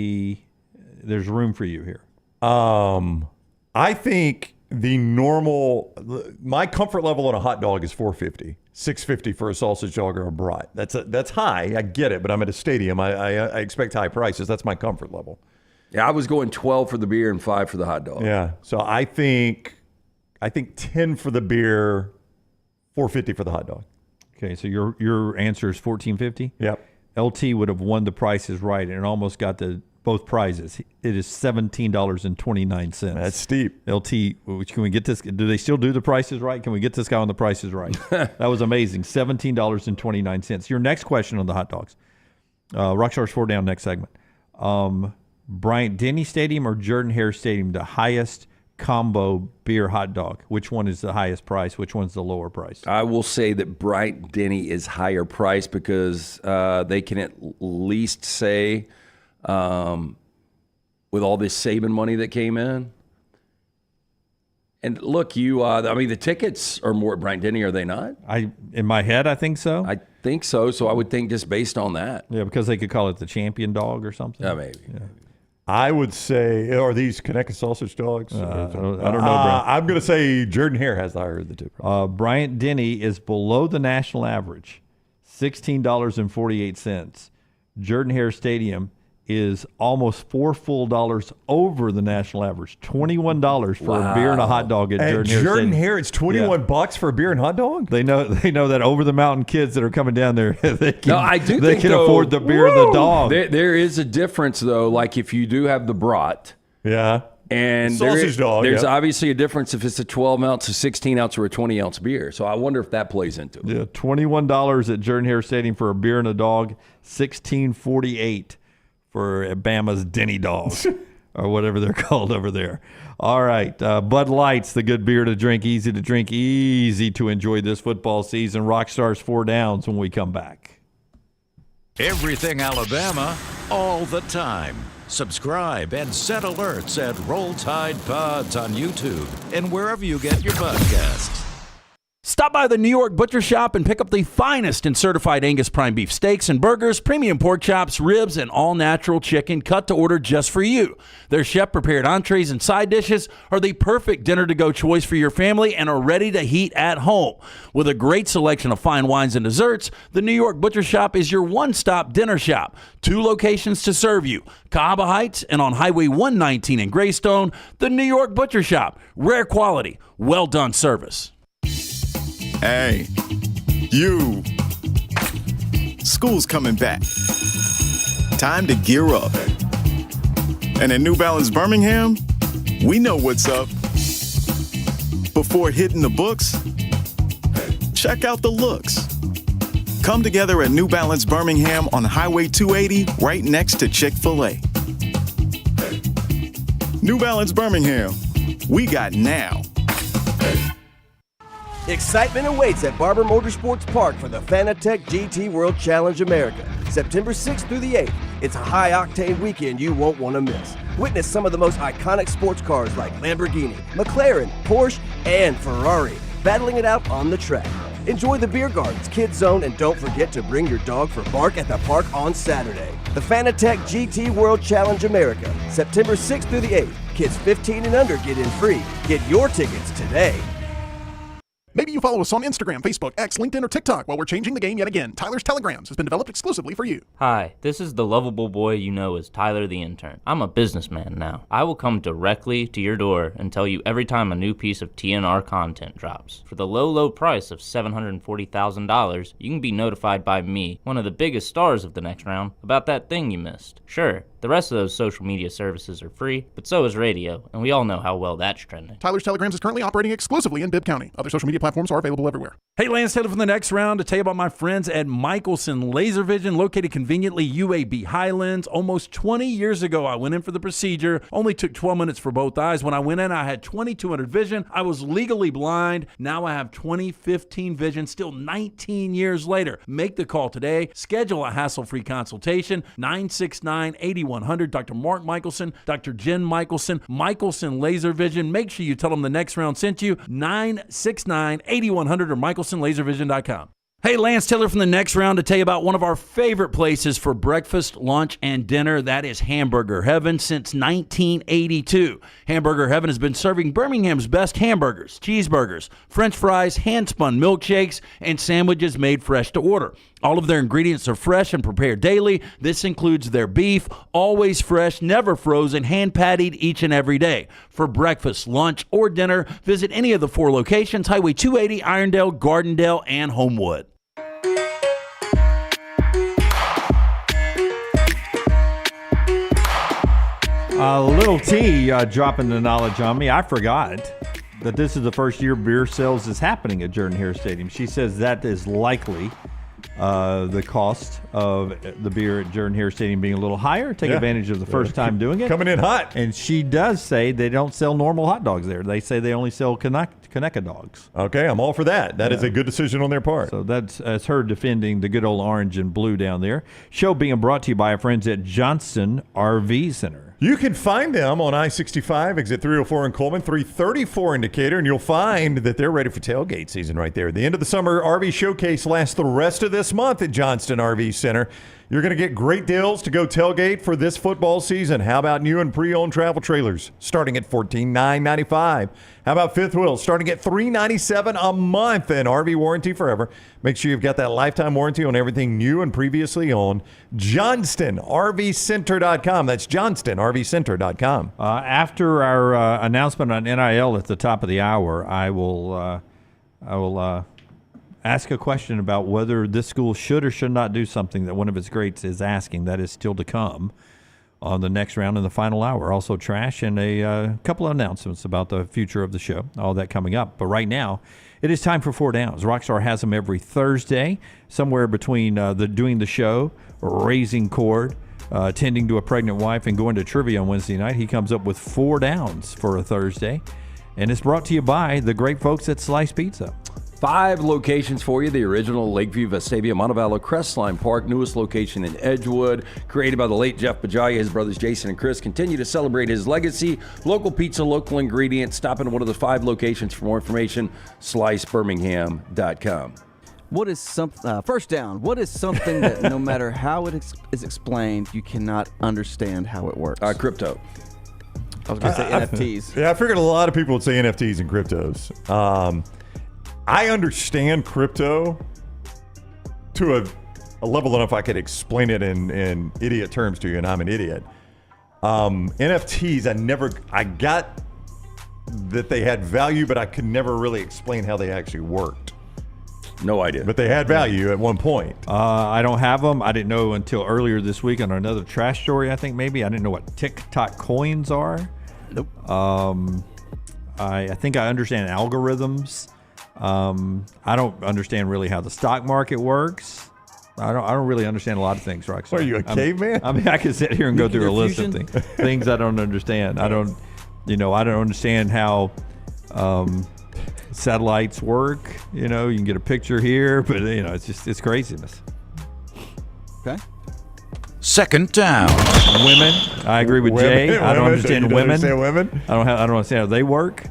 there's room for you here.
I think my comfort level on a hot dog is $4.50. $6.50 for a sausage dog or a brat. That's high. I get it, but I'm at a stadium. I expect high prices. That's my comfort level.
Yeah, I was going 12 for the beer and 5 for the hot dog.
Yeah, so I think 10 for the beer, $4.50 for the hot dog.
Okay, so your answer is $14.50?
Yep.
LT would have won the Price is Right and almost got both prizes. It is $17.29.
That's steep.
LT, can we get this? Do they still do the Price is Right? Can we get this guy on the Price is Right? That was amazing. $17.29. Your next question on the hot dogs. Rockstar's 4 down next segment. Bryant-Denny Stadium or Jordan-Hare Stadium, the highest combo beer hot dog? Which one is the highest price? Which one's the lower price?
I will say that Bryant-Denny is higher price because they can at least say, with all this Saban money that came in. And look, the tickets are more at Bryant-Denny, are they not?
In my head, I think so.
think so. So I would think just based on that.
Yeah, because they could call it the champion dog or something.
Yeah, maybe.
Yeah.
I would say, are these Conecuh sausage dogs?
I don't know, Brian.
I'm going to say Jordan Hare has the higher of the two.
Bryant Denny is below the national average, $16.48. Jordan Hare Stadium is almost $4 full over the national average, $21 for a beer and a hot dog at Jordan Hare
Jordan
Stadium.
Hare, it's $21 for a beer and hot dog?
They know that over the mountain kids that are coming down there, they can,
No, I do
they
think,
can
though,
afford the beer and the dog.
There is a difference, though. Like if you do have the brat.
Yeah.
And
Sausage dog,
there's
yeah.
obviously a difference if it's a 12-ounce, a 16-ounce, or a 20-ounce beer. So I wonder if that plays into it.
Yeah, $21 at Jordan Hare Stadium for a beer and a dog, $16.48 for Bama's Denny dog, or whatever they're called over there. All right, Bud Light's the good beer to drink, easy to enjoy this football season. Rockstar's 4 Downs when we come back.
Everything Alabama, all the time. Subscribe and set alerts at Roll Tide Pods on YouTube and wherever you get your podcasts.
Stop by the New York Butcher Shop and pick up the finest in certified Angus prime beef steaks and burgers, premium pork chops, ribs, and all-natural chicken cut to order just for you. Their chef-prepared entrees and side dishes are the perfect dinner-to-go choice for your family and are ready to heat at home. With a great selection of fine wines and desserts, the New York Butcher Shop is your one-stop dinner shop. 2 locations to serve you, Cahaba Heights and on Highway 119 in Greystone. The New York Butcher Shop, rare quality, well-done service.
Hey, you. School's coming back. Time to gear up. And at New Balance Birmingham, we know what's up. Before hitting the books, check out the looks. Come together at New Balance Birmingham on Highway 280, right next to Chick-fil-A. New Balance Birmingham, we got now.
Excitement awaits at Barber Motorsports Park for the Fanatec GT World Challenge America. September 6th through the 8th. It's a high-octane weekend you won't want to miss. Witness some of the most iconic sports cars like Lamborghini, McLaren, Porsche, and Ferrari battling it out on the track. Enjoy the beer gardens, kids zone, and don't forget to bring your dog for bark at the park on Saturday. The Fanatec GT World Challenge America, September 6th through the 8th. Kids 15 and under get in free. Get your tickets today.
Maybe you follow us on Instagram, Facebook, X, LinkedIn, or TikTok. While we're changing the game yet again, Tyler's Telegrams has been developed exclusively for you.
Hi, this is the lovable boy you know as Tyler the Intern. I'm a businessman now. I will come directly to your door and tell you every time a new piece of TNR content drops. For the low, low price of $740,000, you can be notified by me, one of the biggest stars of the next round, about that thing you missed. Sure, the rest of those social media services are free, but so is radio, and we all know how well that's trending.
Tyler's Telegrams is currently operating exclusively in Bibb County. Other social media platforms are available everywhere.
Hey, Lance Taylor from the next round to tell you about my friends at Michelson Laser Vision, located conveniently UAB Highlands. Almost 20 years ago, I went in for the procedure. Only took 12 minutes for both eyes. When I went in, I had 2200 vision. I was legally blind. Now I have 20/15 vision, still 19 years later. Make the call today. Schedule a hassle-free consultation. 969-8100. Dr. Mark Michelson, Dr. Jen Michelson, Michelson Laser Vision. Make sure you tell them the next round sent you. 969-8100 or MichelsonLaserVision.com. Hey, Lance Taylor from the next round to tell you about one of our favorite places for breakfast, lunch, and dinner. That is Hamburger Heaven since 1982. Hamburger Heaven has been serving Birmingham's best hamburgers, cheeseburgers, French fries, hand-spun milkshakes, and sandwiches made fresh to order. All of their ingredients are fresh and prepared daily. This includes their beef, always fresh, never frozen, hand-pattied each and every day. For breakfast, lunch, or dinner, visit any of the 4 locations, Highway 280, Irondale, Gardendale, and Homewood.
Little T dropping the knowledge on me. I forgot that this is the first year beer sales is happening at Jordan Hare Stadium. She says that is likely the cost of the beer at Jordan Hare Stadium being a little higher. Take advantage of the first time doing it.
Coming in hot.
And she does say they don't sell normal hot dogs there. They say they only sell Conecuh dogs.
Okay, I'm all for that. That is a good decision on their part.
So that's her defending the good old orange and blue down there. Show being brought to you by our friends at Johnson RV Center.
You can find them on I-65, exit 304 in Coleman, 334 in Decatur, and you'll find that they're ready for tailgate season right there. The end of the summer RV showcase lasts the rest of this this month at Johnston RV Center. You're going to get great deals to go tailgate for this football season. How about new and pre-owned travel trailers starting at $14,995? How about fifth wheels starting at $397 a month and RV warranty forever? Make sure you've got that lifetime warranty on everything new and previously owned. JohnstonRVCenter.com. That's JohnstonRVCenter.com.
After our announcement on NIL at the top of the hour, I will ask a question about whether this school should or should not do something that one of its greats is asking. That is still to come on the next round in the final hour. Also trash and a couple of announcements about the future of the show. All that coming up. But right now, it is time for 4 Downs. Rockstar has them every Thursday, somewhere between doing the show, raising cord, tending to a pregnant wife, and going to trivia on Wednesday night. He comes up with 4 Downs for a Thursday. And it's brought to you by the great folks at Slice Pizza.
5 locations for you. The original Lakeview, Vestavia, Montevallo, Crestline Park, newest location in Edgewood, created by the late Jeff Bajaya. His brothers Jason and Chris continue to celebrate his legacy. Local pizza, local ingredients. Stop in one of the 5 locations for more information. SliceBirmingham.com.
What is first down? What is something that no matter how it is explained, you cannot understand how it works?
Crypto.
I was going to say NFTs.
Yeah, I figured a lot of people would say NFTs and cryptos. I understand crypto to a level enough I could explain it in idiot terms to you, and I'm an idiot. NFTs, I got that they had value, but I could never really explain how they actually worked.
No idea.
But they had value at one point.
I don't have them. I didn't know until earlier this week on another trash story, I think maybe. I didn't know what TikTok coins are.
Nope.
I think I understand algorithms. I don't understand really how the stock market works. I don't really understand a lot of things, Rockstar.
Are you a caveman?
I mean, I can sit here and go through a list of things I don't understand. I don't understand how satellites work. You can get a picture here, but it's craziness.
Okay.
Second down.
Women. I agree with Jay. I don't understand women.
Understand women?
I don't understand how they work.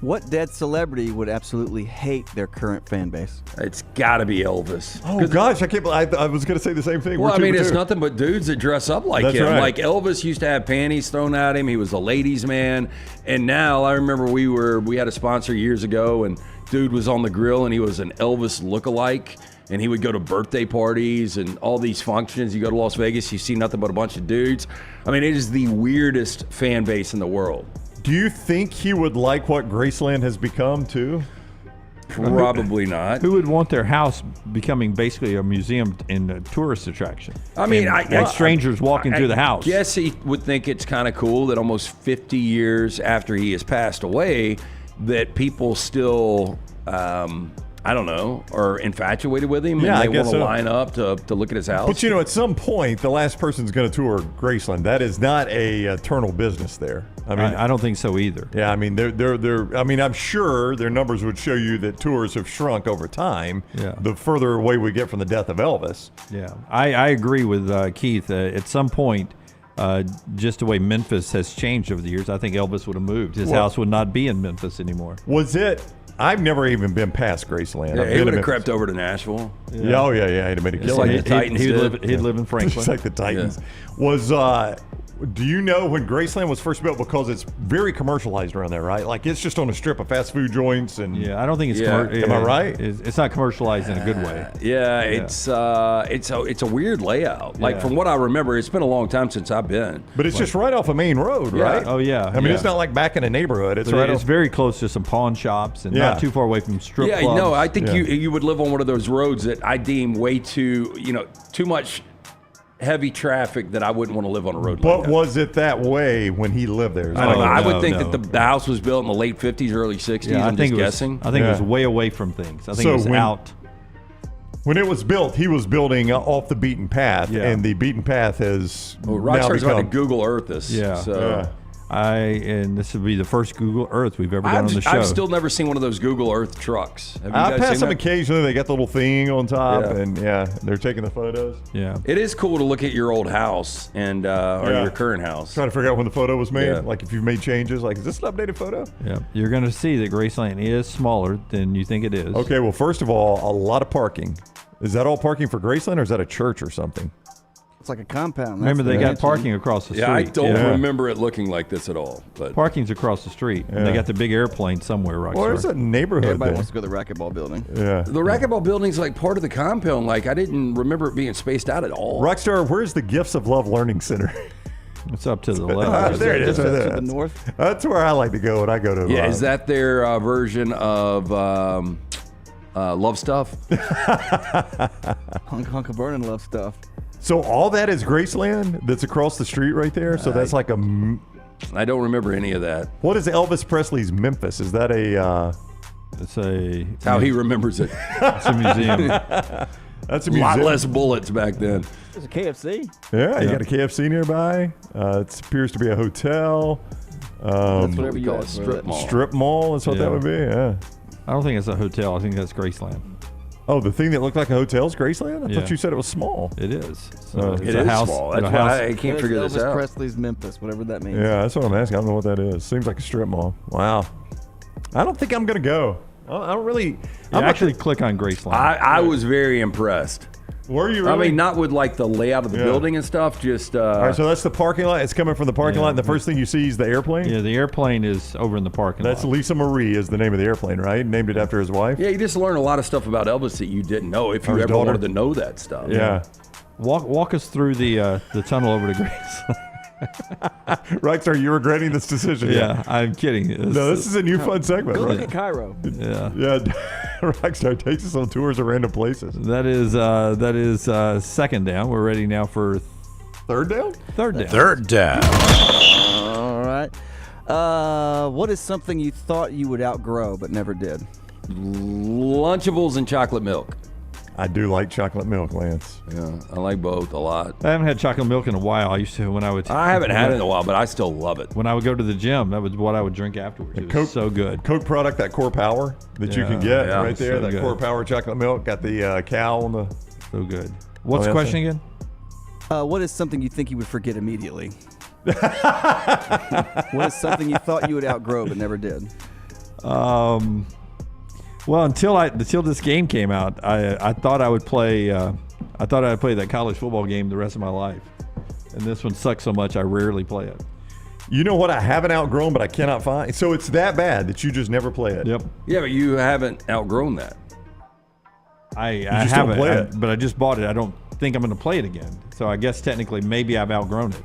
What dead celebrity would absolutely hate their current fan base?
It's got to be Elvis.
Oh, gosh. I can't believe I was going to say the same thing.
Well, it's nothing but dudes that dress up like
That's
him.
right.
Like Elvis used to have panties thrown at him. He was a ladies' man. And now I remember we had a sponsor years ago, and dude was on the grill, and he was an Elvis lookalike. And he would go to birthday parties and all these functions. You go to Las Vegas, you see nothing but a bunch of dudes. I mean, it is the weirdest fan base in the world.
Do you think he would like what Graceland has become, too?
Probably not.
Who would want their house becoming basically a museum and a tourist attraction?
I mean,
strangers walking through the house.
Yes, he would think it's kind of cool that almost 50 years after he has passed away, that people still, are infatuated with him,
Yeah,
and they want to
so.
line up to look at his house.
But at some point, the last person's going to tour Graceland. That is not a eternal business there. I mean,
I don't think so either.
Yeah, I mean, they're. I mean, I'm sure their numbers would show you that tours have shrunk over time.
Yeah.
The further away we get from the death of Elvis.
Yeah, I agree with Keith. At some point, just the way Memphis has changed over the years, I think Elvis would have moved. His house would not be in Memphis anymore.
Was it? I've never even been past Graceland.
Yeah, he would have crept over to Nashville.
Yeah. Oh, yeah. He'd have made a
Just
killing.
like the Titans
He'd live in Franklin.
Just like the Titans. Yeah. Do you know when Graceland was first built? Because it's very commercialized around there, right? Like, it's just on a strip of fast food joints. And
I don't think it's
am I right?
It's not commercialized in a good way.
It's a weird layout. Like, from what I remember, it's been a long time since I've been.
But it's just right off a main road, right?
Oh, yeah.
I mean, it's not like back in a neighborhood. It's
It's very close to some pawn shops and not too far away from strip clubs.
Yeah, no, I think you would live on one of those roads that I deem way too much heavy traffic that I wouldn't want to live on a road like that.
But was it that way when he lived there?
I would think that the house was built in the late 50s, early 60s.
Yeah,
I'm just guessing.
I think it was way away from things. I think it was out.
When it was built, he was building off the beaten path, and the beaten path has
Rockstar's about to Google Earth this.
Yeah.
So.
And this would be the first Google Earth we've ever done on the show.
I've still never seen one of those Google Earth trucks. Have you
I
guys
pass
seen
them
that?
occasionally. They got the little thing on top, and they're taking the photos.
Yeah,
it is cool to look at your old house and or your current house.
Trying to figure out when the photo was made. Like if you've made changes. Like, is this an updated photo?
Yeah, you're going to see that Graceland is smaller than you think it is.
Okay, well, first of all, a lot of parking. Is that all parking for Graceland, or is that a church or something?
It's like a compound.
Remember, they got parking across the street.
Yeah, I don't remember it looking like this at all. But
parking's across the street.
Yeah.
They got the big airplane somewhere. Rockstar.
Where's that neighborhood?
Everybody wants to go to the racquetball building.
Yeah.
The racquetball building's like part of the compound. Like, I didn't remember it being spaced out at all.
Rockstar, where's the Gifts of Love Learning Center?
It's up to the left.
There it is.
To the north.
That's where I like to go when I go to.
Yeah, is that their version of Love Stuff?
Hunk of Burning Love Stuff.
So all that is Graceland that's across the street right there? So that's like a...
I don't remember any of that.
What is Elvis Presley's Memphis? Is that a...
It's how he remembers it.
It's a museum.
That's a
lot
museum.
less bullets back then.
There's a KFC.
Yeah, you got a KFC nearby. It appears to be a hotel.
That's whatever you
call it,
ask for
strip
it.
mall.
Strip mall is what that would be, yeah.
I don't think it's a hotel. I think that's Graceland.
Oh, the thing that looked like a hotel is Graceland? I
Yeah.
thought you said it was small.
It is.
So
it's
It
a
is
house.
small.
it's
That's
a house.
why I can't figure this
Elvis
out.
Presley's Memphis, whatever that means.
Yeah, that's what I'm asking. I don't know what that is. Seems like a strip mall. Wow. I don't think I'm going to go. I don't really... I'm
actually click on Graceland.
I was very impressed.
Were you really?
I mean, not with like the layout of the building and stuff, just...
All right, so that's the parking lot. It's coming from the parking lot, and the first thing you see is the airplane?
Yeah, the airplane is over in the parking
That's
lot.
Lisa Marie is the name of the airplane, right? Named it after his wife?
Yeah, you just learn a lot of stuff about Elvis that you didn't know if you
His
ever
daughter.
wanted to know that stuff.
Yeah.
Walk us through the tunnel over to Grace.
Rockstar, you regretting this decision?
Yeah, I'm kidding.
No, this is a new fun segment.
Go
right?
look at Cairo.
Yeah.
Yeah, Rockstar takes us on tours of random places.
That is second down. We're ready now for
third down?
Third down.
Third down.
All right. What is something you thought you would outgrow but never did?
Lunchables and chocolate milk.
I do like chocolate milk, Lance.
Yeah, I like both a lot.
I haven't had chocolate milk in a while. I used to when I would.
I haven't had it in a while, but I still love it.
When I would go to the gym, that was what I would drink afterwards. It was so good.
Coke product, that Core Power that you can get right there.
so
That
good.
Core Power chocolate milk. Got the cow on the...
So good. What's the
that's
question
it.
again?
What is something you think you would forget immediately? What is something you thought you would outgrow but never did?
Well, until this game came out, I thought I would play. I thought I'd play that college football game the rest of my life, and this one sucks so much I rarely play it.
You know what I haven't outgrown, but I cannot find? So it's that bad that you just never play it?
Yep.
Yeah, but you haven't outgrown that.
I
just don't
haven't,
play it.
but I just bought it. I don't think I'm going to play it again. So I guess technically maybe I've outgrown it.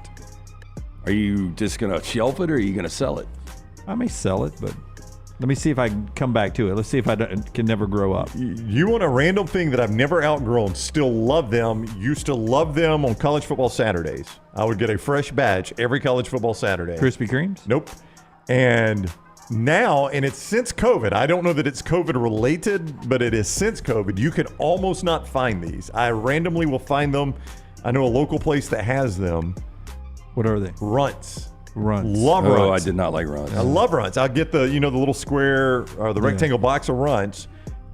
Are you just going to shelf it or are you going to sell it?
I may sell it, but let me see if I can come back to it. Let's see if I can never grow up.
You want a random thing that I've never outgrown, still love them, used to love them on college football Saturdays. I would get a fresh batch every college football Saturday.
Krispy Kremes?
Nope. And now, and it's since COVID, I don't know that it's COVID related, but it is since COVID, you can almost not find these. I randomly will find them. I know a local place that has them.
What are they?
Runts.
Runts.
Love Runts.
Oh, I did not like Runts.
I love Runts. I'll get the, the little square or the rectangle box of Runts,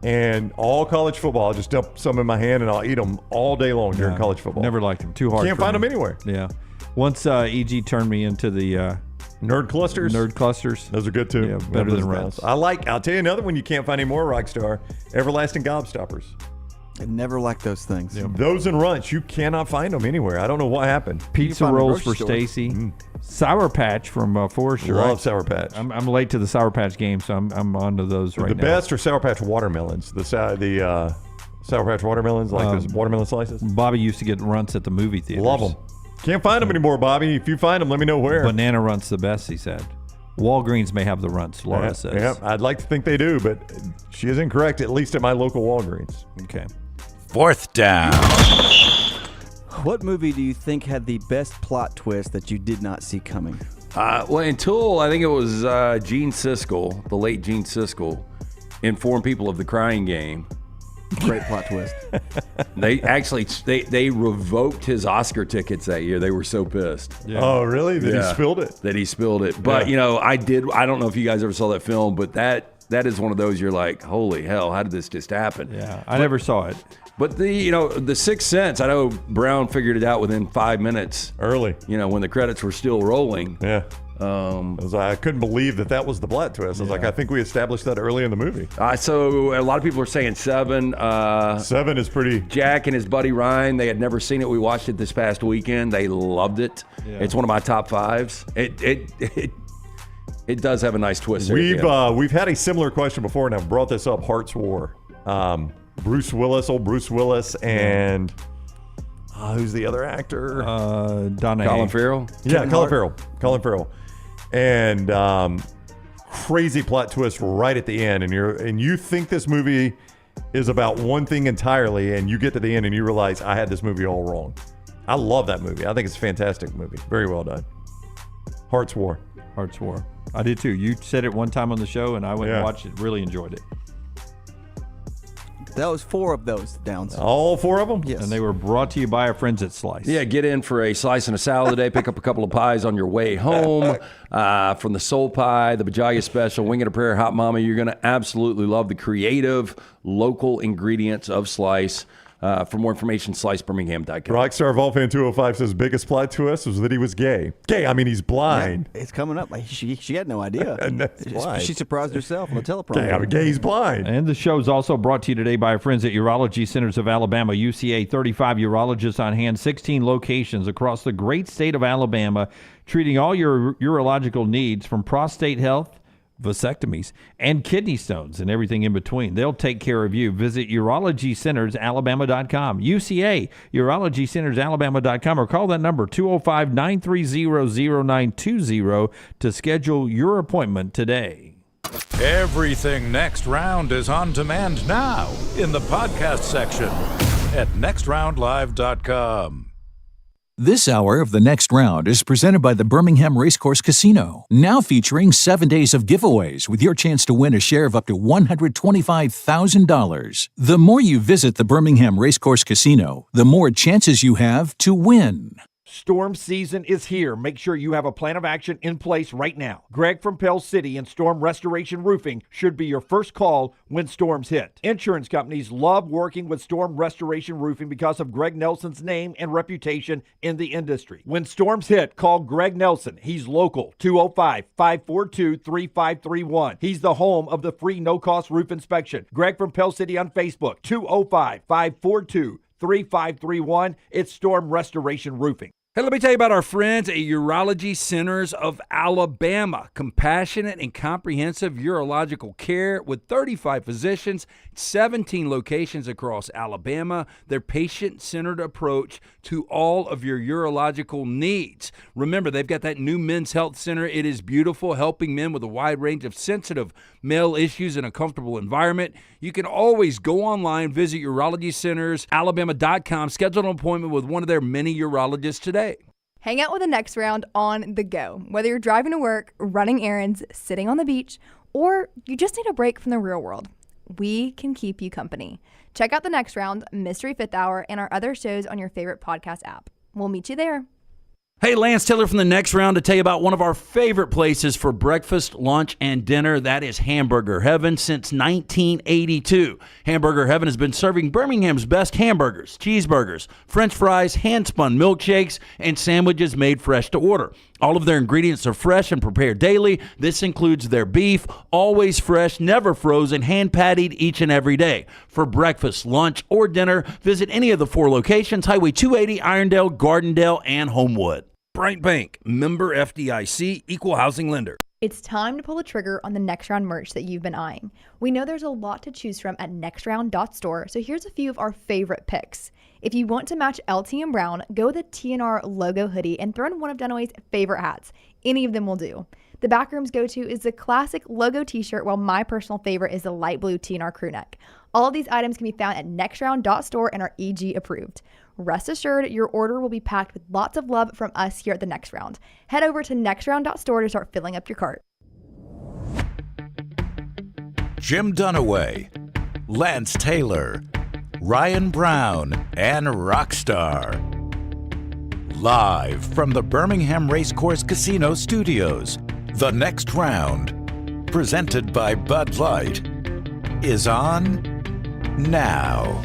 and all college football, I'll just dump some in my hand and I'll eat them all day long during college football.
Never liked them. Too hard.
Can't
for
find
me.
them anywhere.
Yeah. Once EG turned me into the
Nerd clusters.
Nerd clusters.
Those are good too.
Yeah, better than Runts.
I'll tell you another one you can't find anymore, Rockstar. Everlasting Gobstoppers.
I never liked those things.
Those and Runts, you cannot find them anywhere. I don't know what happened.
Pizza rolls for Stacy. Sour Patch from Forrester.
Love
right?
Sour Patch.
I'm late to the Sour Patch game, so I'm on to those right
The
now.
best are Sour Patch watermelons. The Sour Patch watermelons, like those watermelon slices.
Bobby used to get Runts at the movie theaters.
Love them. Can't find them anymore, Bobby. If you find them, let me know where.
Banana Runts the best, he said. Walgreens may have the Runts, Laura says.
Yeah, I'd like to think they do, but she is incorrect, at least at my local Walgreens.
Okay.
Fourth down.
What movie do you think had the best plot twist that you did not see coming?
Well, until I think it was Gene Siskel, the late Gene Siskel, informed people of the Crying Game.
Great plot twist.
They actually they revoked his Oscar tickets that year. They were so pissed.
Yeah. Oh, really? That he spilled it?
That he spilled it. But I don't know if you guys ever saw that film, but that is one of those you're like, holy hell, how did this just happen?
Yeah, I never saw it.
But the Sixth Sense, I know Brown figured it out within 5 minutes.
Early.
When the credits were still rolling.
Yeah. I couldn't believe that was the plot twist. I was like, I think we established that early in the movie.
So a lot of people are saying 7.
7 is pretty.
Jack and his buddy Ryan, they had never seen it. We watched it this past weekend. They loved it. Yeah. It's one of my top 5s. It does have a nice twist.
We've had a similar question before, and I've brought this up. Hearts War. Old Bruce Willis, and who's the other actor?
Donaway.
Colin Farrell.
Yeah, Colin Farrell. And crazy plot twist right at the end, and you think this movie is about one thing entirely, and you get to the end and you realize I had this movie all wrong. I love that movie. I think it's a fantastic movie. Very well done. Hearts War.
I did too. You said it one time on the show, and I went and watched it. Really enjoyed it.
That was 4 of those downs.
All 4 of them?
Yes.
And they were brought to you by our friends at Slice.
Yeah, get in for a slice and a salad today. Pick up a couple of pies on your way home. From the soul pie, the Bajaya special, Wing and a Prayer, Hot Mama. You're going to absolutely love the creative local ingredients of Slice. For more information, slicebirmingham.com.
Rockstar Volfan 205 says biggest plot twist was that he was gay. I mean, he's blind.
Yeah, it's coming up. Like she had no idea. She surprised herself on the teleprompter.
Gay, he's blind.
And the show is also brought to you today by our friends at Urology Centers of Alabama, UCA. 35 urologists on hand, 16 locations across the great state of Alabama, treating all your urological needs from prostate health, vasectomies, and kidney stones, and everything in between. They'll take care of you. Visit urologycentersalabama.com. UCA, urologycentersalabama.com, or call that number, 205-930-0920, to schedule your appointment today.
Everything Next Round is on demand now in the podcast section at nextroundlive.com.
This hour of The Next Round is presented by the Birmingham Racecourse Casino, now featuring 7 days of giveaways with your chance to win a share of up to $125,000. The more you visit the Birmingham Racecourse Casino, the more chances you have to win.
Storm season is here. Make sure you have a plan of action in place right now. Greg from Pell City and Storm Restoration Roofing should be your first call when storms hit. Insurance companies love working with Storm Restoration Roofing because of Greg Nelson's name and reputation in the industry. When storms hit, call Greg Nelson. He's local, 205-542-3531. He's the home of the free no-cost roof inspection. Greg from Pell City on Facebook, 205-542-3531. It's Storm Restoration Roofing.
Hey, let me tell you about our friends at Urology Centers of Alabama. Compassionate and comprehensive urological care with 35 physicians, 17 locations across Alabama. Their patient-centered approach to all of your urological needs. Remember, they've got that new men's health center. It is beautiful, helping men with a wide range of sensitive male issues in a comfortable environment. You can always go online, visit urologycentersalabama.com, schedule an appointment with one of their many urologists today.
Hang out with the Next Round on the go. Whether you're driving to work, running errands, sitting on the beach, or you just need a break from the real world, we can keep you company. Check out the Next Round, Mystery Fifth Hour, and our other shows on your favorite podcast app. We'll meet you there.
Hey, Lance Taylor from the Next Round to tell you about one of our favorite places for breakfast, lunch, and dinner. That is Hamburger Heaven since 1982. Hamburger Heaven has been serving Birmingham's best hamburgers, cheeseburgers, French fries, hand-spun milkshakes, and sandwiches made fresh to order. All of their ingredients are fresh and prepared daily. This includes their beef, always fresh, never frozen, hand-pattied each and every day. For breakfast, lunch, or dinner, visit any of the 4 locations, Highway 280, Irondale, Gardendale, and Homewood. Bryant Bank, member FDIC, equal housing lender.
It's time to pull the trigger on the Next Round merch that you've been eyeing. We know there's a lot to choose from at nextround.store, so here's a few of our favorite picks. If you want to match LT and Brown, go with the TNR logo hoodie and throw in one of Dunaway's favorite hats. Any of them will do. The Backroom's go-to is the classic logo t-shirt, while my personal favorite is the light blue TNR crew neck. All of these items can be found at nextround.store and are EG approved. Rest assured, your order will be packed with lots of love from us here at the Next Round. Head over to nextround.store to start filling up your cart.
Jim Dunaway, Lance Taylor, Ryan Brown, and Rockstar. Live from the Birmingham Racecourse Casino Studios, The Next Round, presented by Bud Light, is on now.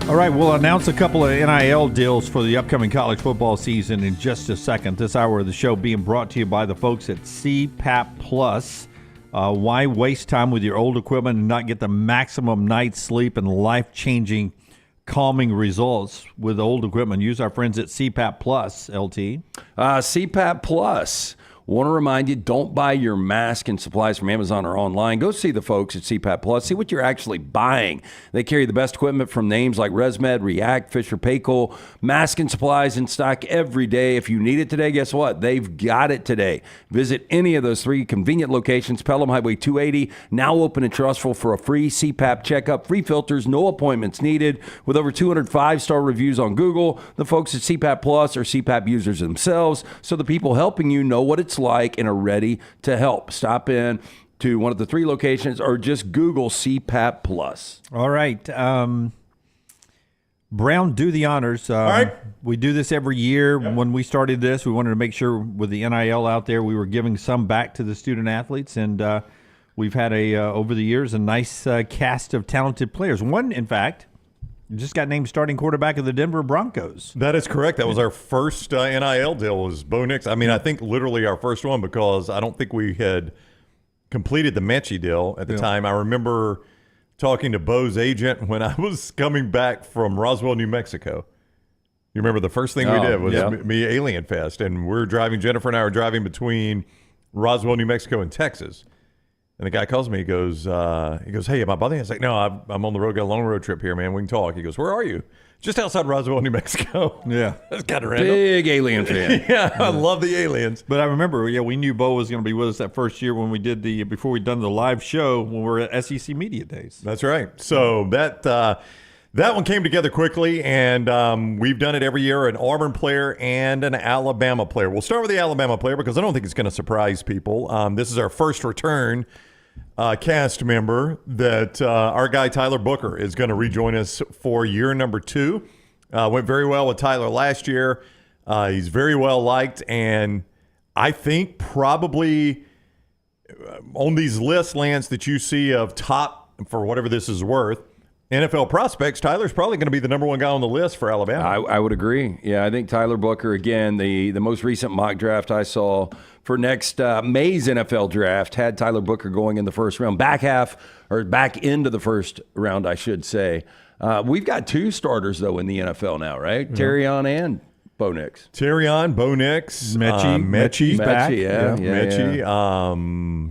All right, we'll announce a couple of NIL deals for the upcoming college football season in just a second. This hour of the show being brought to you by the folks at CPAP Plus. Why waste time with your old equipment and not get the maximum night's sleep and life-changing calming results with old equipment? Use our friends at CPAP Plus, LT.
CPAP Plus. Want to remind you, don't buy your mask and supplies from Amazon or online. Go see the folks at CPAP Plus. See what you're actually buying. They carry the best equipment from names like ResMed, React, Fisher Paykel. Mask and supplies in stock every day. If you need it today, guess what? They've got it today. Visit any of those 3 convenient locations. Pelham Highway 280, now open and trustful for a free CPAP checkup. Free filters, no appointments needed. With over 200 5-star reviews on Google, the folks at CPAP Plus are CPAP users themselves, so the people helping you know what it's like and are ready to help. Stop in to one of the 3 locations or just Google CPAP Plus.
All right. Brown, do the honors. All right. We do this every year. Yep. When we started this, we wanted to make sure with the NIL out there, we were giving some back to the student athletes. And we've had, over the years, a nice cast of talented players. One, in fact, just got named starting quarterback of the Denver Broncos.
That is correct. That was our first NIL deal, was Bo Nix. I mean, I think literally our first one, because I don't think we had completed the Mechie deal at the time. I remember talking to Bo's agent when I was coming back from Roswell, New Mexico. You remember the first thing we did was me Alien Fest, and Jennifer and I were driving between Roswell, New Mexico and Texas. And the guy calls me. He goes, "Hey, am I bothering you?" I was like, "No, I'm on the road. Got a long road trip here, man. We can talk." He goes, "Where are you?" "Just outside Roswell, New Mexico."
Yeah,
that's kind of random.
Big Alien fan.
Yeah, I love the aliens.
But I remember, we knew Bo was going to be with us that first year when we did before we'd done the live show when we were at SEC Media Days.
That's right. So that one came together quickly, and we've done it every year, an Auburn player and an Alabama player. We'll start with the Alabama player because I don't think it's going to surprise people. This is our first return cast member that our guy Tyler Booker is going to rejoin us for year number 2. Went very well with Tyler last year. He's very well liked, and I think probably on these lists, Lance, that you see of top, for whatever this is worth, NFL prospects, Tyler's probably going to be the number 1 guy on the list for Alabama.
I would agree. Yeah, I think Tyler Booker, again, the most recent mock draft I saw for next May's NFL draft had Tyler Booker going in the first round, back into the first round, I should say. We've got 2 starters, though, in the NFL now, right? Mm-hmm. Terrion and Bo Nix.
Terrion, Bo Nix,
Mechie's back.
Mechie.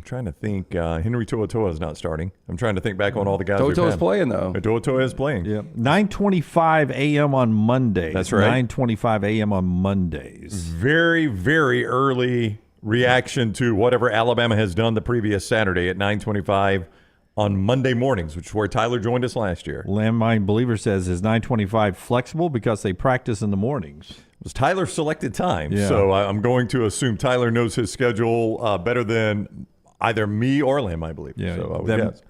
Trying to think. Henry To'oTo'o is not starting. I'm trying to think back on all the guys.
To'oTo'o's playing, though.
To'oTo'o is playing.
Yeah. 9:25 a.m. on Mondays.
That's right.
9:25 a.m. on Mondays.
Very, very early reaction to whatever Alabama has done the previous Saturday at 9:25 on Monday mornings, which is where Tyler joined us last year.
Landmine Believer says, is 9:25 flexible because they practice in the mornings?
It was Tyler's selected time,
yeah.
So I'm going to assume Tyler knows his schedule better than either me or Landmine Believer.
Yeah,
so I would guess.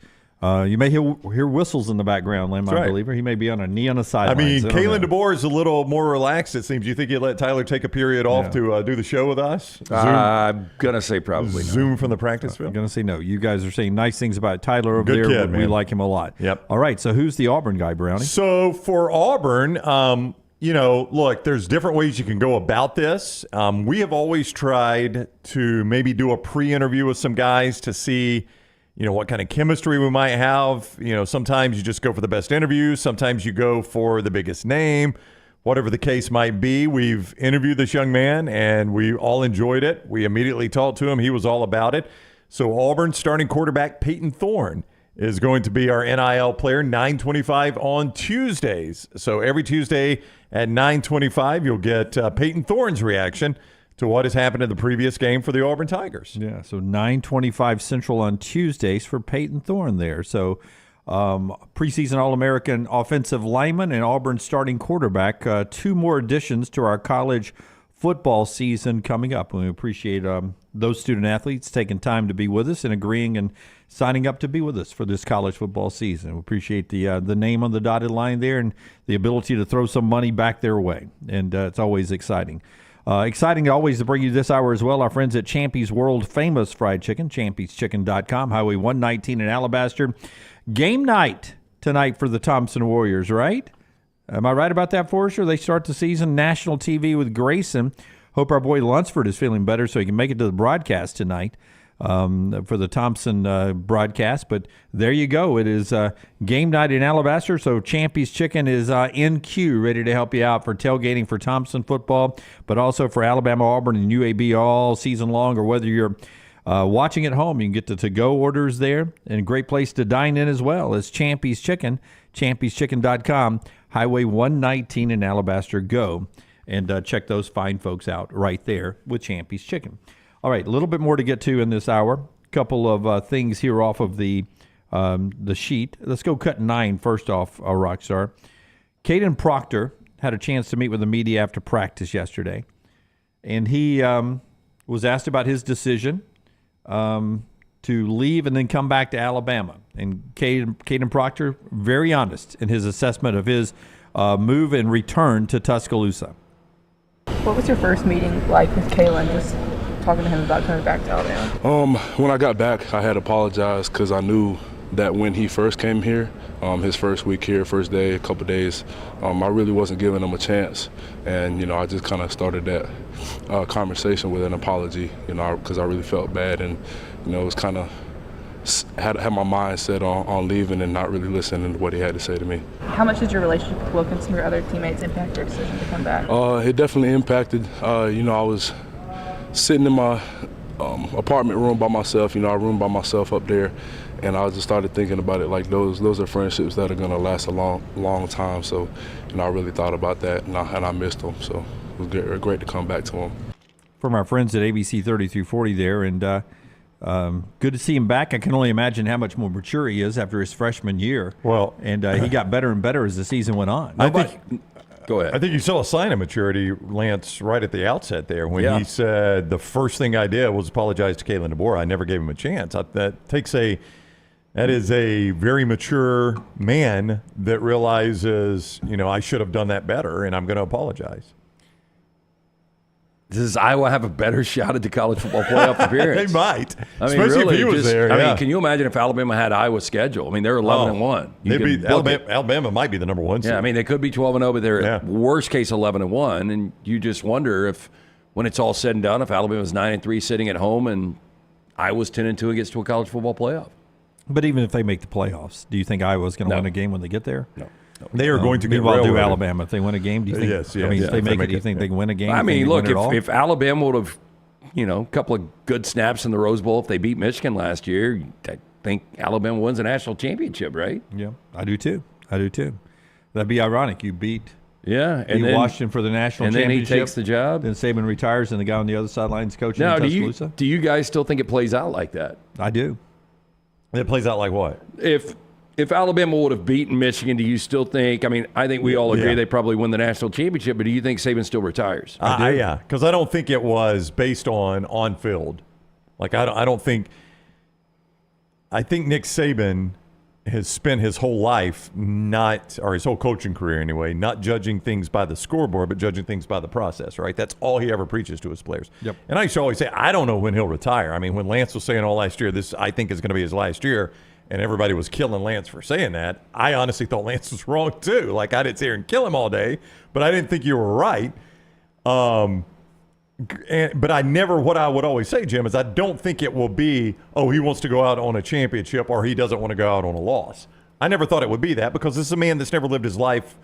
You may hear whistles in the background, Landmine Believer. He may be on a knee on the sidelines.
I mean, Kalen DeBoer is a little more relaxed, it seems. You think you'd let Tyler take a period off to do the show with us?
I'm going to say probably
Zoom from the practice field?
I'm going to say no. You guys are saying nice things about Tyler over
Good
there.
Kid,
we like him a lot.
Yep.
All right, so who's the Auburn guy, Brownie?
So for Auburn, look, there's different ways you can go about this. We have always tried to maybe do a pre-interview with some guys to see what kind of chemistry we might have. Sometimes you just go for the best interview. Sometimes you go for the biggest name, whatever the case might be. We've interviewed this young man, and we all enjoyed it. We immediately talked to him. He was all about it. So Auburn starting quarterback Peyton Thorne is going to be our NIL player, 9:25 on Tuesdays. So every Tuesday at 9:25, you'll get Peyton Thorne's reaction to what has happened in the previous game for the Auburn Tigers.
Yeah, so 9:25 Central on Tuesdays for Peyton Thorne there. So preseason All-American offensive lineman and Auburn starting quarterback. 2 more additions to our college football season coming up. We appreciate those student athletes taking time to be with us and agreeing and signing up to be with us for this college football season. We appreciate the name on the dotted line there and the ability to throw some money back their way. And it's always exciting. Exciting always to bring you this hour as well. Our friends at Champy's World Famous Fried Chicken, champyschicken.com, Highway 119 in Alabaster. Game night tonight for the Thompson Warriors, right? Am I right about that, Forrester? They start the season national TV with Grayson. Hope our boy Lunceford is feeling better so he can make it to the broadcast tonight for the Thompson broadcast. But there you go. It is game night in Alabaster, so Champy's Chicken is in queue, ready to help you out for tailgating for Thompson football, but also for Alabama, Auburn, and UAB all season long, or whether you're watching at home, you can get the to-go orders there, and a great place to dine in as well is Champy's Chicken, champy'schicken.com, Highway 119 in Alabaster. Go and check those fine folks out right there with Champy's Chicken. All right, a little bit more to get to in this hour. A couple of things here off of the sheet. Let's go cut 9 first off, Rockstar. Caden Proctor had a chance to meet with the media after practice yesterday, and he was asked about his decision to leave and then come back to Alabama. And Caden Proctor, very honest in his assessment of his move and return to Tuscaloosa.
What was your first meeting like with Kalen, just talking to him about coming back to Alabama?
When I got back, I had apologized because I knew that when he first came here, his first week here, first day, a couple days, I really wasn't giving him a chance. And, I just kind of started that conversation with an apology, because I really felt bad. And, it was kind of had my mind set on leaving and not really listening to what he had to say to me.
How much did your relationship with Wilkins and your other teammates impact your decision to come back?
It definitely impacted. I was sitting in my apartment room by myself, I roomed by myself up there, and I just started thinking about it like those are friendships that are going to last a long time. So, I really thought about that, and I missed him. So it was great to come back to him.
From our friends at ABC 3340 there, and good to see him back. I can only imagine how much more mature he is after his freshman year.
Well,
and he got better and better as the season went on.
Go ahead.
I think you saw a sign of maturity, Lance, right at the outset there when he said the first thing I did was apologize to Kalen DeBoer. I never gave him a chance. That is a very mature man that realizes, I should have done that better, and I'm going to apologize.
Does Iowa have a better shot at the college football playoff appearance?
They might.
Especially
really, if he was there.
I mean, can you imagine if Alabama had Iowa's schedule? I mean, they're 11-1.
Alabama might be the number 1 seed.
Yeah, I mean, they could be 12-0, but they're worst case 11-1, and you just wonder if, when it's all said and done, if Alabama's 9-3 sitting at home and Iowa's 10-2 and gets to a college football playoff.
But even if they make the playoffs, do you think Iowa's going to win a game when they get there?
No.
They are going to get
meanwhile, do
railroaded.
Alabama if they win a game? Do you think?
Yes.
I mean, if they make it, do you think they can win a game?
I mean, look, if Alabama would have, a couple of good snaps in the Rose Bowl, if they beat Michigan last year, I think Alabama wins a national championship, right?
Yeah, I do too. That'd be ironic. You beat
and then
Washington for the national
and
championship.
Then he takes the job.
Then Saban retires, and the guy on the other sideline is coaching
now,
in Tuscaloosa.
Do you guys still think it plays out like that?
I do.
It plays out like what?
If Alabama would have beaten Michigan, do you still think? I mean, I think we all agree they probably win the national championship, but do you think Saban still retires?
Yeah, because I don't think it was based on field. Like I don't think. I think Nick Saban has spent his whole life or his whole coaching career anyway, not judging things by the scoreboard, but judging things by the process. Right? That's all he ever preaches to his players.
Yep.
And I used to always say, I don't know when he'll retire. I mean, when Lance was saying all last year, this I think is going to be his last year. And everybody was killing Lance for saying that. I honestly thought Lance was wrong, too. Like, I didn't sit here and kill him all day, but I didn't think you were right. But I never, what I would always say, Jim, is I don't think it will be, he wants to go out on a championship or he doesn't want to go out on a loss. I never thought it would be that because this is a man that's never lived his life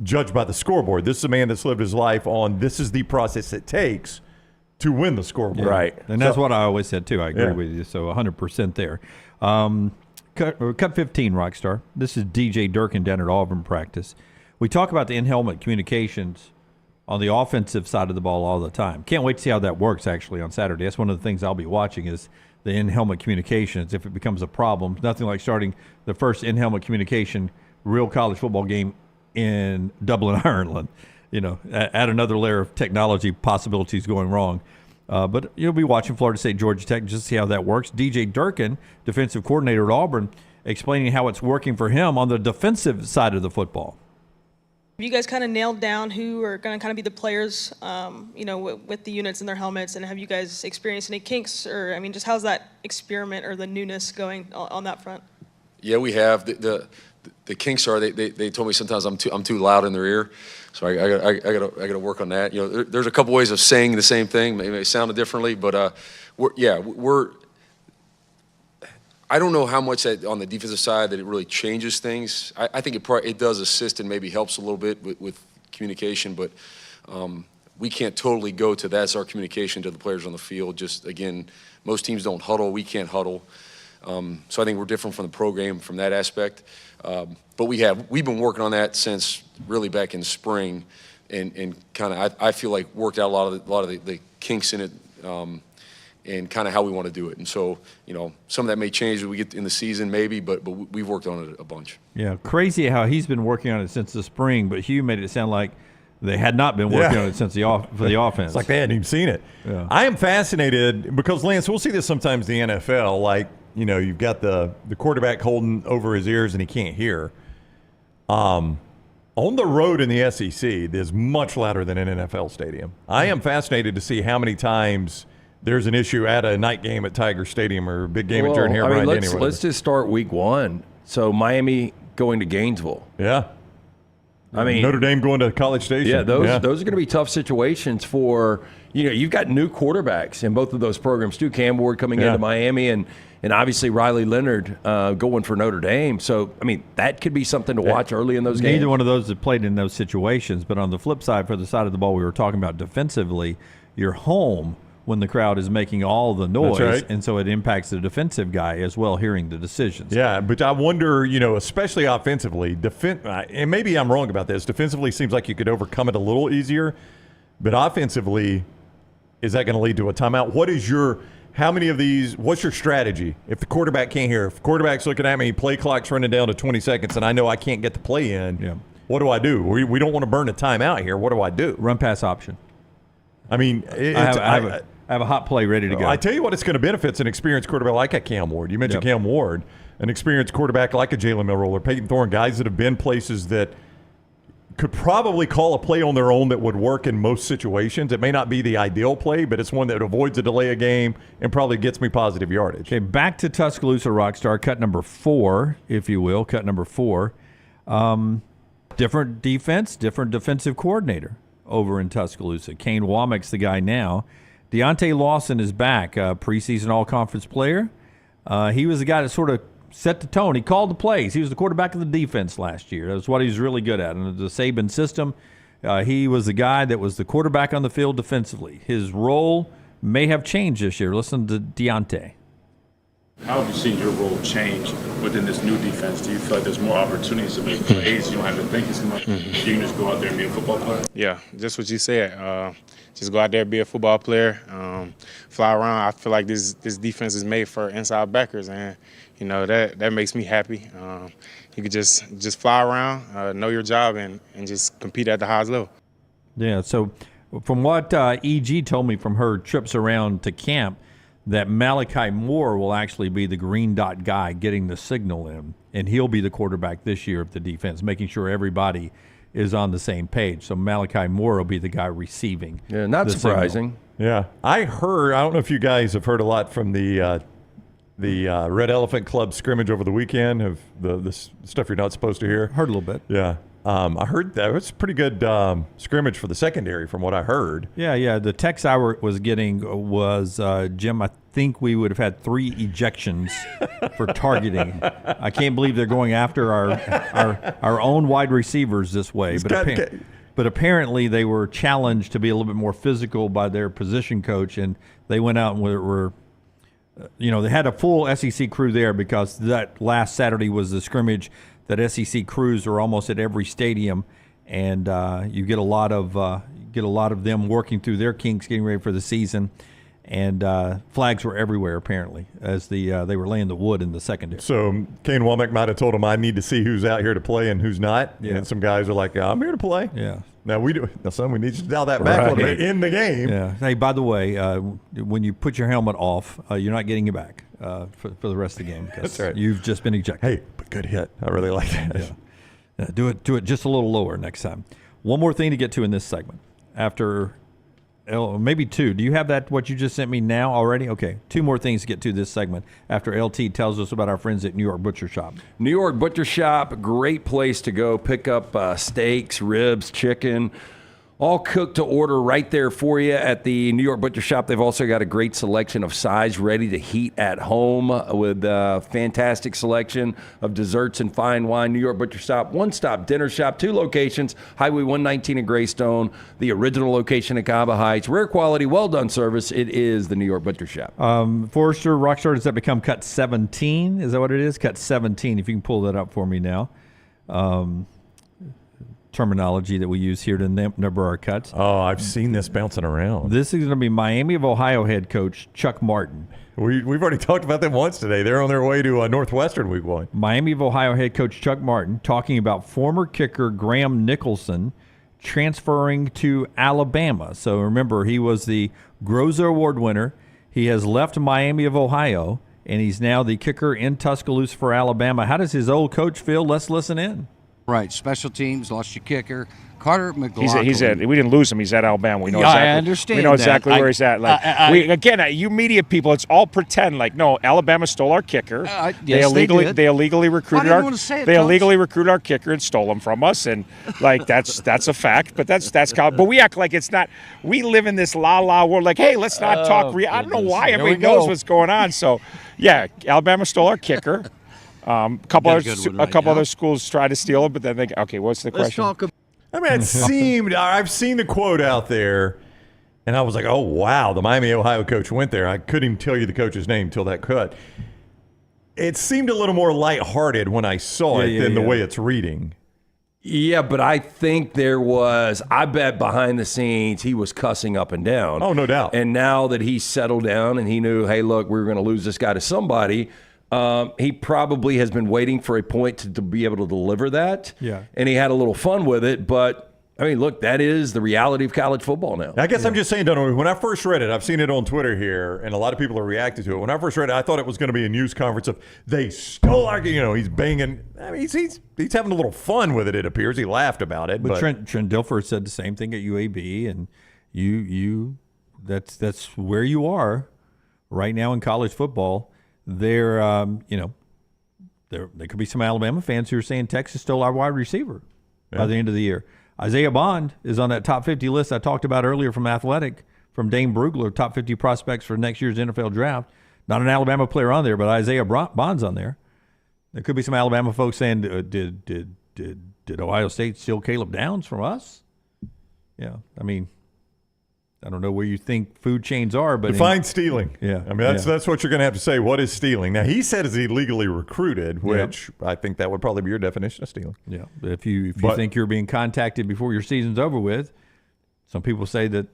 judged by the scoreboard. This is a man that's lived his life on this is the process it takes to win the scoreboard.
Right. And that's what I always said, too. I agree with you. So 100% there. Cut 15, Rockstar. This is DJ Durkin down at Auburn practice. We talk about the in-helmet communications on the offensive side of the ball all the time. Can't wait to see how that works, actually, on Saturday. That's one of the things I'll be watching is the in-helmet communications. If it becomes a problem, nothing like starting the first in-helmet communication real college football game in Dublin, Ireland. Add another layer of technology possibilities going wrong. But you'll be watching Florida State, Georgia Tech, just to see how that works. DJ Durkin, defensive coordinator at Auburn, explaining how it's working for him on the defensive side of the football.
Have you guys kind of nailed down who are going to kind of be the players, with the units in their helmets? And have you guys experienced any kinks? Or, just how's that experiment or the newness going on that front?
Yeah, we have. The kinks are they told me sometimes I'm too loud in their ear, so I got to work on that. You know, there's a couple ways of saying the same thing. Maybe it sounded differently, but we're. I don't know how much that on the defensive side that it really changes things. I think it does assist and maybe helps a little bit with communication, but we can't totally go to that's our communication to the players on the field. Just again, most teams don't huddle. We can't huddle. So I think we're different from the program from that aspect. But we've been working on that since really back in spring, and kind of I feel like worked out a lot of the kinks in it, and kind of how we want to do it. And so some of that may change as we get in the season, maybe, but we've worked on it a bunch.
Yeah, crazy how he's been working on it since the spring, but Hugh made it sound like they had not been working on it since for the offense.
It's like they hadn't even seen it.
Yeah.
I am fascinated because, Lance, we'll see this sometimes in the NFL. Like, you've got the quarterback holding over his ears and he can't hear. On the road in the SEC, there's much louder than an NFL stadium. I am fascinated to see how many times there's an issue at a night game at Tiger Stadium or a big game at Jordan Hare.
Let's just start week 1. So Miami going to Gainesville.
Yeah.
I mean,
Notre Dame going to College Station.
Yeah, those are going to be tough situations for, you've got new quarterbacks in both of those programs too. Cam Ward coming into Miami and obviously Riley Leonard going for Notre Dame. So, I mean, that could be something to watch early in those games.
Neither one of those have played in those situations. But on the flip side, for the side of the ball we were talking about defensively, you're home when the crowd is making all the noise,
That's right.
and so it impacts the defensive guy as well, hearing the decisions.
Yeah, but I wonder, especially offensively, and maybe I'm wrong about this, defensively seems like you could overcome it a little easier, but offensively, is that going to lead to a timeout? How many of these, what's your strategy? If the quarterback can't hear, if the quarterback's looking at me, play clock's running down to 20 seconds, and I know I can't get the play in, what do I do? We don't want to burn a timeout here. What do I do?
Run pass option.
I mean,
I have a hot play ready to go.
I tell you what, it's going to benefit an experienced quarterback like a Cam Ward. You mentioned Cam Ward, an experienced quarterback like a Jalen Milroe or Peyton Thorne, guys that have been places that could probably call a play on their own that would work in most situations. It may not be the ideal play, but it's one that avoids a delay of game and probably gets me positive yardage.
Okay, back to Tuscaloosa Rockstar, cut number 4, if you will, cut number 4. Different defense, different defensive coordinator over in Tuscaloosa. Kane Womack's the guy now. Deontay Lawson is back, preseason all-conference player. He was the guy that sort of set the tone. He called the plays. He was the quarterback of the defense last year. That's what he was really good at. In the Saban system, he was the guy that was the quarterback on the field defensively. His role may have changed this year. Listen to Deontay.
How have you seen your role change within this new defense? Do you feel like there's more opportunities to make plays? You don't have to think as much. You can just go out there and be a football player?
Yeah, just what you said. Just go out there, be a football player, fly around. I feel like this defense is made for inside backers, and that makes me happy. You could just fly around, know your job, and just compete at the highest level.
Yeah. So, from what EG told me from her trips around to camp, that Malachi Moore will actually be the green dot guy getting the signal in, and he'll be the quarterback this year of the defense, making sure everybody is on the same page. So Malachi Moore will be the guy receiving.
Yeah, not surprising.
Yeah, I don't know if you guys have heard a lot from the Red Elephant Club scrimmage over the weekend of the stuff you're not supposed to hear.
Heard a little bit.
Yeah. I heard that it was a pretty good scrimmage for the secondary from what I heard.
Yeah. The text I was getting was, Jim, I think we would have had 3 ejections for targeting. I can't believe they're going after our own wide receivers this way. But apparently they were challenged to be a little bit more physical by their position coach, and they went out and were they had a full SEC crew there because that last Saturday was the scrimmage that SEC crews are almost at every stadium, and you get a lot of them working through their kinks, getting ready for the season, and flags were everywhere apparently as they were laying the wood in the secondary.
So Kane Womack might have told him, "I need to see who's out here to play and who's not." Yeah. And some guys are like, "I'm here to play."
Yeah.
Now we do. Now, son, we need you to dial that back a little bit in the game.
Yeah. Hey, by the way, when you put your helmet off, you're not getting it back for the rest of the game.
That's right.
You've just been ejected.
Hey, but good hit. I really like that.
Yeah. Do it just a little lower next time. One more thing to get to in this segment. After maybe two. Do you have that, what you just sent me now already? Okay, two more things to get to this segment after LT tells us about our friends at New York Butcher Shop.
New York Butcher Shop, great place to go pick up steaks, ribs, chicken, all cooked to order right there for you at the New York Butcher Shop. They've also got a great selection of sides ready to heat at home with a fantastic selection of desserts and fine wine. New York Butcher Shop, one-stop dinner shop, 2 locations, Highway 119 in Greystone, the original location at Cava Heights. Rare quality, well-done service. It is the New York Butcher Shop.
Forrester, Rockstar, does that become cut 17? Is that what it is? Cut 17, if you can pull that up for me now. Terminology that we use here to number our cuts.
Oh, I've seen this bouncing around.
This is going to be Miami of Ohio head coach Chuck Martin.
We've already talked about them once today. They're on their way to Northwestern week 1.
Miami of Ohio head coach Chuck Martin talking about former kicker Graham Nicholson transferring to Alabama. So remember, he was the Groza Award winner. He has left Miami of Ohio, and he's now the kicker in Tuscaloosa for Alabama. How does his old coach feel? Let's listen in.
Right, special teams, lost your kicker. Carter McLaughlin.
We didn't lose him. He's at Alabama. We know
Yeah,
exactly.
I understand
We know exactly
that.
where he's at. Like you media people, it's all pretend. Like, no, Alabama stole our kicker.
Yes, they did.
They illegally recruited
I didn't want to say it,
They
Tux.
illegally recruited our kicker and stole him from us. And like that's a fact. But that's college. But we act like it's not. We live in this la la world. Like, hey, let's not talk. I don't know why everybody knows what's going on. So, yeah, Alabama stole our kicker. A couple other schools tried to steal it, but then okay. What's the question?
I mean, it seemed, I've seen the quote out there, and I was like, oh, wow, the Miami, Ohio coach went there. I couldn't even tell you the coach's name till that cut. It seemed a little more lighthearted when I saw it than the way it's reading.
Yeah, but I think I bet behind the scenes he was cussing up and down.
Oh, no doubt.
And now that he's settled down and he knew, hey, look, we're going to lose this guy to somebody, he probably has been waiting for a point to be able to deliver that.
Yeah.
And he had a little fun with it. But, I mean, look, that is the reality of college football now.
I guess I'm just saying, Dunaway, when I first read it, I've seen it on Twitter here, and a lot of people are reacting to it. When I first read it, I thought it was going to be a news conference of, they stole our, he's banging. I mean, he's having a little fun with it, it appears. He laughed about it.
But Trent Dilfer said the same thing at UAB, and that's where you are right now in college football. There could be some Alabama fans who are saying Texas stole our wide receiver by the end of the year. Isaiah Bond is on that top 50 list I talked about earlier from Athletic, from Dane Brugler, top 50 prospects for next year's NFL draft. Not an Alabama player on there, but Isaiah Bond's on there. There could be some Alabama folks saying, did Ohio State steal Caleb Downs from us? Yeah, I mean, I don't know where you think food chains are, but
define stealing.
Yeah,
I mean that's what you're going to have to say. What is stealing? Now he said is illegally recruited, which I think that would probably be your definition of stealing.
Yeah, if you think you're being contacted before your season's over with, some people say that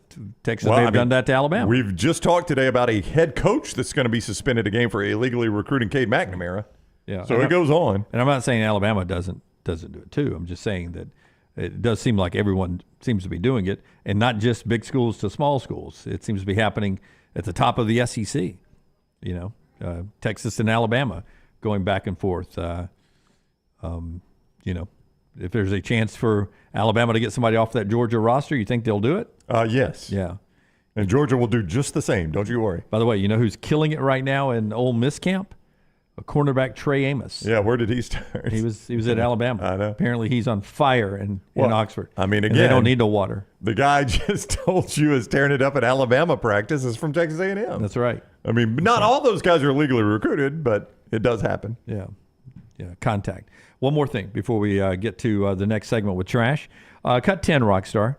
Texas may have done that to Alabama.
We've just talked today about a head coach that's going to be suspended a game for illegally recruiting Cade McNamara.
Yeah,
so it goes on.
And I'm not saying Alabama doesn't do it too. I'm just saying that it does seem like everyone seems to be doing it, and not just big schools to small schools. It seems to be happening at the top of the SEC. Texas and Alabama going back and forth. If there's a chance for Alabama to get somebody off that Georgia roster, you think they'll do it?
Yes.
Yeah.
And Georgia will do just the same. Don't you worry.
By the way, you know who's killing it right now in Ole Miss camp? A cornerback, Trey Amos.
Yeah, where did he start?
He was at Alabama.
I know.
Apparently he's on fire in Oxford.
I mean, again,
and they don't need no water.
The guy just told you is tearing it up at Alabama practice is from Texas A&M.
That's right.
I mean, not all those guys are legally recruited, but it does happen.
Yeah, contact. One more thing before we get to the next segment with Trash. Cut 10, Rockstar.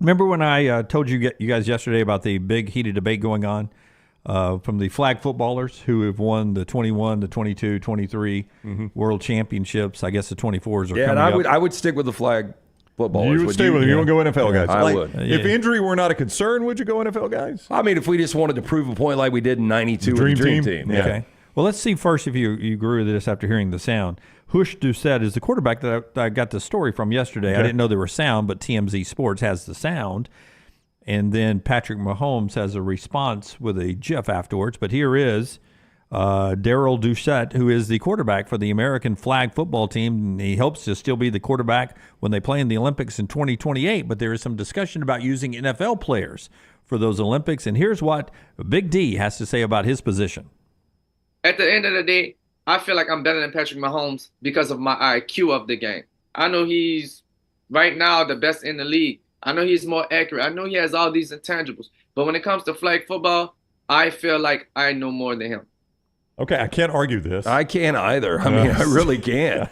Remember when I told you guys yesterday about the big heated debate going on from the flag footballers who have won the 21, the 22, 23 world championships? I guess the 24s are coming up.
I would stick with the flag footballers.
You would stay with them. You don't go NFL guys.
I would.
If injury were not a concern, would you go NFL guys?
I mean, if we just wanted to prove a point like we did in 92 with the Dream Team.
Yeah. Okay. Well, let's see first if you agree with this after hearing the sound. Hush Doucette is the quarterback that I got the story from yesterday.
Okay.
I didn't know there were sound, but TMZ Sports has the sound. And then Patrick Mahomes has a response with a GIF afterwards. But here is Daryl Doucette, who is the quarterback for the American flag football team. He hopes to still be the quarterback when they play in the Olympics in 2028, but there is some discussion about using NFL players for those Olympics. And here's what Big D has to say about his position.
At the end of the day, I feel like I'm better than Patrick Mahomes because of my IQ of the game. I know he's right now the best in the league. I know he's more accurate. I know he has all these intangibles. But when it comes to flag football, I feel like I know more than him.
Okay, I can't argue this.
I can't either. I mean, I really can't.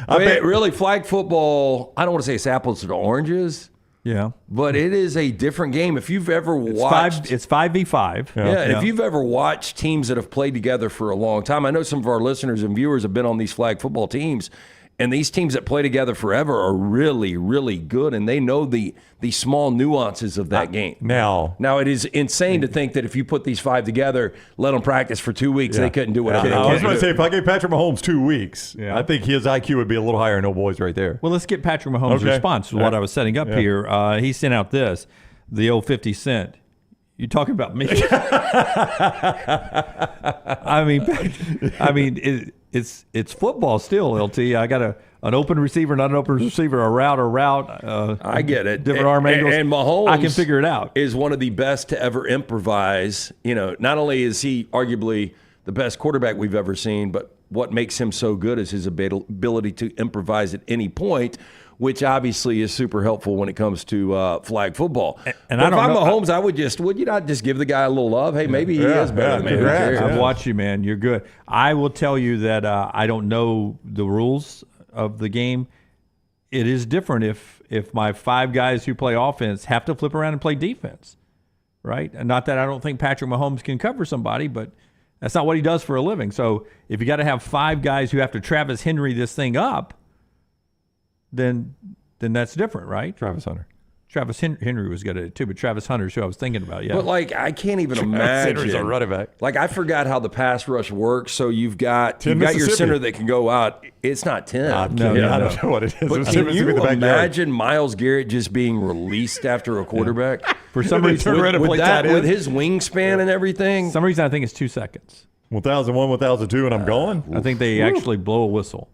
I mean, really, flag football, I don't want to say it's apples to oranges.
Yeah.
But it is a different game. If you've ever watched...
It's 5v5.
Yeah, if you've ever watched teams that have played together for a long time, I know some of our listeners and viewers have been on these flag football teams, and these teams that play together forever are really, really good, and they know the small nuances of that game.
Now,
it is insane to think that if you put these five together, let them practice for 2 weeks, they couldn't do whatever they
I was
can
going to
do.
say, if I gave Patrick Mahomes 2 weeks, I think his IQ would be a little higher than old boys right there.
Well, let's get Patrick Mahomes' response to what I was setting up here. He sent out this, the old 50 Cent. You talking about me? I mean, it's football still, LT. I got an open receiver, not an open receiver, a route.
I get it.
Different arm angles.
And Mahomes,
I can figure it out.
Is one of the best to ever improvise. You know, not only is he arguably the best quarterback we've ever seen, but what makes him so good is his ability to improvise at any point, which obviously is super helpful when it comes to flag football.
And
but if I'm Mahomes, would you not just give the guy a little love? Hey, maybe he is better than me. Who cares?
I've watched you, man. You're good. I will tell you that I don't know the rules of the game. It is different if my five guys who play offense have to flip around and play defense, right? And not that I don't think Patrick Mahomes can cover somebody, but that's not what he does for a living. So if you got to have five guys who have to Travis Henry this thing up, then that's different, right?
Travis
Henry was good at it too, but Travis Hunter's who I was thinking about, yeah.
But, I can't even imagine.
Henry's a running back.
I forgot how the pass rush works. So you've got your center that can go out. It's not 10.
I don't know what it is.
But can you imagine Myles Garrett just being released after a quarterback?
For some reason,
with his wingspan and everything?
Some reason I think it's 2 seconds.
1001, 1002, and I'm going?
I think they actually blow a whistle.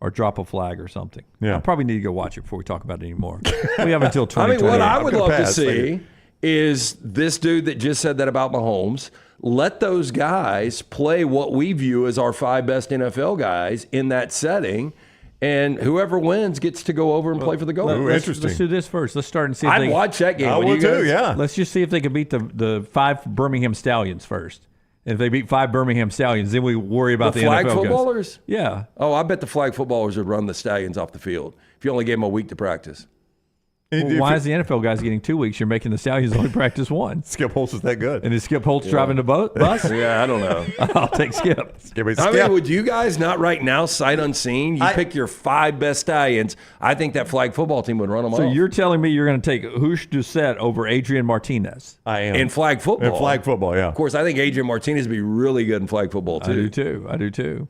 Or drop a flag or something. Yeah, I probably need to go watch it before we talk about it anymore. We have until 2020.
I mean, what I would love to see is this dude that just said that about Mahomes. Let those guys play what we view as our five best NFL guys in that setting, and whoever wins gets to go over and play for the goal.
Interesting.
Let's do this first. Let's start and see.
I'd watch that game.
I would too. Yeah.
Let's just see if they can beat the five Birmingham Stallions first. And if they beat five Birmingham Stallions, then we worry about the
flag
NFL
footballers.
Guys. Yeah.
Oh, I bet the flag footballers would run the Stallions off the field if you only gave them a week to practice.
Well, why is the NFL guys getting 2 weeks? You're making the Stallions only practice one.
Skip Holtz is that good.
And is Skip Holtz driving the bus?
Yeah, I don't know.
I'll take Skip.
I mean, would you guys not right now, sight unseen, pick your five best Stallions? I think that flag football team would run them off.
So you're telling me you're going to take Hoosh Doucette over Adrian Martinez?
I am.
In flag football?
In flag football, yeah.
Of course, I think Adrian Martinez would be really good in flag football, too.
I do too.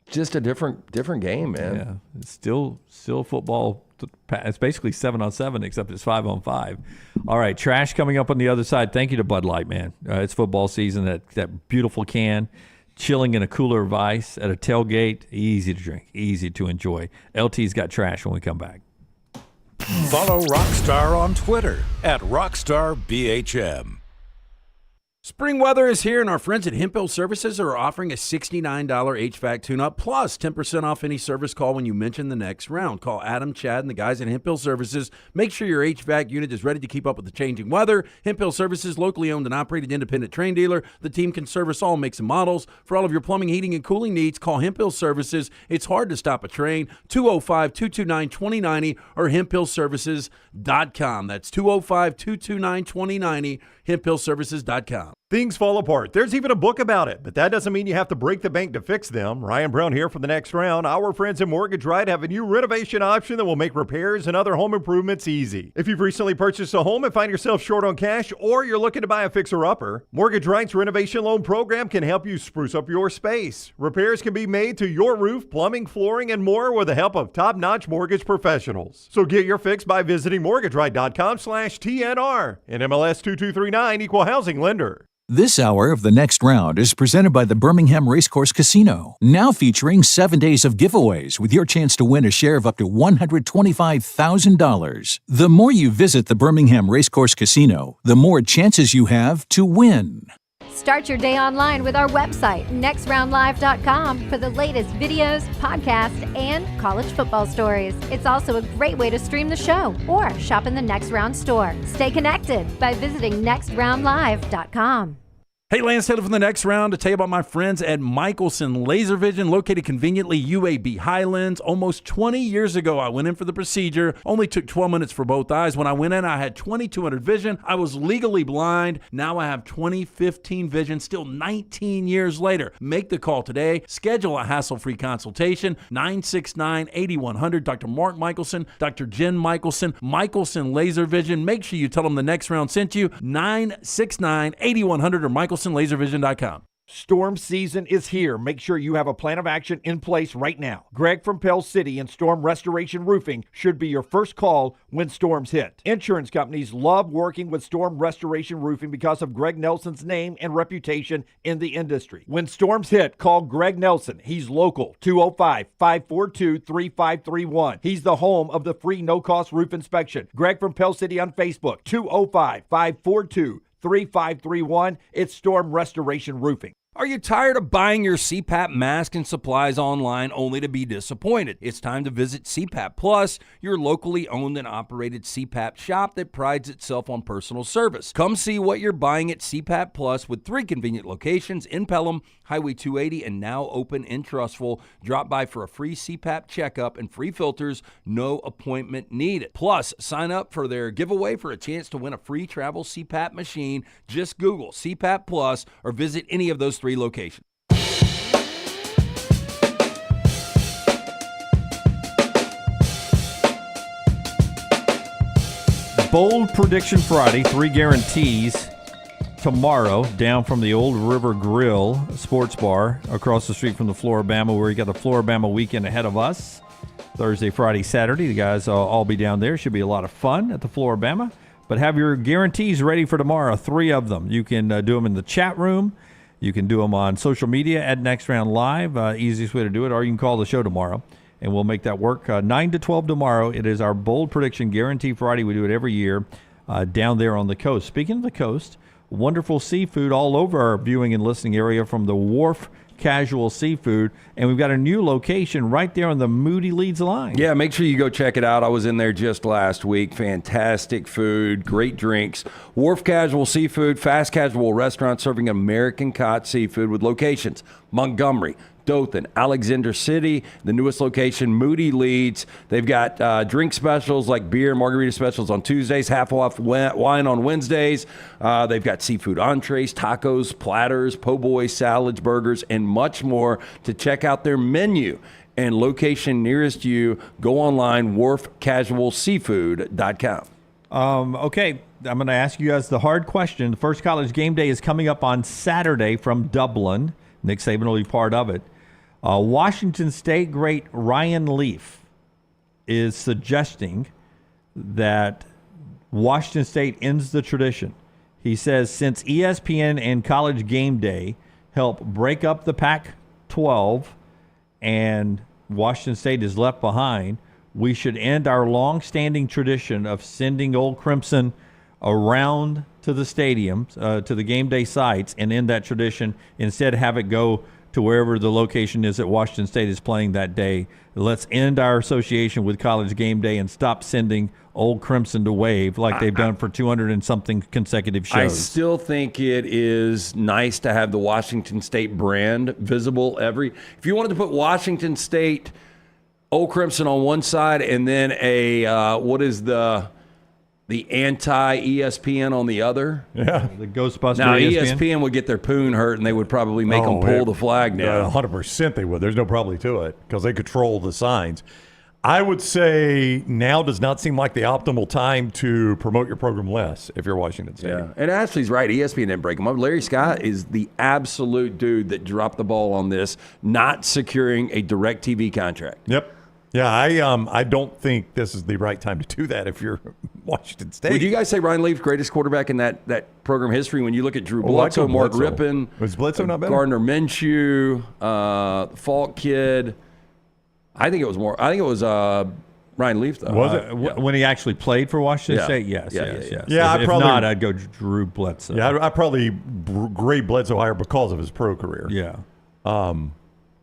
Just a different game, man.
Yeah, it's still football. It's basically 7-on-7, except it's 5-on-5. All right, trash coming up on the other side. Thank you to Bud Light, man. It's football season. That beautiful can, chilling in a cooler of ice at a tailgate. Easy to drink, easy to enjoy. LT's got trash when we come back.
Follow Rockstar on Twitter @RockstarBHM.
Spring weather is here, and our friends at Hemphill Services are offering a $69 HVAC tune-up plus 10% off any service call when you mention the next round. Call Adam, Chad, and the guys at Hemphill Services. Make sure your HVAC unit is ready to keep up with the changing weather. Hemphill Services, locally owned and operated independent Trane dealer. The team can service all makes and models. For all of your plumbing, heating, and cooling needs, call Hemphill Services. It's hard to stop a Trane. 205-229-2090 or hemphillservices.com. That's 205-229-2090, hemphillservices.com.
Things fall apart. There's even a book about it, but that doesn't mean you have to break the bank to fix them. Ryan Brown here for the next round. Our friends at Mortgage Right have a new renovation option that will make repairs and other home improvements easy. If you've recently purchased a home and find yourself short on cash, or you're looking to buy a fixer-upper, Mortgage Right's renovation loan program can help you spruce up your space. Repairs can be made to your roof, plumbing, flooring, and more with the help of top-notch mortgage professionals. So get your fix by visiting mortgageright.com/TNR. And MLS 2239 Equal Housing Lender.
This hour of The Next Round is presented by the Birmingham Racecourse Casino, now featuring 7 days of giveaways with your chance to win a share of up to $125,000. The more you visit the Birmingham Racecourse Casino, the more chances you have to win.
Start your day online with our website, nextroundlive.com, for the latest videos, podcasts, and college football stories. It's also a great way to stream the show or shop in the Next Round store. Stay connected by visiting nextroundlive.com.
Hey, Lance Taylor from The Next Round to tell you about my friends at Michelson Laser Vision, located conveniently UAB Highlands. Almost 20 years ago, I went in for the procedure. Only took 12 minutes for both eyes. When I went in, I had 20/200 vision. I was legally blind. Now I have 20/15 vision, still 19 years later. Make the call today. Schedule a hassle-free consultation. 969-8100. Dr. Mark Michelson, Dr. Jen Michelson, Michelson Laser Vision. Make sure you tell them The Next Round sent you. 969-8100 or michelsonlaservision.com.
Storm season is here. Make sure you have a plan of action in place right now. Greg from Pell City and Storm Restoration Roofing should be your first call when storms hit. Insurance companies love working with Storm Restoration Roofing because of Greg Nelson's name and reputation in the industry. When storms hit, call Greg Nelson. He's local, 205-542-3531. He's the home of the free no-cost roof inspection. Greg from Pell City on Facebook, 205-542-3531. It's Storm Restoration Roofing.
Are you tired of buying your CPAP mask and supplies online only to be disappointed? It's time to visit CPAP Plus, your locally owned and operated CPAP shop that prides itself on personal service. Come see what you're buying at CPAP Plus with 3 convenient locations in Pelham, Highway 280, and now open in Trustful. Drop by for a free CPAP checkup and free filters, no appointment needed. Plus, sign up for their giveaway for a chance to win a free travel CPAP machine. Just Google CPAP Plus or visit any of those 3 locations.
Bold Prediction Friday, 3 guarantees tomorrow down from the Old River Grill Sports Bar across the street from the Floribama, where you got the Floribama weekend ahead of us. Thursday, Friday, Saturday. The guys all be down there. Should be a lot of fun at the Floribama. But have your guarantees ready for tomorrow, 3 of them. You can do them in the chat room. You can do them on social media at Next Round Live, easiest way to do it, or you can call the show tomorrow, and we'll make that work. 9 to 12 tomorrow. It is our Bold Prediction Guarantee Friday. We do it every year down there on the coast. Speaking of the coast, wonderful seafood all over our viewing and listening area from the Wharf Casual Seafood, and we've got a new location right there on the Moody Leeds line.
Yeah, make sure you go check it out. I was in there just last week. Fantastic food, great drinks. Wharf Casual Seafood, fast casual restaurant serving American caught seafood with locations Montgomery, Dothan, Alexander City, the newest location, Moody Leeds. They've got drink specials like beer and margarita specials on Tuesdays, half off wine on Wednesdays. They've got seafood entrees, tacos, platters, po' boy, salads, burgers, and much more. To check out their menu and location nearest you, go online, wharfcasualseafood.com.
Okay, I'm going to ask you guys the hard question. The first college game day is coming up on Saturday from Dublin. Nick Saban will be part of it. Washington State great Ryan Leaf is suggesting that Washington State ends the tradition. He says since ESPN and College Game Day help break up the Pac-12 and Washington State is left behind, we should end our long-standing tradition of sending Old Crimson around to the stadiums, to the game day sites, and end that tradition. Instead, have it go to wherever the location is that Washington State is playing that day. Let's end our association with College Game Day and stop sending Old Crimson to wave like they've done for 200 and something consecutive shows.
I still think it is nice to have the Washington State brand visible if you wanted to put Washington State Old Crimson on one side and then what is the anti-ESPN on the other.
Yeah, the Ghostbuster
Now,
ESPN.
ESPN would get their poon hurt, and they would probably make them pull the flag down.
100% they would. There's no probably to it because they control the signs. I would say now does not seem like the optimal time to promote your program less if you're Washington State.
Yeah, and Ashley's right. ESPN didn't break them up. Larry Scott is the absolute dude that dropped the ball on this, not securing a DirecTV contract.
Yep. Yeah, I don't think this is the right time to do that if you're Washington State.
Would you guys say Ryan Leaf's greatest quarterback in that program history? When you look at Drew Bledsoe, Mark Rippon,
was Bledsoe not better?
Gardner Minshew, Falk kid. I think it was Ryan Leaf, though.
Was it?
When he actually played for Washington State? Yes. Yeah,
if not,
I'd go Drew Bledsoe.
Yeah, I probably grade Bledsoe higher because of his pro career.
Yeah.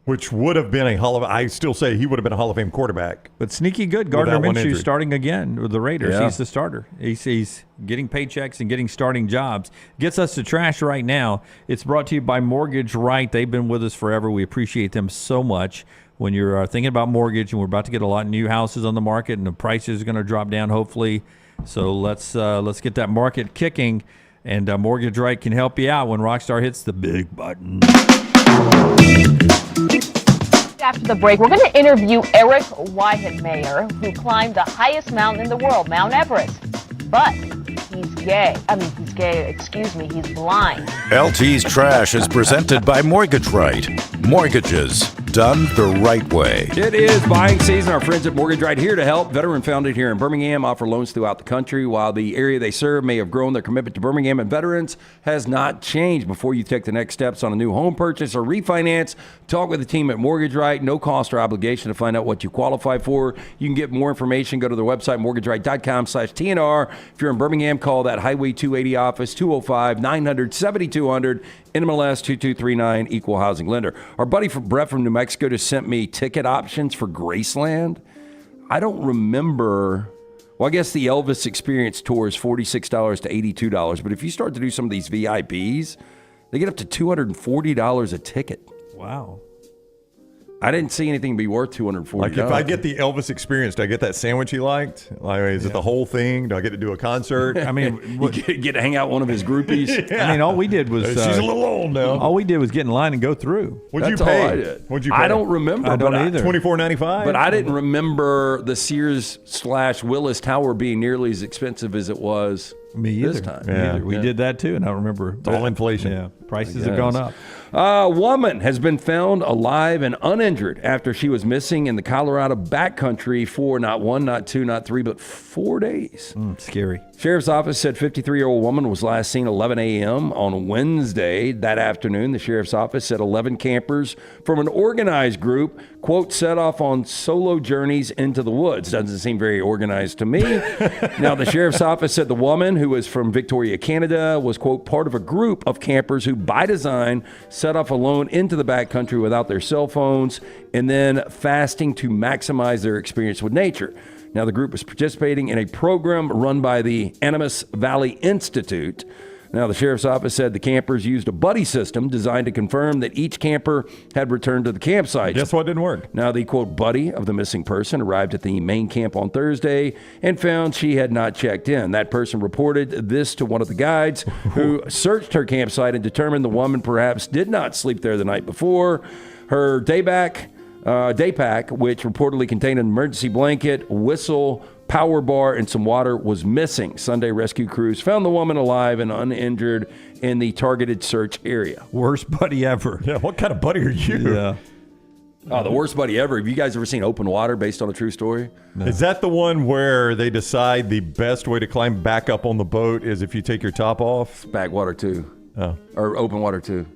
Which would have been I still say he would have been a Hall of Fame quarterback.
But sneaky good. Gardner Minshew starting again with the Raiders.
Yeah.
He's the starter. He's getting paychecks and getting starting jobs. Gets us to trash right now. It's brought to you by Mortgage Right. They've been with us forever. We appreciate them so much. When you're thinking about mortgage, and we're about to get a lot of new houses on the market, and the prices are going to drop down hopefully. So let's get that market kicking, and Mortgage Right can help you out when Rockstar hits the big button.
After the break, we're going to interview Eric Weihenmayer, who climbed the highest mountain in the world, Mount Everest. But he's gay. He's blind.
LT's Trash is presented by Mortgage Right. Mortgages done the right way.
It is buying season. Our friends at Mortgage Right here to help. Veteran founded here in Birmingham, offer loans throughout the country. While the area they serve may have grown, their commitment to Birmingham and veterans has not changed. Before you take the next steps on a new home purchase or refinance, talk with the team at Mortgage Right. No cost or obligation to find out what you qualify for. You can get more information. Go to their website, mortgageright.com/TNR. If you're in Birmingham, call that Highway 280 office, 205-900-7200, NMLS 2239, Equal Housing Lender. Our buddy Brett from New Mexico just sent me ticket options for Graceland. I don't remember. Well, I guess the Elvis Experience tour is $46 to $82, but if you start to do some of these VIPs, they get up to $240 a ticket.
Wow.
I didn't see anything be worth $240.
Like if I get the Elvis Experience, do I get that sandwich he liked? Like, is it the whole thing? Do I get to do a concert?
I mean,
you get to hang out with one of his groupies.
I mean, all we did was
she's a little old now.
All we did was get in line and go through.
What'd you
That's
pay?
all I did.
What'd you pay?
I don't remember.
I don't either.
$24.95.
But I didn't remember the Sears/Willis Tower being nearly as expensive as it was
Me either.
this time.
Yeah. We did that too, and I remember
It's all inflation.
Yeah, prices have gone up.
A woman has been found alive and uninjured after she was missing in the Colorado backcountry for not 1, not 2, not 3, but 4 days.
Scary.
Sheriff's office said 53-year-old woman was last seen 11 a.m. on Wednesday. That afternoon, the sheriff's office said 11 campers from an organized group, quote, set off on solo journeys into the woods. Doesn't seem very organized to me. Now, the sheriff's office said the woman, who is from Victoria, Canada, was, quote, part of a group of campers who, by design, set off alone into the backcountry without their cell phones and then fasting to maximize their experience with nature. Now, the group was participating in a program run by the Animas Valley Institute. Now, the sheriff's office said the campers used a buddy system designed to confirm that each camper had returned to the campsite.
Guess what didn't work?
Now, the, quote, buddy of the missing person arrived at the main camp on Thursday and found she had not checked in. That person reported this to one of the guides who searched her campsite and determined the woman perhaps did not sleep there the night before. Her day pack, which reportedly contained an emergency blanket, whistle, power bar, and some water, was missing. Sunday, rescue crews found the woman alive and uninjured in the targeted search area.
Worst buddy ever.
Yeah, what kind of buddy are you?
Yeah.
Oh, the worst buddy ever. Have you guys ever seen Open Water based on a true story?
No. Is that the one where they decide the best way to climb back up on the boat is if you take your top off?
Backwater 2.
Oh.
Or Open Water 2.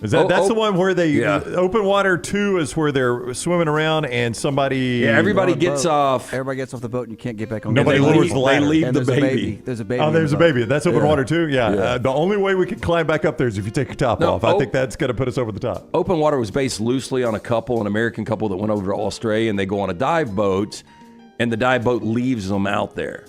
Is that's the one where they Open Water 2 is where they're swimming around and somebody
everybody gets off.
Everybody gets off the boat and you can't get back on.
Nobody lowers the ladder.
They leave
and
the
there's
baby.
There's a baby.
Oh, there's a baby. That's Open Water 2? Yeah.
Yeah.
The only way we can climb back up there is if you take your top off. I think that's going to put us over the top.
Open Water was based loosely on an American couple that went over to Australia, and they go on a dive boat, and the dive boat leaves them out there.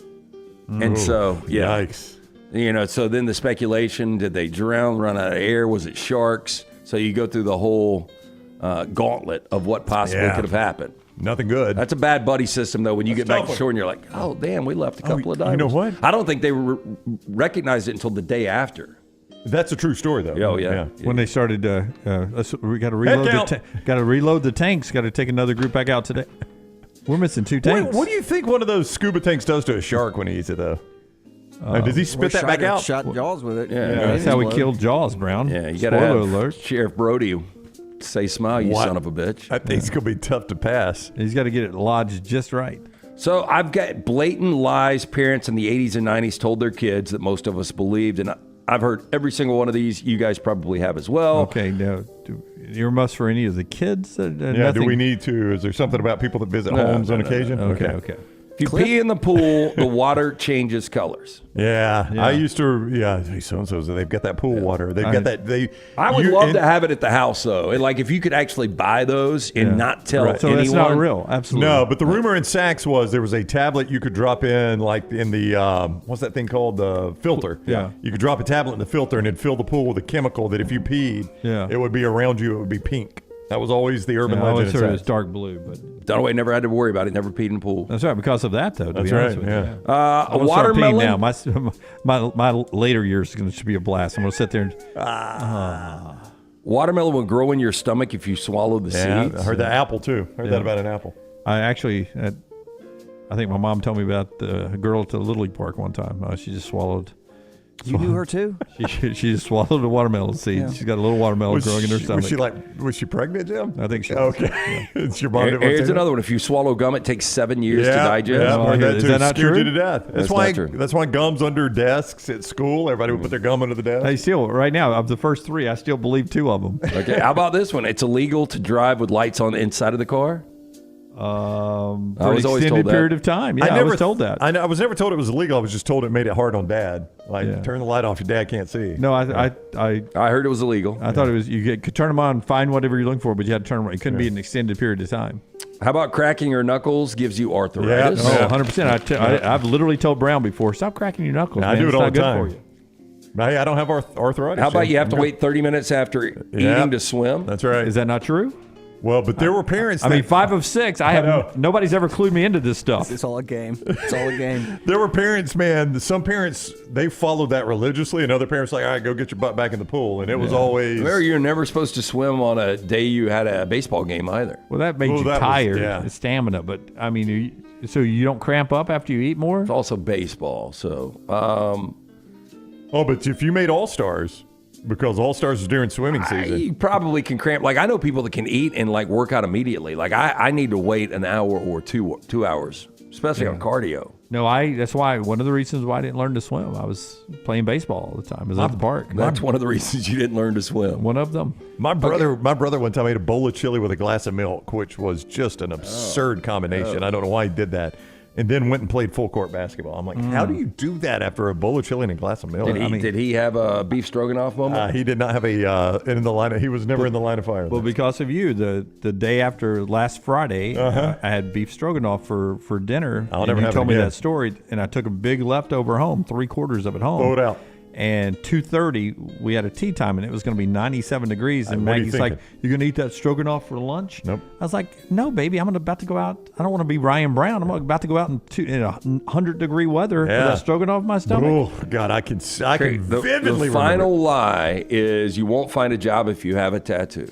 And so,
Yikes.
You know, so then the speculation, did they drown, run out of air? Was it sharks? So you go through the whole gauntlet of what possibly could have happened.
Nothing good.
That's a bad buddy system, though, when you get back to shore and you're like, oh, damn, we left a couple of divers.
You know what?
I don't think they recognized it until the day after.
That's a true story, though.
Oh, yeah.
When they started, we got to reload the tanks. Got to take another group back out today. We're missing 2 tanks.
What do you think one of those scuba tanks does to a shark when he eats it, though? Does he spit that back out?
Shot Jaws with it.
Yeah,
that's how we killed Jaws, Brown.
Yeah, you got to
Spoiler
have
alert.
Sheriff Brody say smile, you son of a bitch.
I think it's going to be tough to pass.
He's got to get it lodged just right.
So I've got blatant lies parents in the 80s and 90s told their kids that most of us believed, and I've heard every single one of these. You guys probably have as well.
Okay, now, earmuffs for any of the kids?
Yeah, do we need to? Is there something about people that visit homes on occasion?
Okay.
If you pee in the pool, the water changes colors.
Yeah, I used to. Yeah, so-and-so's, they've got that pool water. They've got that.
I would love to have it at the house, though. And like, if you could actually buy those and not tell anyone.
So that's not real. Absolutely.
No, but the rumor in Saks was there was a tablet you could drop in, like in the, what's that thing called? The filter.
Yeah.
You could drop a tablet in the filter and it'd fill the pool with a chemical that if you peed, it would be around you, it would be pink. That was always the urban legend.
I always heard it was dark blue, but
Dunaway never had to worry about it. Never peed in the pool.
That's right, because of that, though. To be honest with you.
A watermelon.
Now, my later years is going to be a blast. I'm going to sit there and.
Watermelon will grow in your stomach if you swallow the seeds.
I heard that apple too. Heard that about an apple.
I actually, I think my mom told me about the girl at the Little League Park one time. She just swallowed.
You knew her too?
She just swallowed a watermelon seed. Yeah. She's got a little watermelon growing in her stomach.
Was she pregnant, Jim?
I think she
was. Okay.
Yeah.
It's your mom.
Here's another one. If you swallow gum, it takes 7 years to digest.
Yeah,
is that not true?
You to death. That's why gum's under desks at school. Everybody would put their gum under the desk.
Hey, still, right now, of the first three, I still believe two of them.
Okay. How about this one? It's illegal to drive with lights on the inside of the car.
For an extended period of time. Yeah, I was told that.
I was never told it was illegal. I was just told it made it hard on Dad. Like, turn the light off. Your dad can't see.
No, I
heard it was illegal.
I thought it was you could turn them on, find whatever you're looking for, but you had to turn them on. It couldn't be an extended period of time.
How about cracking your knuckles gives you arthritis?
Yeah, 100%. I've literally told Brown before, stop cracking your knuckles.
I do it all the time. Hey, I don't have arthritis.
How about you have to wait 30 minutes after eating to swim?
That's right.
Is that not true?
Well, but there were parents.
I mean, 5 of 6. I have nobody's ever clued me into this stuff.
It's all a game. It's all a game.
There were parents, man. Some parents they followed that religiously, and other parents like, all right, go get your butt back in the pool. And it was always.
Remember, you're never supposed to swim on a day you had a baseball game either.
Well, that made you tired, stamina. But I mean, so you don't cramp up after you eat more.
It's also baseball, so.
But if you made All-Stars. Because All-Stars is during swimming season.
You probably can cramp. Like, I know people that can eat and, like, work out immediately. Like, I need to wait an hour or 2 hours, especially on cardio.
No, that's why one of the reasons why I didn't learn to swim. I was playing baseball all the time. I was at the park.
That's one of the reasons you didn't learn to swim.
One of them.
My brother one time ate a bowl of chili with a glass of milk, which was just an absurd combination. I don't know why he did that. And then went and played full court basketball. I'm like, how do you do that after a bowl of chili and a glass of milk?
Did he have a beef stroganoff moment?
He did not have in the line. He was never in the line of fire.
Well, because of you, the day after last Friday, I had beef stroganoff for dinner. You told me that story, and I took a big leftover home, 3/4 of it home.
Blow it out.
And 2:30, we had a tea time, and it was going to be 97 degrees. And Maggie's like, "You're going to eat that stroganoff for lunch?"
Nope.
I was like, "No, baby, I'm about to go out. I don't want to be Ryan Brown. I'm about to go out in 100-degree weather with that stroganoff in my stomach."
Oh God, I can vividly remember.
The final lie is you won't find a job if you have a tattoo.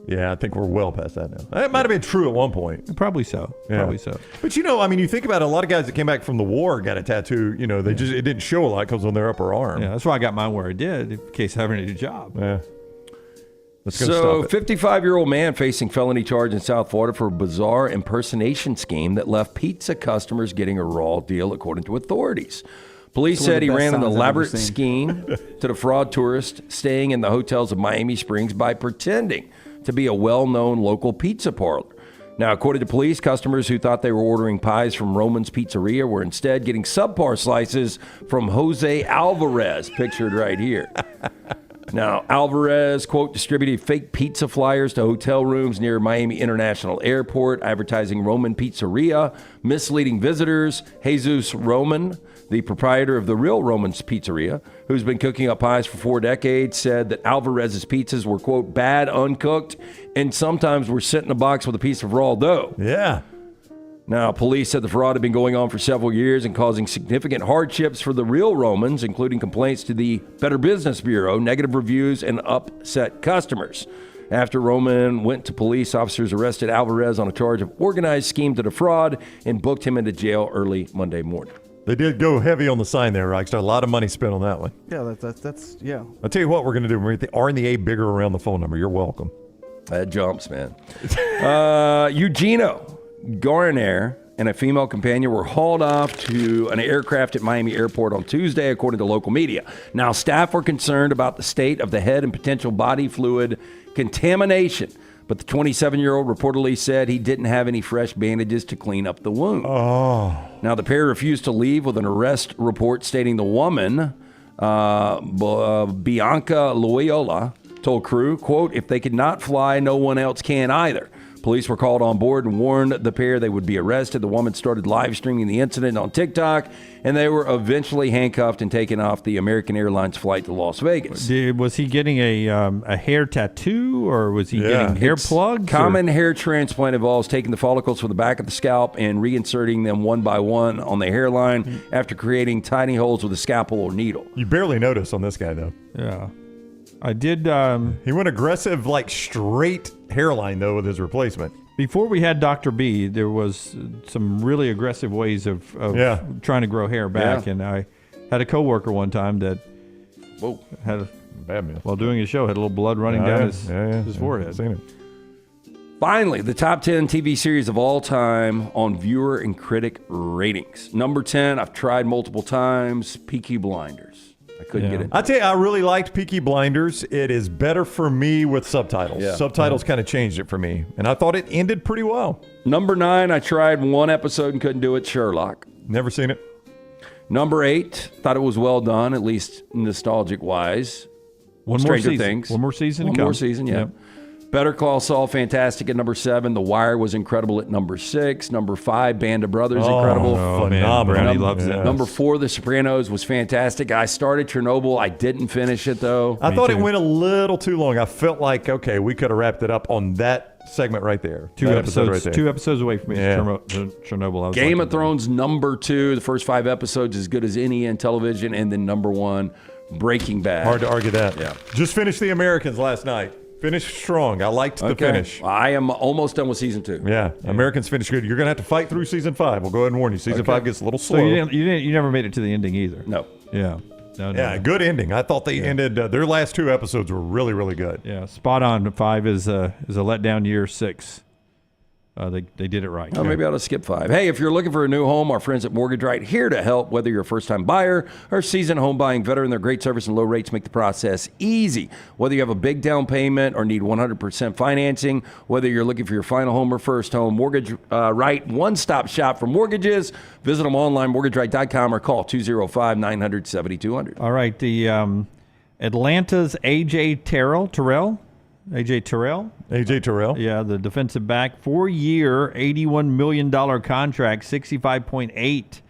Yeah, I think we're well past that now. That might have been true at one point.
Probably so.
Yeah.
Probably so.
But you think about it, a lot of guys that came back from the war got a tattoo. They just it didn't show a lot because on their upper arm.
Yeah, that's why I got mine where I did in case I ever need a job.
Yeah.
So, 55-year-old man facing felony charge in South Florida for a bizarre impersonation scheme that left pizza customers getting a raw deal, according to authorities. Police said he ran an elaborate scheme to defraud tourists staying in the hotels of Miami Springs by pretending to be a well-known local pizza parlor. Now, according to police, customers who thought they were ordering pies from Roman's Pizzeria were instead getting subpar slices from Jose Alvarez, pictured right here. Now, Alvarez, quote, distributed fake pizza flyers to hotel rooms near Miami International Airport, advertising Roman Pizzeria, misleading visitors. Jesus Roman, the proprietor of the real Roman's Pizzeria, who's been cooking up pies for 4 decades, said that Alvarez's pizzas were, quote, bad, uncooked, and sometimes were sent in a box with a piece of raw dough.
Yeah.
Now, police said the fraud had been going on for several years and causing significant hardships for the real Romans, including complaints to the Better Business Bureau, negative reviews, and upset customers. After Roman went to police, officers arrested Alvarez on a charge of organized scheme to defraud and booked him into jail early Monday morning.
They did go heavy on the sign there, Rockstar. A lot of money spent on that one.
Yeah, that's yeah.
I'll tell you what we're going to do. We're going to get the R and the A bigger around the phone number. You're welcome.
That jumps, man. Eugenio Garner and a female companion were hauled off to an aircraft at Miami Airport on Tuesday, according to local media. Now, staff were concerned about the state of the head and potential body fluid contamination, but the 27-year-old reportedly said he didn't have any fresh bandages to clean up the wound. Now, the pair refused to leave with an arrest report stating the woman, Bianca Loyola, told crew, quote, if they could not fly, no one else can either. Police were called on board and warned the pair they would be arrested. The woman started live streaming the incident on TikTok, and they were eventually handcuffed and taken off the American Airlines flight to Las Vegas.
Was he getting a hair tattoo, or was he getting hair plugs?
Common hair transplant involves taking the follicles from the back of the scalp and reinserting them one by one on the hairline after creating tiny holes with a scalpel or needle.
You barely notice on this guy, though.
Yeah. I did.
He went aggressive, like straight hairline, though, with his replacement.
Before we had Dr. B, there was some really aggressive ways of trying to grow hair back.
Yeah.
And I had a coworker one time that had while doing his show, had a little blood running down his forehead.
I've seen it.
Finally, the top 10 TV series of all time on viewer and critic ratings. Number 10, I've tried multiple times, Peaky Blinders. I couldn't get it.
I'll tell you, I really liked Peaky Blinders. It is better for me with subtitles.
Yeah.
Subtitles kind of changed it for me, and I thought it ended pretty well.
Number 9, I tried one episode and couldn't do it, Sherlock.
Never seen it.
Number 8, thought it was well done, at least nostalgic-wise. Stranger Things.
One more season to
One
come.
more season, yeah.
Yep.
Better Call Saul, fantastic at number 7. The Wire was incredible at number 6. Number 5, Band of Brothers, incredible.
Phenomenal.
Brownie loves it.
Number 4, The Sopranos was fantastic. I started Chernobyl. I didn't finish it, though.
I thought it went a little too long. I felt like, okay, we could have wrapped it up on that segment right there.
Two episodes away from me. Chernobyl. I was
Game of Thrones, number 2. The first 5 episodes as good as any in television. And then number 1, Breaking Bad.
Hard to argue that.
Yeah.
Just finished The Americans last night. Finished strong. I liked the finish.
I am almost done with season 2.
Yeah. Americans finished good. You're going to have to fight through season 5. We'll go ahead and warn you. Season 5 gets a little slow.
So you never made it to the ending either.
No.
Yeah. No.
Good ending. I thought they ended. Their last 2 episodes were really, really good.
Yeah. Spot on. 5 is a letdown year. 6. They did it right.
Oh, maybe I ought to skip 5. Hey, if you're looking for a new home, our friends at Mortgage Right here to help. Whether you're a first-time buyer or seasoned home buying veteran, their great service and low rates make the process easy. Whether you have a big down payment or need 100% financing, whether you're looking for your final home or first home, Mortgage Right, one-stop shop for mortgages. Visit them online, mortgageright.com, or call 205-900-7200.
All right, the Atlanta's AJ Terrell.
AJ Terrell.
Yeah, the defensive back, 4-year, $81 million contract, 65.8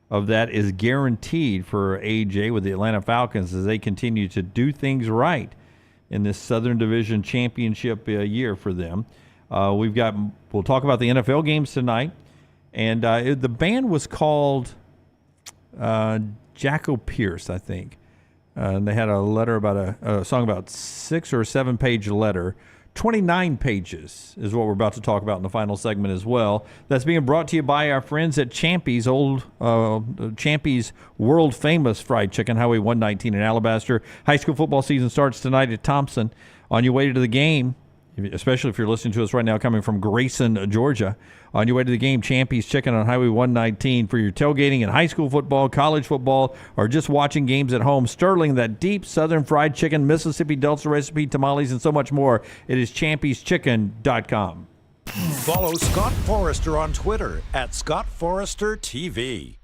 of that is guaranteed for AJ with the Atlanta Falcons as they continue to do things right in this Southern Division championship year for them. We'll talk about the NFL games tonight, and the band was called Jacko Pierce, I think. And they had a letter about a song about 6 or 7 page letter. 29 pages is what we're about to talk about in the final segment as well. That's being brought to you by our friends at Champy's, Champy's world famous fried chicken, Highway 119 in Alabaster. High school football season starts tonight at Thompson. On your way to the game, especially if you're listening to us right now coming from Grayson, Georgia, on your way to the game, Champy's Chicken on Highway 119 for your tailgating in high school football, college football, or just watching games at home. Sterling, that deep southern fried chicken, Mississippi Delta recipe, tamales, and so much more. It is champy'schicken.com.
Follow Scott Forrester on Twitter at scottforestertv.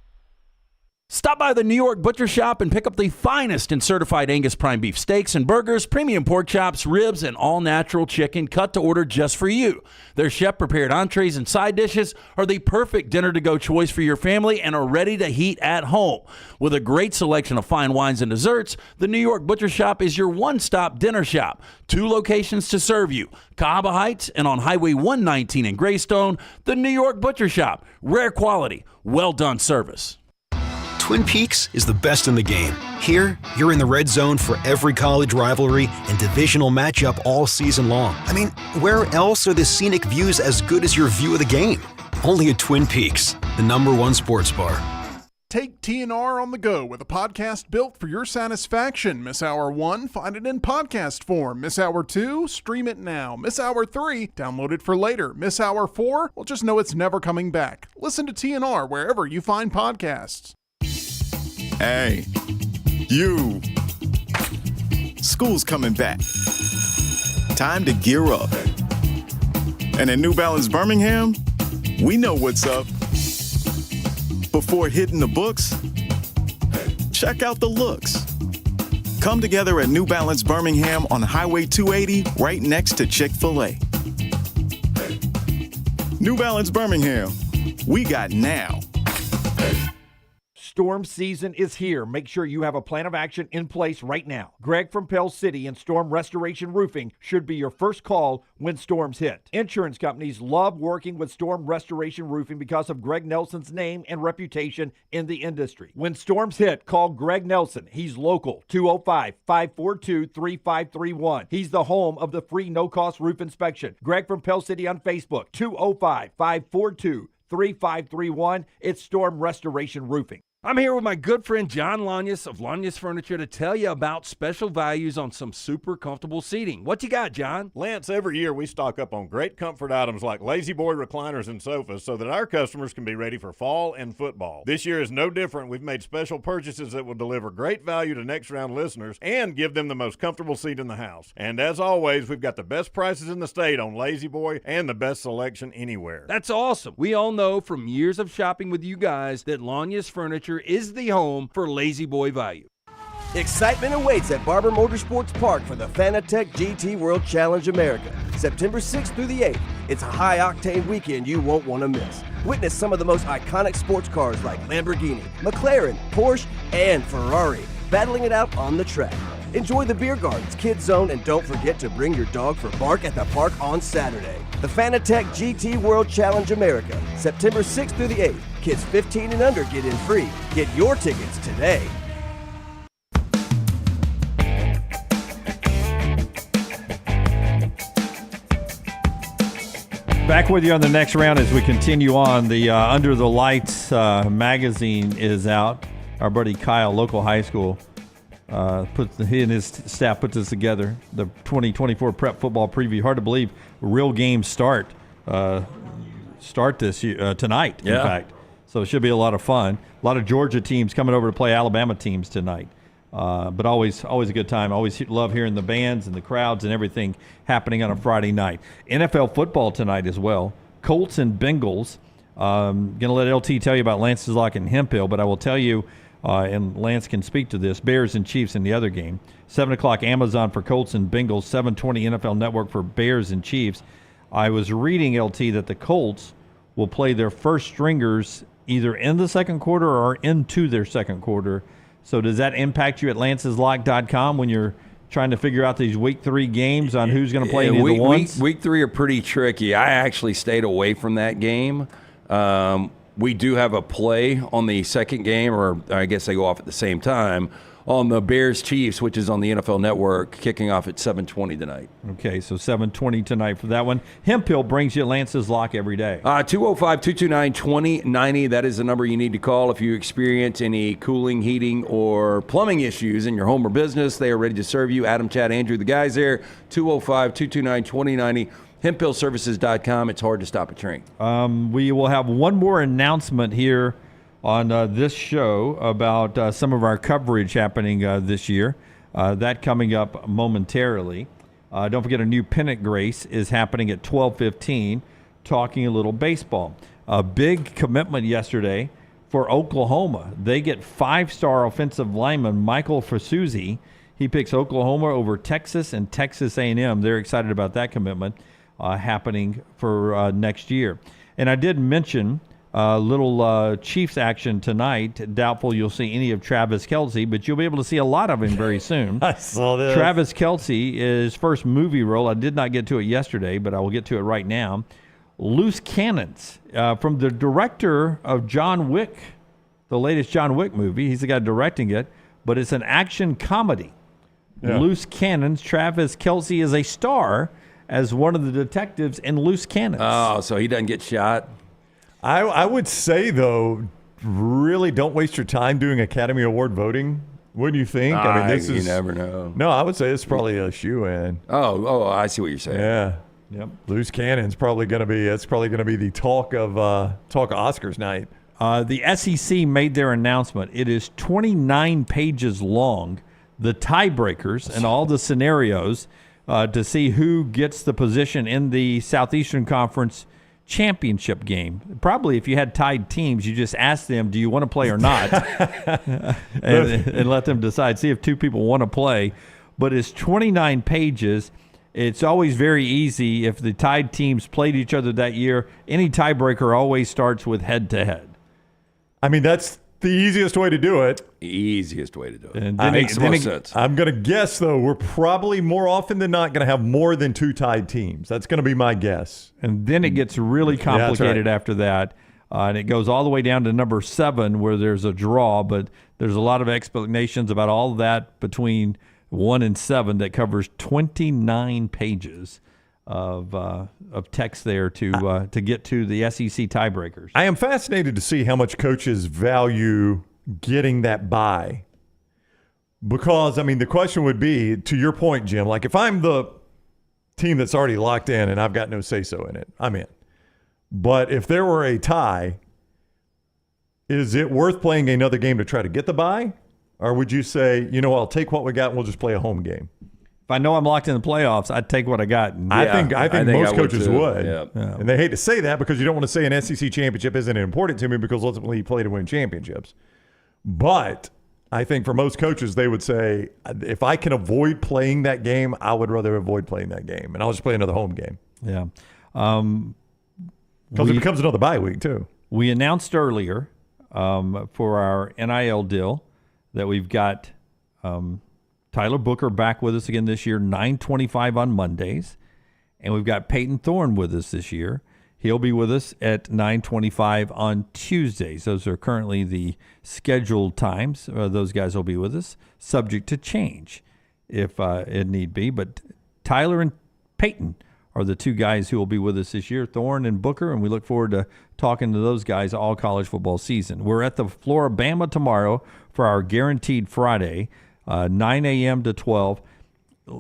Stop by the New York Butcher Shop and pick up the finest in certified Angus prime beef steaks and burgers, premium pork chops, ribs, and all-natural chicken cut to order just for you. Their chef-prepared entrees and side dishes are the perfect dinner-to-go choice for your family and are ready to heat at home. With a great selection of fine wines and desserts, the New York Butcher Shop is your one-stop dinner shop. 2 locations to serve you, Cahaba Heights and on Highway 119 in Greystone. The New York Butcher Shop. Rare quality, well-done service.
Twin Peaks is the best in the game. Here, you're in the red zone for every college rivalry and divisional matchup all season long. I mean, where else are the scenic views as good as your view of the game? Only at Twin Peaks, the #1 sports bar.
Take TNR on the go with a podcast built for your satisfaction. Miss Hour 1? Find it in podcast form. Miss Hour 2? Stream it now. Miss Hour 3? Download it for later. Miss Hour 4? Well, just know it's never coming back. Listen to TNR wherever you find podcasts.
Hey, you. School's coming back. Time to gear up. And at New Balance Birmingham, we know what's up. Before hitting the books, check out the looks. Come together at New Balance Birmingham on Highway 280, right next to Chick-fil-A. New Balance Birmingham, we got now.
Storm season is here. Make sure you have a plan of action in place right now. Greg from Pell City and Storm Restoration Roofing should be your first call when storms hit. Insurance companies love working with Storm Restoration Roofing because of Greg Nelson's name and reputation in the industry. When storms hit, call Greg Nelson. He's local, 205-542-3531. He's the home of the free no-cost roof inspection. Greg from Pell City on Facebook, 205-542-3531. It's Storm Restoration Roofing.
I'm here with my good friend Jon Lunceford of Lunceford Furniture to tell you about special values on some super comfortable seating. What you got, John?
Lance, every year we stock up on great comfort items like Lazy Boy recliners and sofas so that our customers can be ready for fall and football. This year is no different. We've made special purchases that will deliver great value to Next Round listeners and give them the most comfortable seat in the house. And as always, we've got the best prices in the state on Lazy Boy and the best selection anywhere.
That's awesome. We all know from years of shopping with you guys that Lunceford Furniture is the home for Lazy Boy value.
Excitement awaits at Barber Motorsports Park for the Fanatec GT World Challenge America, September 6th through the 8th. It's a high-octane weekend you won't want to miss. Witness some of the most iconic sports cars like Lamborghini, McLaren, Porsche, and Ferrari battling it out on the track. Enjoy the beer gardens, kids zone, and don't forget to bring your dog for bark at the park on Saturday. The Fanatec GT World Challenge America, September 6th through the 8th. Kids 15 and under get in free. Get your tickets today.
Back with you on the next round as we continue on. The Under the Lights magazine is out. Our buddy Kyle, local high school, he and his staff put this together. The 2024 Prep Football Preview. Hard to believe real games start this year, tonight, in fact. So it should be a lot of fun. A lot of Georgia teams coming over to play Alabama teams tonight. But always a good time. Always love hearing the bands and the crowds and everything happening on a Friday night. NFL football tonight as well. Colts and Bengals. Going to let LT tell you about Lance's Lock and Hemphill, but I will tell you, and Lance can speak to this, Bears and Chiefs in the other game. 7 o'clock Amazon for Colts and Bengals, 7:20 NFL Network for Bears and Chiefs. I was reading, LT, that the Colts will play their first stringers either in the second quarter or into their second quarter. So does that impact you at lanceslock.com when you're trying to figure out these week 3 games on who's going to play any of the ones?
Week 3 are pretty tricky. I actually stayed away from that game. We do have a play on the second game, or I guess they go off at the same time, on the Bears-Chiefs, which is on the NFL Network, kicking off at 7:20 tonight.
Okay, so 7:20 tonight for that one. Hemphill brings you Lance's Lock every day.
205-229-2090. That is the number you need to call if you experience any cooling, heating, or plumbing issues in your home or business. They are ready to serve you. Adam, Chad, Andrew, the guys there. 205-229-2090. HemphillServices.com. It's hard to stop a train.
We will have one more announcement here on this show about some of our coverage happening this year. That coming up momentarily. Don't forget, a new pennant grace is happening at 12:15, talking a little baseball. A big commitment yesterday for Oklahoma. They get 5-star offensive lineman Michael Fasuzi. He picks Oklahoma over Texas and Texas A&M. They're excited about that commitment happening for next year. And I did mention little Chiefs action tonight. Doubtful you'll see any of Travis Kelce, but you'll be able to see a lot of him very soon.
I saw this.
Travis Kelce, his first movie role. I did not get to it yesterday, but I will get to it right now. Loose Cannons, from the director of John Wick, the latest John Wick movie. He's the guy directing it, but it's an action comedy. Yeah. Loose Cannons. Travis Kelce is a star as one of the detectives in Loose Cannons.
Oh, so he doesn't get shot?
I would say, though, really don't waste your time doing Academy Award voting. Wouldn't you think?
You never know.
No, I would say it's probably a shoe-in.
Oh, I see what you're saying.
Yeah.
Yep.
Loose Cannon's probably going to be. It's probably going to be the talk of Oscars night.
The SEC made their announcement. It is 29 pages long. The tiebreakers and all the scenarios to see who gets the position in the Southeastern Conference championship game. Probably if you had tied teams, you just ask them, do you want to play or not? and let them decide. See if two people want to play. But it's 29 pages. It's always very easy if the tied teams played each other that year. Any tiebreaker always starts with head-to-head.
I mean, that's the easiest way to do it.
Easiest way to do it.
And
makes the most sense.
I'm going to guess, though, we're probably more often than not going to have more than 2 tied teams. That's going to be my guess.
And then it gets really complicated after that. And it goes all the way down to number 7 where there's a draw, but there's a lot of explanations about all of that between 1 and 7 that covers 29 pages of text there to get to the SEC tiebreakers.
I am fascinated to see how much coaches value getting that bye. Because, I mean, the question would be, to your point, Jim, like if I'm the team that's already locked in and I've got no say-so in it, I'm in. But if there were a tie, is it worth playing another game to try to get the bye? Or would you say, I'll take what we got and we'll just play a home game?
If I know I'm locked in the playoffs, I'd take what I got.
I think most coaches would.
Yeah.
And they hate to say that because you don't want to say an SEC championship isn't important to me because ultimately you play to win championships. But I think for most coaches, they would say, if I can avoid playing that game, I would rather avoid playing that game. And I'll just play another home game.
Yeah.
Because it becomes another bye week, too.
We announced earlier for our NIL deal that we've got Tyler Booker back with us again this year, 9:25 on Mondays. And we've got Peyton Thorne with us this year. He'll be with us at 9:25 on Tuesdays. Those are currently the scheduled times. Those guys will be with us, subject to change if it need be. But Tyler and Peyton are the 2 guys who will be with us this year, Thorne and Booker, and we look forward to talking to those guys all college football season. We're at the Floribama tomorrow for our Guaranteed Friday, 9 a.m. to 12.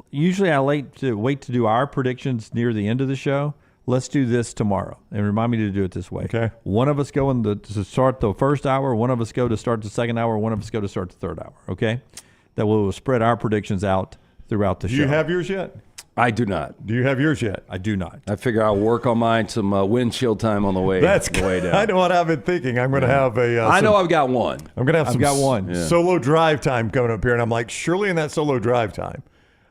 Usually I wait to do our predictions near the end of the show. Let's do this tomorrow, and remind me to do it this way.
Okay.
One of us go to start the first hour, one of us go to start the second hour, one of us go to start the third hour, okay? That will spread our predictions out throughout the show.
Do you have yours yet?
I do not.
Do you have yours yet?
I do not.
I figure I'll work on mine, some windshield time on the way, down.
I know what I've been thinking. I'm going to have a...
I know I've got one.
I'm going to have some
one.
Solo drive time coming up here, and I'm like, surely in that solo drive time,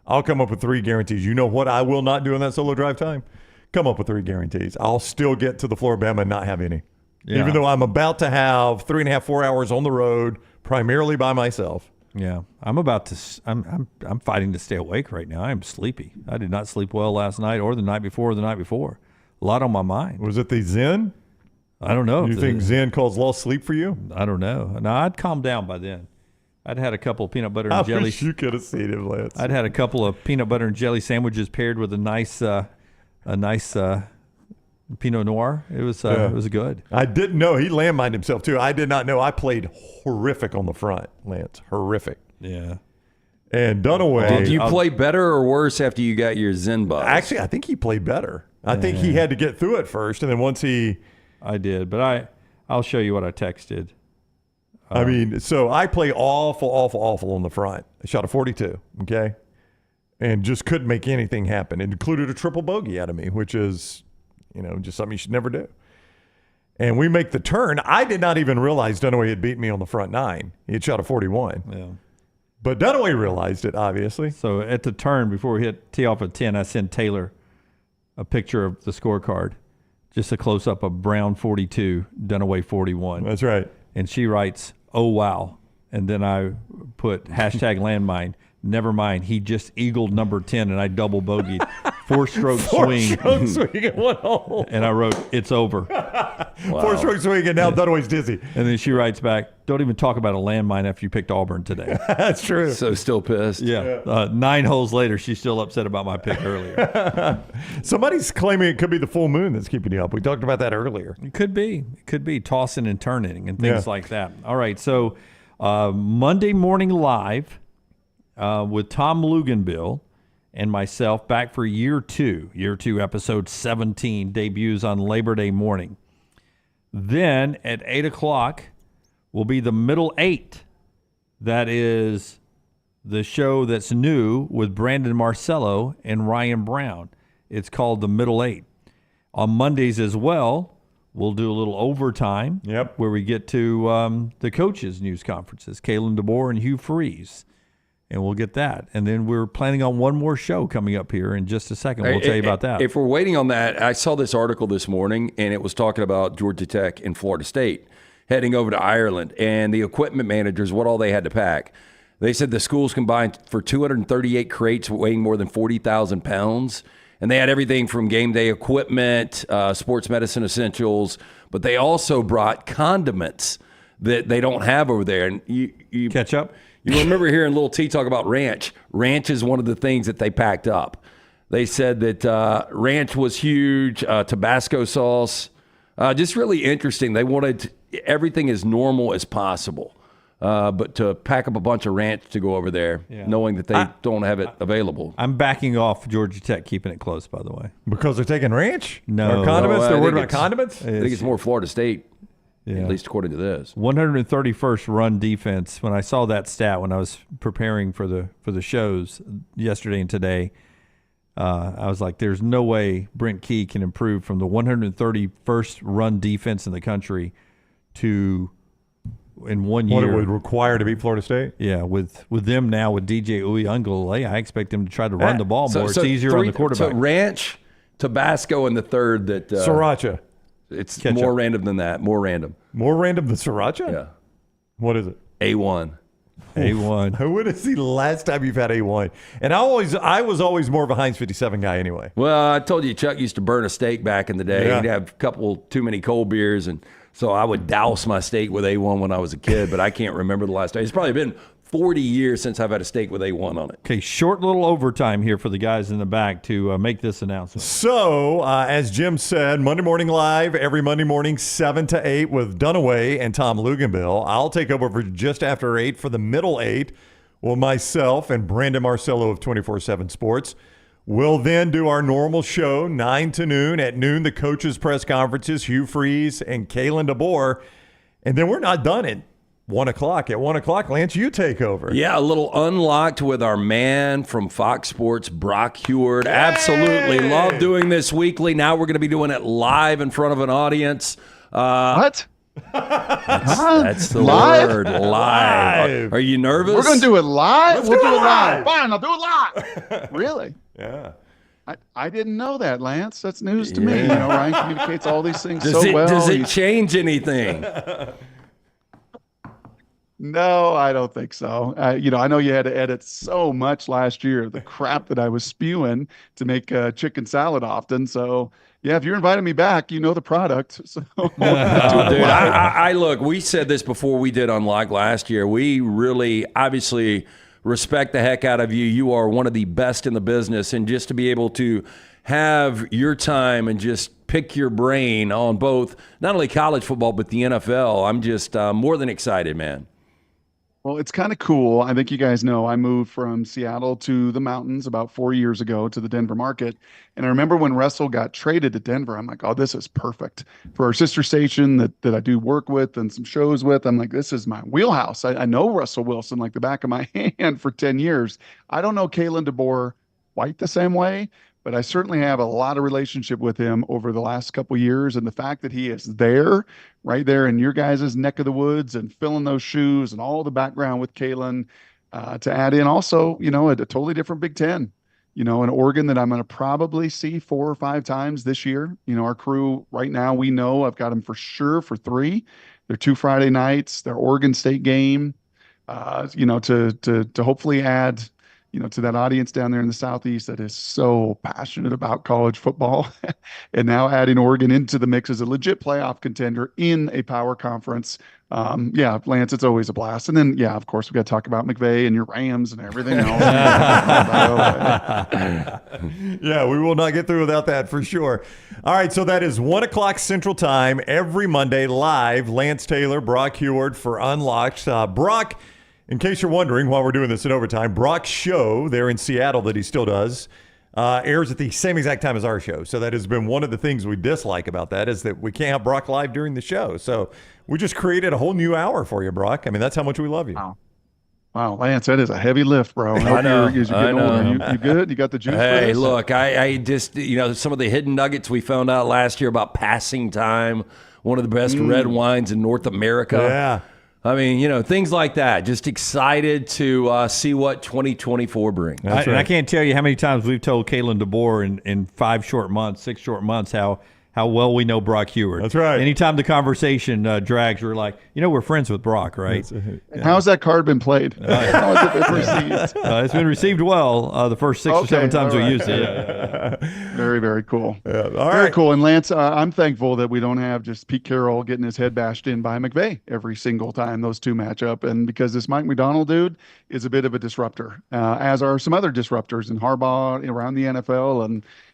I'll come up with 3 guarantees. You know what I will not do in that solo drive time? Come up with 3 guarantees. I'll still get to the Floribama and not have any. Yeah. Even though I'm about to have 3.5, 4 hours on the road, primarily by myself.
Yeah, I'm fighting to stay awake right now. I'm sleepy. I did not sleep well last night or the night before or the night before. A lot on my mind.
Was it the Zen?
I don't know.
You think Zen caused lost sleep for you?
I don't know. No, I'd calmed down by then. I'd had a couple of peanut butter and jelly.
I wish you could have seen him, Lance.
I'd had a couple of peanut butter and jelly sandwiches paired with a nice Pinot Noir. It was good.
I didn't know. He landmined himself, too. I did not know. I played horrific on the front, Lance. Horrific.
Yeah.
And Dunaway.
Did you play better or worse after you got your Zen buzz?
Actually, I think he played better. I think he had to get through it first, and then once he...
I did, but I'll show you what I texted.
I mean, so I play awful on the front. I shot a 42, okay? And just couldn't make anything happen. It included a triple bogey out of me, which is... just something you should never do. And we make the turn. I did not even realize Dunaway had beat me on the front 9. He had shot a 41.
Yeah.
But Dunaway realized it, obviously.
So at the turn, before we hit tee off at 10, I sent Taylor a picture of the scorecard, just a close-up of Brown 42, Dunaway 41.
That's right.
And she writes, "Oh, wow." And then I put hashtag landmine. Never mind. He just eagled number 10, and I double bogeyed. 4-stroke swing.
4-stroke swing at 1 hole.
And I wrote, it's over.
Wow. 4-stroke swing, and now Dunaway's dizzy.
And then she writes back, don't even talk about a landmine after you picked Auburn today.
That's true.
So still pissed.
Yeah. 9 holes later, she's still upset about my pick earlier.
Somebody's claiming it could be the full moon that's keeping you up. We talked about that earlier.
It could be. It could be tossing and turning and things like that. All right. So Monday Morning Live with Tom Luganbill and myself back for year 2. Year 2, episode 17 debuts on Labor Day morning. Then at 8 o'clock will be the Middle 8. That is the show that's new with Brandon Marcello and Ryan Brown. It's called the Middle 8. On Mondays as well, we'll do a little overtime where we get to the coaches' news conferences, Kalen DeBoer and Hugh Freeze. And we'll get that. And then we're planning on one more show coming up here in just a second. We'll tell you about that.
If we're waiting on that, I saw this article this morning, and it was talking about Georgia Tech and Florida State heading over to Ireland, and the equipment managers, what all they had to pack. They said the schools combined for 238 crates weighing more than 40,000 pounds, and they had everything from game day equipment, sports medicine essentials, but they also brought condiments that they don't have over there. And you
ketchup?
You remember hearing Little T talk about ranch. Ranch is one of the things that they packed up. They said that ranch was huge, Tabasco sauce. Just really interesting. They wanted everything as normal as possible, but to pack up a bunch of ranch to go over there, knowing that they don't have it available.
I'm backing off Georgia Tech, keeping it close, by the way.
Because they're taking ranch?
No.
Or condiments? They're worried about condiments?
I think it's more Florida State. Yeah. At least according to this.
131st run defense. When I saw that stat when I was preparing for the shows yesterday and today, I was like, there's no way Brent Key can improve from the 131st run defense in the country to in 1 year.
What it would require to beat Florida State?
Yeah, with them now with DJ Uiagalelei, I expect them to try to run the ball more. It's easier on the quarterback.
So ranch, Tabasco, and the third that
Sriracha.
It's
Ketchup.
more random than that. More random.
More random than sriracha?
Yeah.
What is it?
A1.
A1.
When is the last time you've had A1? And I was always more of a Heinz 57 guy anyway.
Well, I told you Chuck used to burn a steak back in the day.
Yeah.
He'd have a couple too many cold beers, and so I would douse my steak with A1 when I was a kid, but I can't remember the last time. It's probably been 40 years since I've had a steak with A1 on it.
Okay, short little overtime here for the guys in the back to make this announcement.
So, as Jim said, Monday Morning Live, every Monday morning, 7 to 8 with Dunaway and Tom Luganbill. I'll take over for just after 8 for the middle 8 with myself and Brandon Marcello of 24/7 Sports. We'll then do our normal show, 9 to noon. At noon, the coaches' press conferences, Hugh Freeze and Kalen DeBoer. And then we're not done at 1 o'clock. At 1 o'clock, Lance, you take over.
Yeah, a little Unlocked with our man from Fox Sports, Brock Heward. Absolutely love doing this weekly. Now we're going to be doing it live in front of an audience.
What?
That's the
Live?
word, live. Are you nervous?
We're going to do it live?
Let's
We'll
do
do
it
it live.
live.
Fine, I'll do it live. Really?
Yeah.
I didn't know that, Lance. That's news to me. You know, Ryan communicates all these things
Does
so well.
Does it change anything?
No, I don't think so. I know you had to edit so much last year, the crap that I was spewing to make chicken salad often. So, yeah, if you're inviting me back, you know the product. So,
Dude, I look, we said this before we did Unlock last year. We really, obviously, respect the heck out of you. You are one of the best in the business. And just to be able to have your time and just pick your brain on both, not only college football, but the NFL, I'm just more than excited, man.
Well, it's kind of cool. I think you guys know I moved from Seattle to the mountains about 4 years ago to the Denver market. And I remember when Russell got traded to Denver, I'm like, oh, this is perfect for our sister station that I do work with and some shows with. I'm like, this is my wheelhouse. I know Russell Wilson like the back of my hand for 10 years. I don't know Kalen DeBoer quite the same way, but I certainly have a lot of relationship with him over the last couple of years. And the fact that he is there, right there in your guys' neck of the woods and filling those shoes and all the background with Kalen, to add in also, a totally different Big Ten, an Oregon that I'm going to probably see 4 or 5 times this year. Our crew right now, we know I've got them for sure for 3. They're 2 Friday nights, their Oregon State game, to hopefully add to that audience down there in the Southeast that is so passionate about college football, and now adding Oregon into the mix as a legit playoff contender in a power conference. Lance, it's always a blast. And then, of course, we got to talk about McVay and your Rams and everything else.
Yeah, we will not get through without that for sure. All right, so that is 1 o'clock Central Time every Monday live. Lance Taylor, Brock Huard for Unlocked. Brock, in case you're wondering why we're doing this in overtime, Brock's show there in Seattle that he still does airs at the same exact time as our show. So that has been one of the things we dislike about that, is that we can't have Brock live during the show. So we just created a whole new hour for you, Brock. I mean, that's how much we love you.
Wow, Lance, that is a heavy lift, bro.
I know.
You good? You got the juice?
Hey,
for this?
look, I just, some of the hidden nuggets we found out last year about Passing Time, one of the best red wines in North America.
Yeah.
I mean, things like that. Just excited to see what 2024 brings.
And I can't tell you how many times we've told Kalen DeBoer in 6 short months how well we know Brock Huard.
That's right.
Anytime the conversation drags, we're like, we're friends with Brock, right?
How's that card been played? How has it been received?
It's been received well the first 6 or 7 times we used it.
Very, very cool.
All
Very
right.
cool. And Lance, I'm thankful that we don't have just Pete Carroll getting his head bashed in by McVay every single time those two match up. And because this Mike McDonald dude is a bit of a disruptor, as are some other disruptors in Harbaugh around the NFL.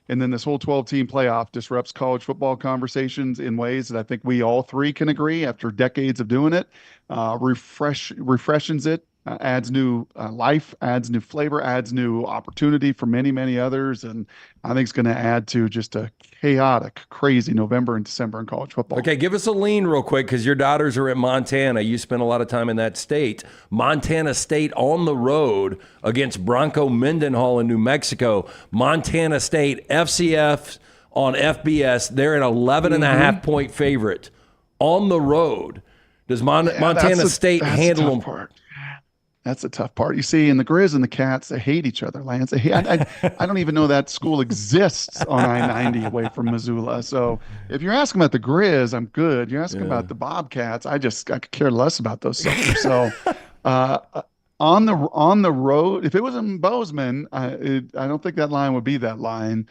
And then this whole 12-team playoff disrupts college football conversations in ways that I think we all three can agree after decades of doing it. Refreshes it, adds new life, adds new flavor, adds new opportunity for many, many others. And I think it's going to add to just a chaotic, crazy November and December in college football.
Okay, give us a lean real quick, because your daughters are at Montana. You spent a lot of time in that state. Montana State on the road against Bronco Mendenhall in New Mexico. Montana State, FCF on FBS. They're an 11.5-point favorite on the road. Does Montana State handle them?
That's the tough part. You see, and the Grizz and the Cats, they hate each other, Lance. I don't even know that school exists on I-90 away from Missoula. So if you're asking about the Grizz, I'm good. You're asking about the Bobcats, I could care less about those suckers. So on the road, if it was in Bozeman, I don't think that line would be that line.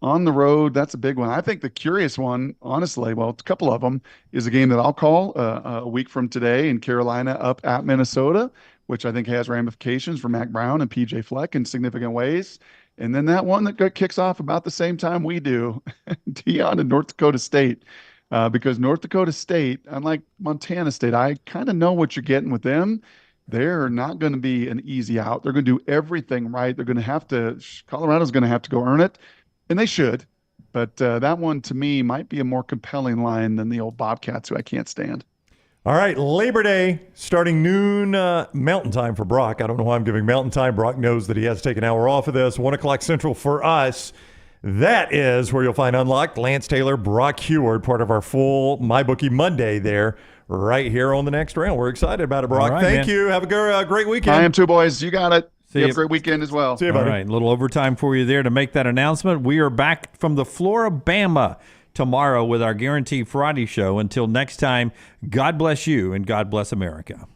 On the road, that's a big one. I think the curious one, honestly, well, a couple of them, is a game that I'll call a week from today in Carolina up at Minnesota, which I think has ramifications for Mac Brown and PJ Fleck in significant ways. And then that one that kicks off about the same time we do, Deion and North Dakota State. Because North Dakota State, unlike Montana State, I kind of know what you're getting with them. They're not going to be an easy out. They're going to do everything right. They're going to have to, Colorado's going to have to go earn it, and they should. But that one, to me, might be a more compelling line than the old Bobcats, who I can't stand.
All right, Labor Day starting noon Mountain Time for Brock. I don't know why I'm giving Mountain Time. Brock knows that he has to take an hour off of this. 1 o'clock Central for us. That is where you'll find Unlocked, Lance Taylor, Brock Huard, part of our full MyBookie Monday there, right here on the next round. We're excited about it, Brock.
All right,
Thank
man.
you. Have a great weekend.
I am too, boys. You got it.
See
You
you.
have a great weekend as well.
See you, buddy.
All right, a little overtime for you there to make that announcement. We are back from the Floribama tomorrow with our Guaranteed Friday show. Until next time, God bless you and God bless America.